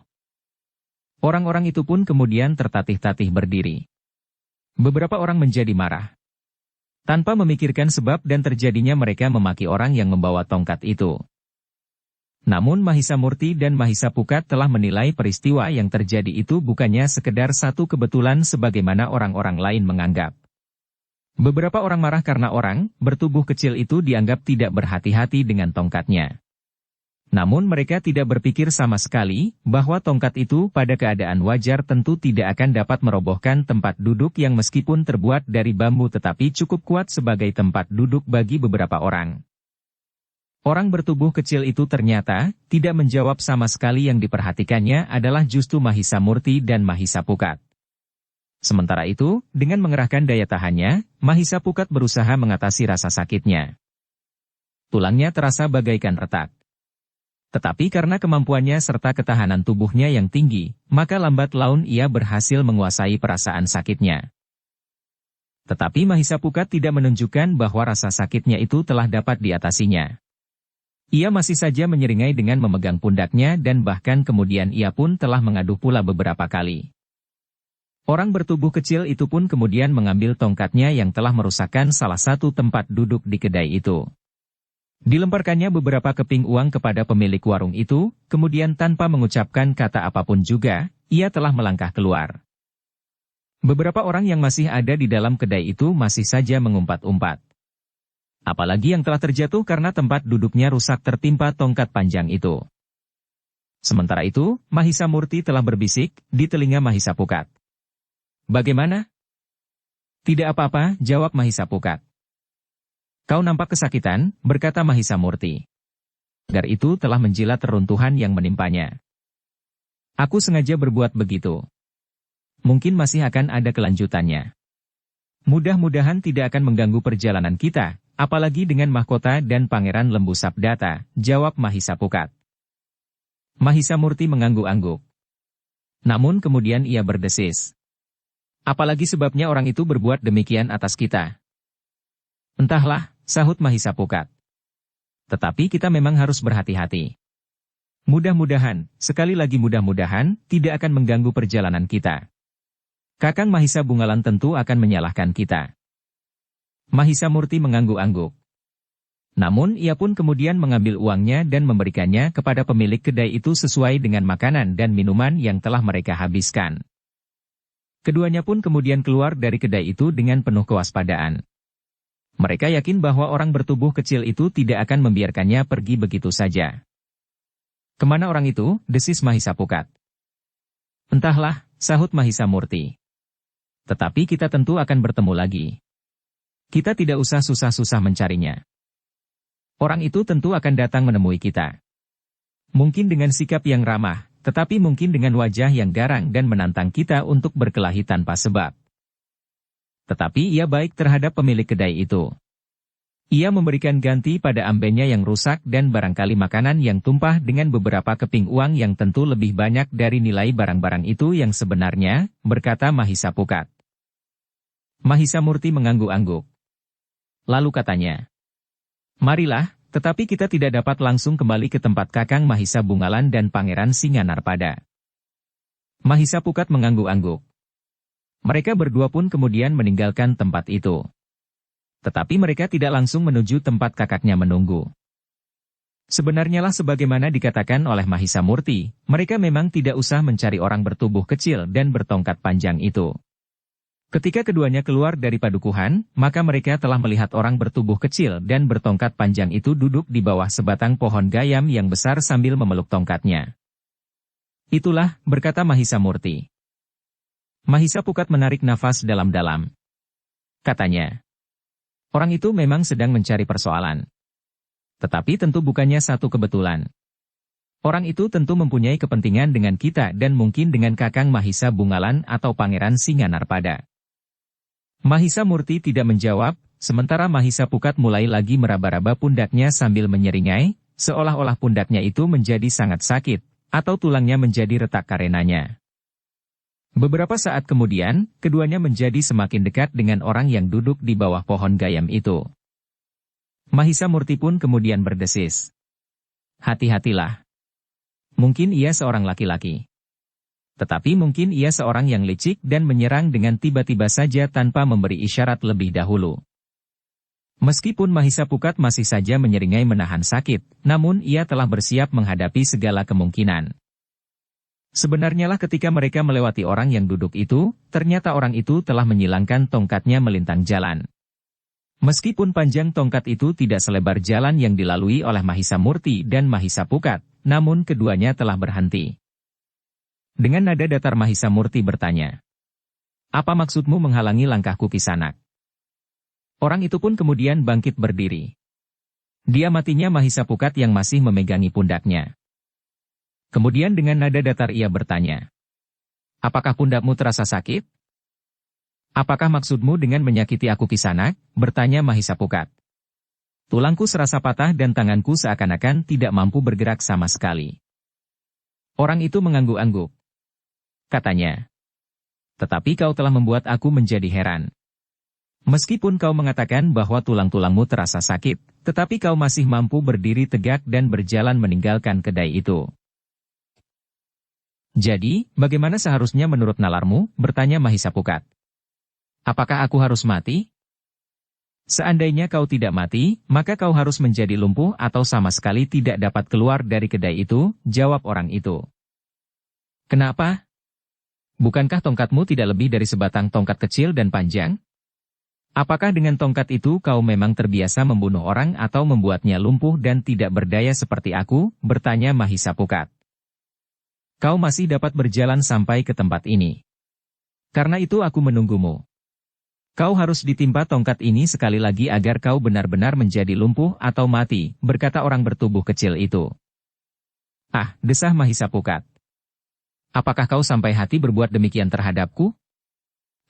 Orang-orang itu pun kemudian tertatih-tatih berdiri. Beberapa orang menjadi marah. Tanpa memikirkan sebab dan terjadinya mereka memaki orang yang membawa tongkat itu. Namun Mahisa Murti dan Mahisa Pukat telah menilai peristiwa yang terjadi itu bukannya sekedar satu kebetulan sebagaimana orang-orang lain menganggap. Beberapa orang marah karena orang bertubuh kecil itu dianggap tidak berhati-hati dengan tongkatnya. Namun mereka tidak berpikir sama sekali bahwa tongkat itu pada keadaan wajar tentu tidak akan dapat merobohkan tempat duduk yang meskipun terbuat dari bambu tetapi cukup kuat sebagai tempat duduk bagi beberapa orang. Orang bertubuh kecil itu ternyata tidak menjawab sama sekali, yang diperhatikannya adalah justru Mahisa Murti dan Mahisa Pukat. Sementara itu, dengan mengerahkan daya tahannya, Mahisa Pukat berusaha mengatasi rasa sakitnya. Tulangnya terasa bagaikan retak. Tetapi karena kemampuannya serta ketahanan tubuhnya yang tinggi, maka lambat laun ia berhasil menguasai perasaan sakitnya. Tetapi Mahisa Pukat tidak menunjukkan bahwa rasa sakitnya itu telah dapat diatasinya. Ia masih saja menyeringai dengan memegang pundaknya dan bahkan kemudian ia pun telah mengaduh pula beberapa kali. Orang bertubuh kecil itu pun kemudian mengambil tongkatnya yang telah merusakkan salah satu tempat duduk di kedai itu. Dilemparkannya beberapa keping uang kepada pemilik warung itu, kemudian tanpa mengucapkan kata apapun juga, ia telah melangkah keluar. Beberapa orang yang masih ada di dalam kedai itu masih saja mengumpat-umpat. Apalagi yang telah terjatuh karena tempat duduknya rusak tertimpa tongkat panjang itu. Sementara itu, Mahisa Murti telah berbisik di telinga Mahisa Pukat. "Bagaimana?" "Tidak apa-apa," jawab Mahisa Pukat. "Kau nampak kesakitan," berkata Mahisa Murti. Gar itu telah menjilat reruntuhan yang menimpanya. "Aku sengaja berbuat begitu. Mungkin masih akan ada kelanjutannya. Mudah-mudahan tidak akan mengganggu perjalanan kita, apalagi dengan mahkota dan pangeran lembu Sabdata," jawab Mahisa Pukat. Mahisa Murti mengangguk-angguk. Namun kemudian ia berdesis. "Apalagi sebabnya orang itu berbuat demikian atas kita?" "Entahlah," sahut Mahisa Pukat. "Tetapi kita memang harus berhati-hati. Mudah-mudahan, sekali lagi mudah-mudahan, tidak akan mengganggu perjalanan kita. Kakang Mahisa Bungalan tentu akan menyalahkan kita." Mahisa Murti mengangguk-angguk. Namun ia pun kemudian mengambil uangnya dan memberikannya kepada pemilik kedai itu sesuai dengan makanan dan minuman yang telah mereka habiskan. Keduanya pun kemudian keluar dari kedai itu dengan penuh kewaspadaan. Mereka yakin bahwa orang bertubuh kecil itu tidak akan membiarkannya pergi begitu saja. "Kemana orang itu?" desis Mahisa Pukat. "Entahlah," sahut Mahisa Murti. "Tetapi kita tentu akan bertemu lagi. Kita tidak usah susah-susah mencarinya." Orang itu tentu akan datang menemui kita. Mungkin dengan sikap yang ramah, tetapi mungkin dengan wajah yang garang dan menantang kita untuk berkelahi tanpa sebab. Tetapi ia baik terhadap pemilik kedai itu. Ia memberikan ganti pada ambennya yang rusak dan barangkali makanan yang tumpah dengan beberapa keping uang yang tentu lebih banyak dari nilai barang-barang itu yang sebenarnya, berkata Mahisapukat. Mahisamurti mengangguk-angguk. Lalu katanya, marilah, tetapi kita tidak dapat langsung kembali ke tempat Kakang Mahisa Bungalan dan Pangeran Singanarpada. Mahisapukat mengangguk-angguk. Mereka berdua pun kemudian meninggalkan tempat itu. Tetapi mereka tidak langsung menuju tempat kakaknya menunggu. Sebenarnya lah sebagaimana dikatakan oleh Mahisamurti, mereka memang tidak usah mencari orang bertubuh kecil dan bertongkat panjang itu. Ketika keduanya keluar dari padukuhan, maka mereka telah melihat orang bertubuh kecil dan bertongkat panjang itu duduk di bawah sebatang pohon gayam yang besar sambil memeluk tongkatnya. Itulah, berkata Mahisamurti. Mahisapukat menarik nafas dalam-dalam. Katanya, orang itu memang sedang mencari persoalan. Tetapi tentu bukannya satu kebetulan. Orang itu tentu mempunyai kepentingan dengan kita dan mungkin dengan Kakang Mahisa Bungalan atau Pangeran Singanarpada. Mahisamurti tidak menjawab, sementara Mahisapukat mulai lagi meraba-raba pundaknya sambil menyeringai, seolah-olah pundaknya itu menjadi sangat sakit, atau tulangnya menjadi retak karenanya. Beberapa saat kemudian, keduanya menjadi semakin dekat dengan orang yang duduk di bawah pohon gayam itu. Mahisamurti pun kemudian berdesis. Hati-hatilah. Mungkin ia seorang laki-laki. Tetapi mungkin ia seorang yang licik dan menyerang dengan tiba-tiba saja tanpa memberi isyarat lebih dahulu. Meskipun Mahisapukat masih saja menyeringai menahan sakit, namun ia telah bersiap menghadapi segala kemungkinan. Sebenarnya lah ketika mereka melewati orang yang duduk itu, ternyata orang itu telah menyilangkan tongkatnya melintang jalan. Meskipun panjang tongkat itu tidak selebar jalan yang dilalui oleh Mahisamurti dan Mahisapukat, namun keduanya telah berhenti. Dengan nada datar Mahisamurti bertanya, "Apa maksudmu menghalangi langkahku Kisanak?" Orang itu pun kemudian bangkit berdiri. Dia matinya Mahisapukat yang masih memegangi pundaknya. Kemudian dengan nada datar ia bertanya, "Apakah pundakmu terasa sakit?" "Apakah maksudmu dengan menyakiti aku Kisanak?" bertanya Mahisapukat. "Tulangku serasa patah dan tanganku seakan-akan tidak mampu bergerak sama sekali." Orang itu mengangguk-angguk. Katanya, "Tetapi kau telah membuat aku menjadi heran. Meskipun kau mengatakan bahwa tulang-tulangmu terasa sakit, tetapi kau masih mampu berdiri tegak dan berjalan meninggalkan kedai itu. Jadi, bagaimana seharusnya menurut nalarmu?" bertanya Mahisapukat. "Apakah aku harus mati?" "Seandainya kau tidak mati, maka kau harus menjadi lumpuh atau sama sekali tidak dapat keluar dari kedai itu," jawab orang itu. "Kenapa? Bukankah tongkatmu tidak lebih dari sebatang tongkat kecil dan panjang? Apakah dengan tongkat itu kau memang terbiasa membunuh orang atau membuatnya lumpuh dan tidak berdaya seperti aku?" bertanya Mahisapukat. "Kau masih dapat berjalan sampai ke tempat ini. Karena itu aku menunggumu. Kau harus ditimpa tongkat ini sekali lagi agar kau benar-benar menjadi lumpuh atau mati," berkata orang bertubuh kecil itu. "Ah," desah Mahisapukat. "Apakah kau sampai hati berbuat demikian terhadapku?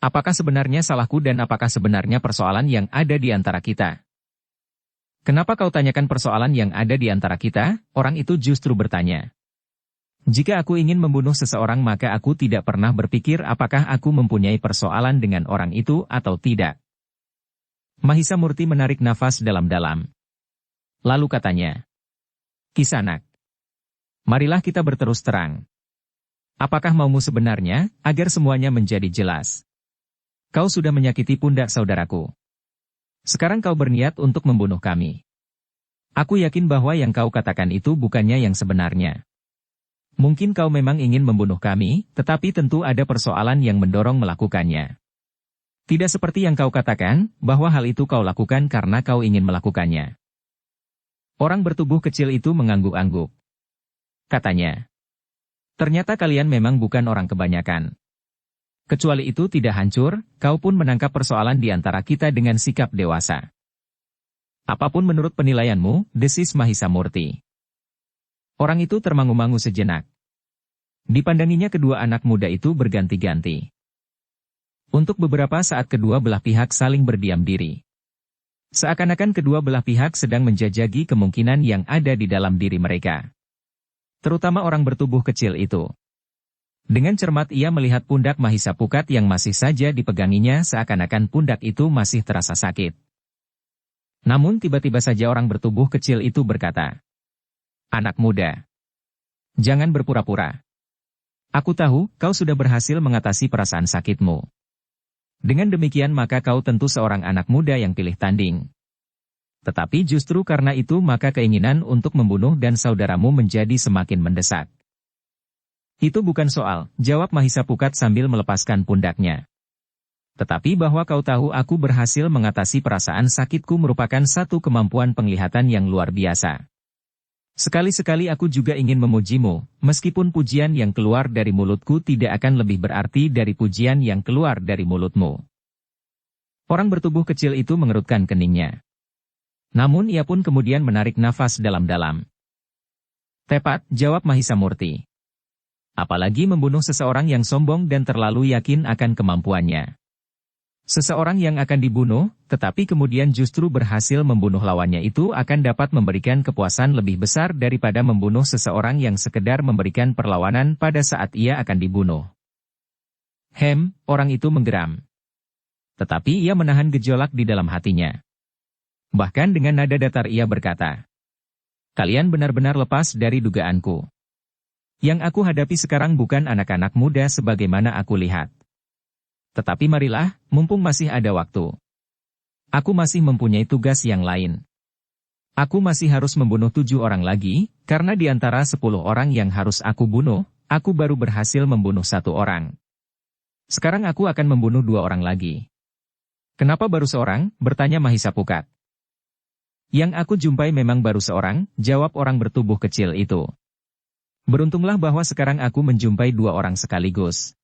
Apakah sebenarnya salahku dan apakah sebenarnya persoalan yang ada di antara kita?" "Kenapa kau tanyakan persoalan yang ada di antara kita?" orang itu justru bertanya. "Jika aku ingin membunuh seseorang maka aku tidak pernah berpikir apakah aku mempunyai persoalan dengan orang itu atau tidak." Mahisamurti menarik nafas dalam-dalam. Lalu katanya, "Kisanak, marilah kita berterus terang. Apakah maumu sebenarnya, agar semuanya menjadi jelas? Kau sudah menyakiti pundak saudaraku. Sekarang kau berniat untuk membunuh kami. Aku yakin bahwa yang kau katakan itu bukannya yang sebenarnya. Mungkin kau memang ingin membunuh kami, tetapi tentu ada persoalan yang mendorong melakukannya. Tidak seperti yang kau katakan, bahwa hal itu kau lakukan karena kau ingin melakukannya." Orang bertubuh kecil itu mengangguk-angguk. Katanya, "Ternyata kalian memang bukan orang kebanyakan. Kecuali itu tidak hancur, kau pun menangkap persoalan di antara kita dengan sikap dewasa. Apapun menurut penilaianmu, desis Mahisa Murti. Orang itu termangu-mangu sejenak. Dipandanginya kedua anak muda itu berganti-ganti. Untuk beberapa saat kedua belah pihak saling berdiam diri. Seakan-akan kedua belah pihak sedang menjajaki kemungkinan yang ada di dalam diri mereka. Terutama orang bertubuh kecil itu. Dengan cermat ia melihat pundak Mahisa Pukat yang masih saja dipeganginya seakan-akan pundak itu masih terasa sakit. Namun tiba-tiba saja orang bertubuh kecil itu berkata, "Anak muda, jangan berpura-pura. Aku tahu, kau sudah berhasil mengatasi perasaan sakitmu. Dengan demikian maka kau tentu seorang anak muda yang pilih tanding. Tetapi justru karena itu maka keinginan untuk membunuh dan saudaramu menjadi semakin mendesak." "Itu bukan soal," jawab Mahisa Pukat sambil melepaskan pundaknya. "Tetapi bahwa kau tahu aku berhasil mengatasi perasaan sakitku merupakan satu kemampuan penglihatan yang luar biasa. Sekali-sekali aku juga ingin memujimu, meskipun pujian yang keluar dari mulutku tidak akan lebih berarti dari pujian yang keluar dari mulutmu." Orang bertubuh kecil itu mengerutkan keningnya. Namun ia pun kemudian menarik nafas dalam-dalam. "Tepat," jawab Mahisa Murti. "Apalagi membunuh seseorang yang sombong dan terlalu yakin akan kemampuannya. Seseorang yang akan dibunuh, tetapi kemudian justru berhasil membunuh lawannya itu akan dapat memberikan kepuasan lebih besar daripada membunuh seseorang yang sekedar memberikan perlawanan pada saat ia akan dibunuh." Orang itu menggeram. Tetapi ia menahan gejolak di dalam hatinya. Bahkan dengan nada datar ia berkata, "Kalian benar-benar lepas dari dugaanku. Yang aku hadapi sekarang bukan anak-anak muda sebagaimana aku lihat. Tetapi marilah, mumpung masih ada waktu. Aku masih mempunyai tugas yang lain. Aku masih harus membunuh 7 orang lagi, karena di antara 10 orang yang harus aku bunuh, aku baru berhasil membunuh 1 orang. Sekarang aku akan membunuh 2 orang lagi." "Kenapa baru seorang?" bertanya Mahisa Pukat. "Yang aku jumpai memang baru seorang," jawab orang bertubuh kecil itu. "Beruntunglah bahwa sekarang aku menjumpai 2 orang sekaligus.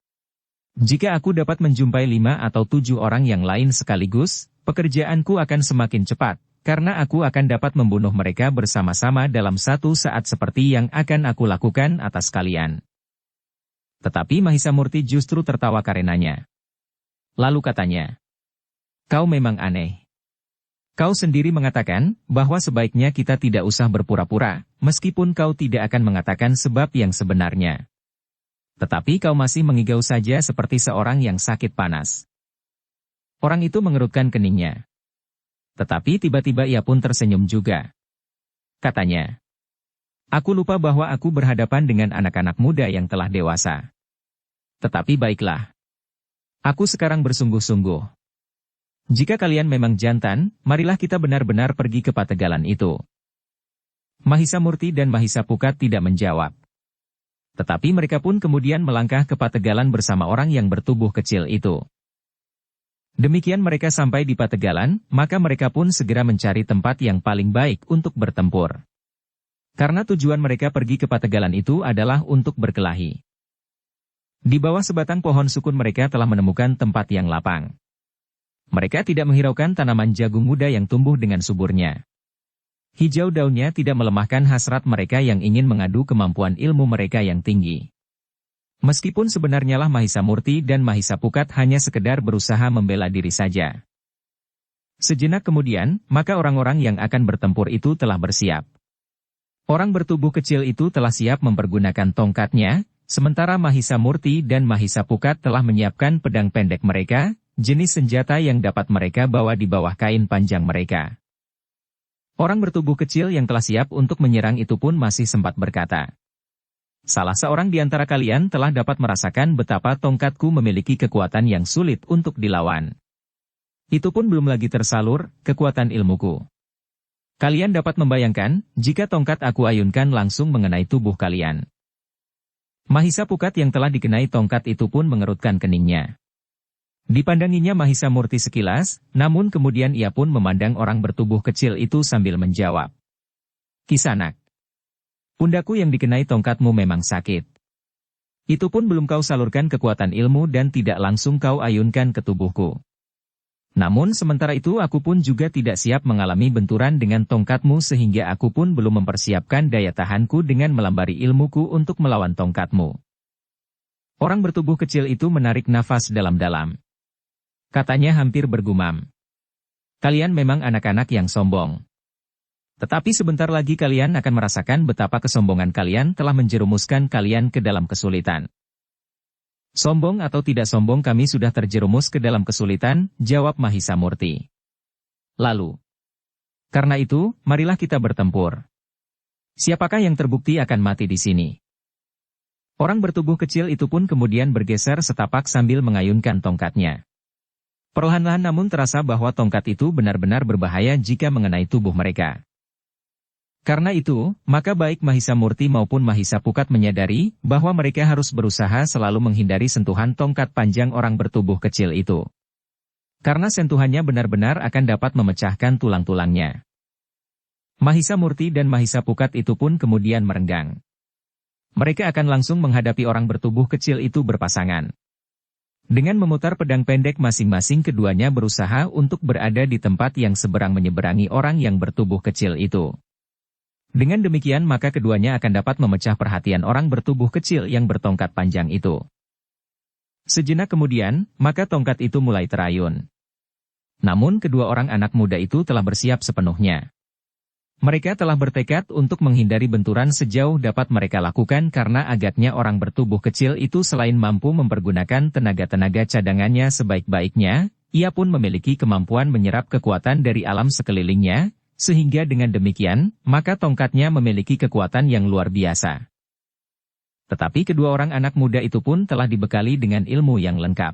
Jika aku dapat menjumpai 5 atau 7 orang yang lain sekaligus, pekerjaanku akan semakin cepat, karena aku akan dapat membunuh mereka bersama-sama dalam satu saat seperti yang akan aku lakukan atas kalian." Tetapi Mahisa Murti justru tertawa karenanya. Lalu katanya, "Kau memang aneh. Kau sendiri mengatakan bahwa sebaiknya kita tidak usah berpura-pura, meskipun kau tidak akan mengatakan sebab yang sebenarnya. Tetapi kau masih mengigau saja seperti seorang yang sakit panas." Orang itu mengerutkan keningnya. Tetapi tiba-tiba ia pun tersenyum juga. Katanya, "Aku lupa bahwa aku berhadapan dengan anak-anak muda yang telah dewasa. Tetapi baiklah. Aku sekarang bersungguh-sungguh. Jika kalian memang jantan, marilah kita benar-benar pergi ke pategalan itu." Mahisa Murti dan Mahisa Pukat tidak menjawab. Tetapi mereka pun kemudian melangkah ke pategalan bersama orang yang bertubuh kecil itu. Demikian mereka sampai di pategalan, maka mereka pun segera mencari tempat yang paling baik untuk bertempur. Karena tujuan mereka pergi ke pategalan itu adalah untuk berkelahi. Di bawah sebatang pohon sukun mereka telah menemukan tempat yang lapang. Mereka tidak menghiraukan tanaman jagung muda yang tumbuh dengan suburnya. Hijau daunnya tidak melemahkan hasrat mereka yang ingin mengadu kemampuan ilmu mereka yang tinggi. Meskipun sebenarnya lah Mahisa Murti dan Mahisa Pukat hanya sekedar berusaha membela diri saja. Sejenak kemudian, maka orang-orang yang akan bertempur itu telah bersiap. Orang bertubuh kecil itu telah siap mempergunakan tongkatnya, sementara Mahisa Murti dan Mahisa Pukat telah menyiapkan pedang pendek mereka, jenis senjata yang dapat mereka bawa di bawah kain panjang mereka. Orang bertubuh kecil yang telah siap untuk menyerang itu pun masih sempat berkata, "Salah seorang di antara kalian telah dapat merasakan betapa tongkatku memiliki kekuatan yang sulit untuk dilawan. Itu pun belum lagi tersalur, kekuatan ilmuku. Kalian dapat membayangkan, jika tongkat aku ayunkan langsung mengenai tubuh kalian." Mahisa Pukat yang telah dikenai tongkat itu pun mengerutkan keningnya. Dipandanginya Mahisa Murti sekilas, namun kemudian ia pun memandang orang bertubuh kecil itu sambil menjawab, "Kisanak, pundakku yang dikenai tongkatmu memang sakit. Itu pun belum kau salurkan kekuatan ilmu dan tidak langsung kau ayunkan ke tubuhku. Namun sementara itu aku pun juga tidak siap mengalami benturan dengan tongkatmu sehingga aku pun belum mempersiapkan daya tahanku dengan melambari ilmuku untuk melawan tongkatmu. Orang bertubuh kecil itu menarik nafas dalam-dalam. Katanya hampir bergumam. Kalian memang anak-anak yang sombong. Tetapi sebentar lagi kalian akan merasakan betapa kesombongan kalian telah menjerumuskan kalian ke dalam kesulitan. Sombong atau tidak sombong kami sudah terjerumus ke dalam kesulitan, jawab Mahisa Murti. Lalu, karena itu, marilah kita bertempur. Siapakah yang terbukti akan mati di sini? Orang bertubuh kecil itu pun kemudian bergeser setapak sambil mengayunkan tongkatnya. Perlahan-lahan namun terasa bahwa tongkat itu benar-benar berbahaya jika mengenai tubuh mereka. Karena itu, maka baik Mahisa Murti maupun Mahisa Pukat menyadari bahwa mereka harus berusaha selalu menghindari sentuhan tongkat panjang orang bertubuh kecil itu. Karena sentuhannya benar-benar akan dapat memecahkan tulang-tulangnya. Mahisa Murti dan Mahisa Pukat itu pun kemudian merenggang. Mereka akan langsung menghadapi orang bertubuh kecil itu berpasangan. Dengan memutar pedang pendek masing-masing keduanya berusaha untuk berada di tempat yang seberang menyeberangi orang yang bertubuh kecil itu. Dengan demikian maka keduanya akan dapat memecah perhatian orang bertubuh kecil yang bertongkat panjang itu. Sejenak kemudian, maka tongkat itu mulai terayun. Namun kedua orang anak muda itu telah bersiap sepenuhnya. Mereka telah bertekad untuk menghindari benturan sejauh dapat mereka lakukan karena agaknya orang bertubuh kecil itu selain mampu mempergunakan tenaga-tenaga cadangannya sebaik-baiknya, ia pun memiliki kemampuan menyerap kekuatan dari alam sekelilingnya, sehingga dengan demikian, maka tongkatnya memiliki kekuatan yang luar biasa. Tetapi kedua orang anak muda itu pun telah dibekali dengan ilmu yang lengkap.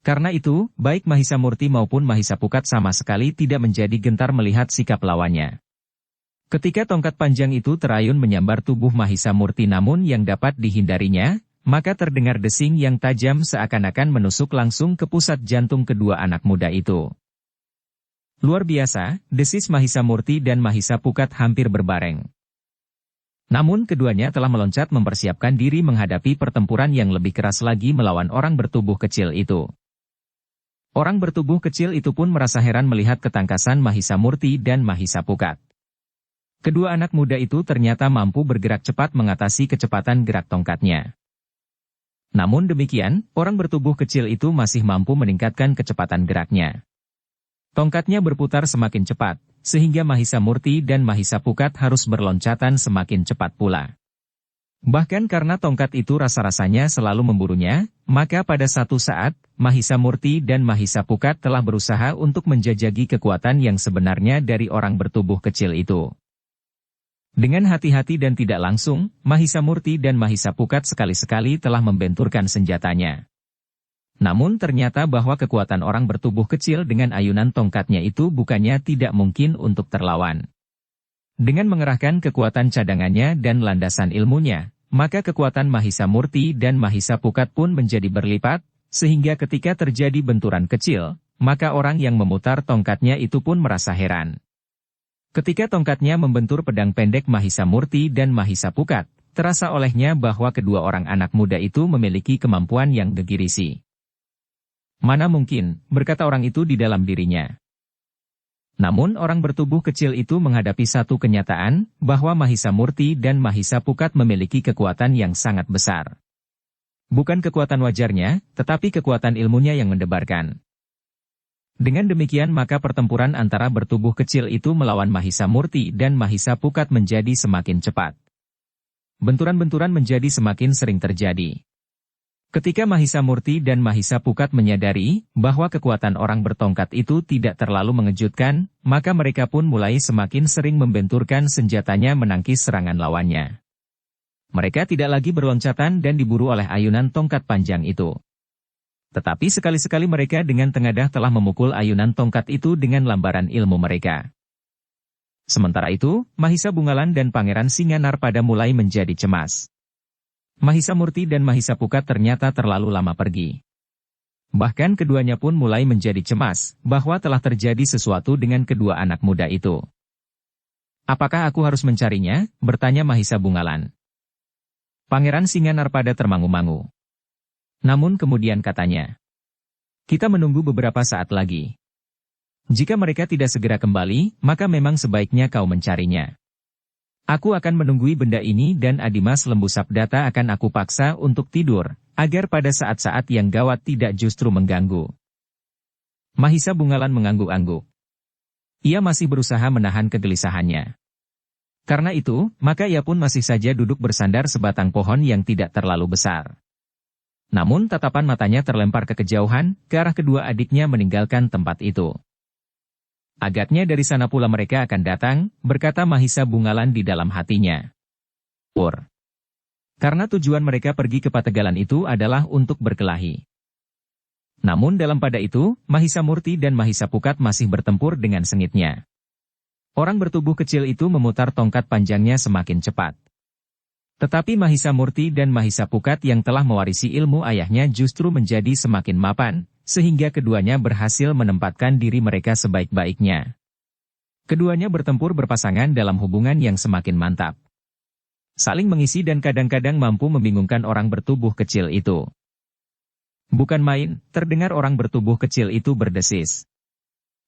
Karena itu, baik Mahisa Murti maupun Mahisa Pukat sama sekali tidak menjadi gentar melihat sikap lawannya. Ketika tongkat panjang itu terayun menyambar tubuh Mahisa Murti namun yang dapat dihindarinya, maka terdengar desing yang tajam seakan-akan menusuk langsung ke pusat jantung kedua anak muda itu. Luar biasa, desis Mahisa Murti dan Mahisa Pukat hampir berbareng. Namun keduanya telah meloncat mempersiapkan diri menghadapi pertempuran yang lebih keras lagi melawan orang bertubuh kecil itu. Orang bertubuh kecil itu pun merasa heran melihat ketangkasan Mahisa Murti dan Mahisa Pukat. Kedua anak muda itu ternyata mampu bergerak cepat mengatasi kecepatan gerak tongkatnya. Namun demikian, orang bertubuh kecil itu masih mampu meningkatkan kecepatan geraknya. Tongkatnya berputar semakin cepat, sehingga Mahisa Murti dan Mahisa Pukat harus berloncatan semakin cepat pula. Bahkan karena tongkat itu rasa-rasanya selalu memburunya, maka pada satu saat, Mahisa Murti dan Mahisa Pukat telah berusaha untuk menjajaki kekuatan yang sebenarnya dari orang bertubuh kecil itu. Dengan hati-hati dan tidak langsung, Mahisa Murti dan Mahisa Pukat sekali-sekali telah membenturkan senjatanya. Namun ternyata bahwa kekuatan orang bertubuh kecil dengan ayunan tongkatnya itu bukannya tidak mungkin untuk terlawan. Dengan mengerahkan kekuatan cadangannya dan landasan ilmunya, maka kekuatan Mahisa Murti dan Mahisa Pukat pun menjadi berlipat, sehingga ketika terjadi benturan kecil, maka orang yang memutar tongkatnya itu pun merasa heran. Ketika tongkatnya membentur pedang pendek Mahisa Murti dan Mahisa Pukat, terasa olehnya bahwa kedua orang anak muda itu memiliki kemampuan yang gegirisi. Mana mungkin, berkata orang itu di dalam dirinya. Namun orang bertubuh kecil itu menghadapi satu kenyataan, bahwa Mahisa Murti dan Mahisa Pukat memiliki kekuatan yang sangat besar. Bukan kekuatan wajarnya, tetapi kekuatan ilmunya yang mendebarkan. Dengan demikian maka pertempuran antara bertubuh kecil itu melawan Mahisa Murti dan Mahisa Pukat menjadi semakin cepat. Benturan-benturan menjadi semakin sering terjadi. Ketika Mahisa Murti dan Mahisa Pukat menyadari bahwa kekuatan orang bertongkat itu tidak terlalu mengejutkan, maka mereka pun mulai semakin sering membenturkan senjatanya menangkis serangan lawannya. Mereka tidak lagi berloncatan dan diburu oleh ayunan tongkat panjang itu. Tetapi sekali-sekali mereka dengan tengadah telah memukul ayunan tongkat itu dengan lambaran ilmu mereka. Sementara itu, Mahisa Bungalan dan Pangeran Singanarpada mulai menjadi cemas. Mahisa Murti dan Mahisa Pukat ternyata terlalu lama pergi. Bahkan keduanya pun mulai menjadi cemas, bahwa telah terjadi sesuatu dengan kedua anak muda itu. Apakah aku harus mencarinya? Bertanya Mahisa Bungalan. Pangeran Singanarpada termangu-mangu. Namun kemudian katanya, Kita menunggu beberapa saat lagi. Jika mereka tidak segera kembali, maka memang sebaiknya kau mencarinya. Aku akan menunggui benda ini dan Adimas Lembu Sabdata akan aku paksa untuk tidur, agar pada saat-saat yang gawat tidak justru mengganggu. Mahisa Bungalan mengangguk-angguk. Ia masih berusaha menahan kegelisahannya. Karena itu, maka ia pun masih saja duduk bersandar sebatang pohon yang tidak terlalu besar. Namun tatapan matanya terlempar ke kejauhan, ke arah kedua adiknya meninggalkan tempat itu. Agaknya dari sana pula mereka akan datang, berkata Mahisa Bungalan di dalam hatinya. Karena tujuan mereka pergi ke Pategalan itu adalah untuk berkelahi. Namun dalam pada itu, Mahisa Murti dan Mahisa Pukat masih bertempur dengan sengitnya. Orang bertubuh kecil itu memutar tongkat panjangnya semakin cepat. Tetapi Mahisa Murti dan Mahisa Pukat yang telah mewarisi ilmu ayahnya justru menjadi semakin mapan, sehingga keduanya berhasil menempatkan diri mereka sebaik-baiknya. Keduanya bertempur berpasangan dalam hubungan yang semakin mantap. Saling mengisi dan kadang-kadang mampu membingungkan orang bertubuh kecil itu. Bukan main, terdengar orang bertubuh kecil itu berdesis.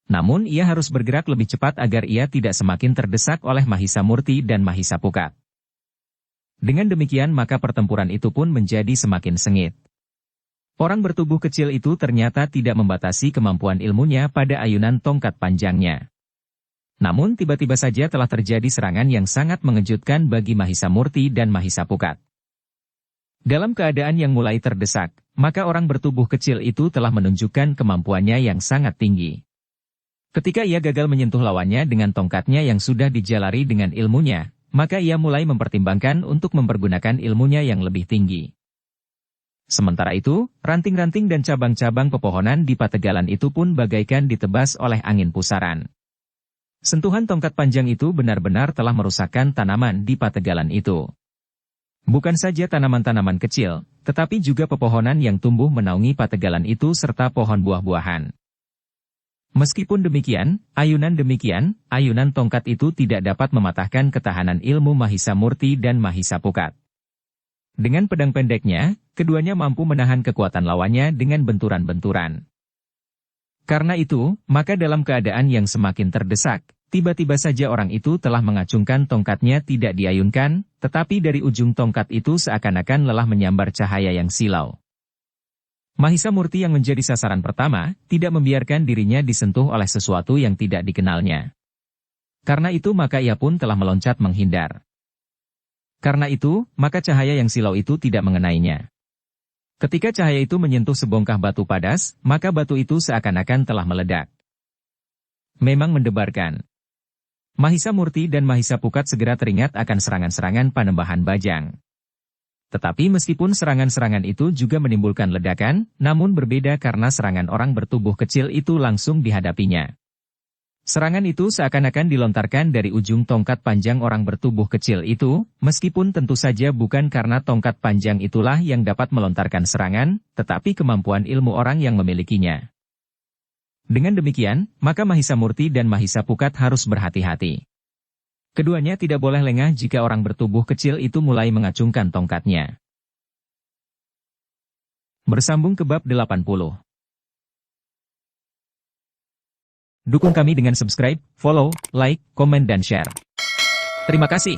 Namun ia harus bergerak lebih cepat agar ia tidak semakin terdesak oleh Mahisa Murti dan Mahisa Pukat. Dengan demikian maka pertempuran itu pun menjadi semakin sengit. Orang bertubuh kecil itu ternyata tidak membatasi kemampuan ilmunya pada ayunan tongkat panjangnya. Namun tiba-tiba saja telah terjadi serangan yang sangat mengejutkan bagi Mahisa Murti dan Mahisa Pukat. Dalam keadaan yang mulai terdesak, maka orang bertubuh kecil itu telah menunjukkan kemampuannya yang sangat tinggi. Ketika ia gagal menyentuh lawannya dengan tongkatnya yang sudah dijalari dengan ilmunya, maka ia mulai mempertimbangkan untuk mempergunakan ilmunya yang lebih tinggi. Sementara itu, ranting-ranting dan cabang-cabang pepohonan di Pategalan itu pun bagaikan ditebas oleh angin pusaran. Sentuhan tongkat panjang itu benar-benar telah merusakkan tanaman di Pategalan itu. Bukan saja tanaman-tanaman kecil, tetapi juga pepohonan yang tumbuh menaungi Pategalan itu serta pohon buah-buahan. Meskipun demikian, ayunan tongkat itu tidak dapat mematahkan ketahanan ilmu Mahisa Murti dan Mahisa Pukat. Dengan pedang pendeknya, keduanya mampu menahan kekuatan lawannya dengan benturan-benturan. Karena itu, maka dalam keadaan yang semakin terdesak, tiba-tiba saja orang itu telah mengacungkan tongkatnya tidak diayunkan, tetapi dari ujung tongkat itu seakan-akan lelah menyambar cahaya yang silau. Mahisa Murti yang menjadi sasaran pertama, tidak membiarkan dirinya disentuh oleh sesuatu yang tidak dikenalnya. Karena itu maka ia pun telah meloncat menghindar. Karena itu, maka cahaya yang silau itu tidak mengenainya. Ketika cahaya itu menyentuh sebongkah batu padas, maka batu itu seakan-akan telah meledak. Memang mendebarkan. Mahisa Murti dan Mahisa Pukat segera teringat akan serangan-serangan Panembahan Bajang. Tetapi meskipun serangan-serangan itu juga menimbulkan ledakan, namun berbeda karena serangan orang bertubuh kecil itu langsung dihadapinya. Serangan itu seakan-akan dilontarkan dari ujung tongkat panjang orang bertubuh kecil itu, meskipun tentu saja bukan karena tongkat panjang itulah yang dapat melontarkan serangan, tetapi kemampuan ilmu orang yang memilikinya. Dengan demikian, maka Mahisa Murti dan Mahisa Pukat harus berhati-hati. Keduanya tidak boleh lengah jika orang bertubuh kecil itu mulai mengacungkan tongkatnya. Bersambung ke bab 80. Dukung kami dengan subscribe, follow, like, komen dan share. Terima kasih.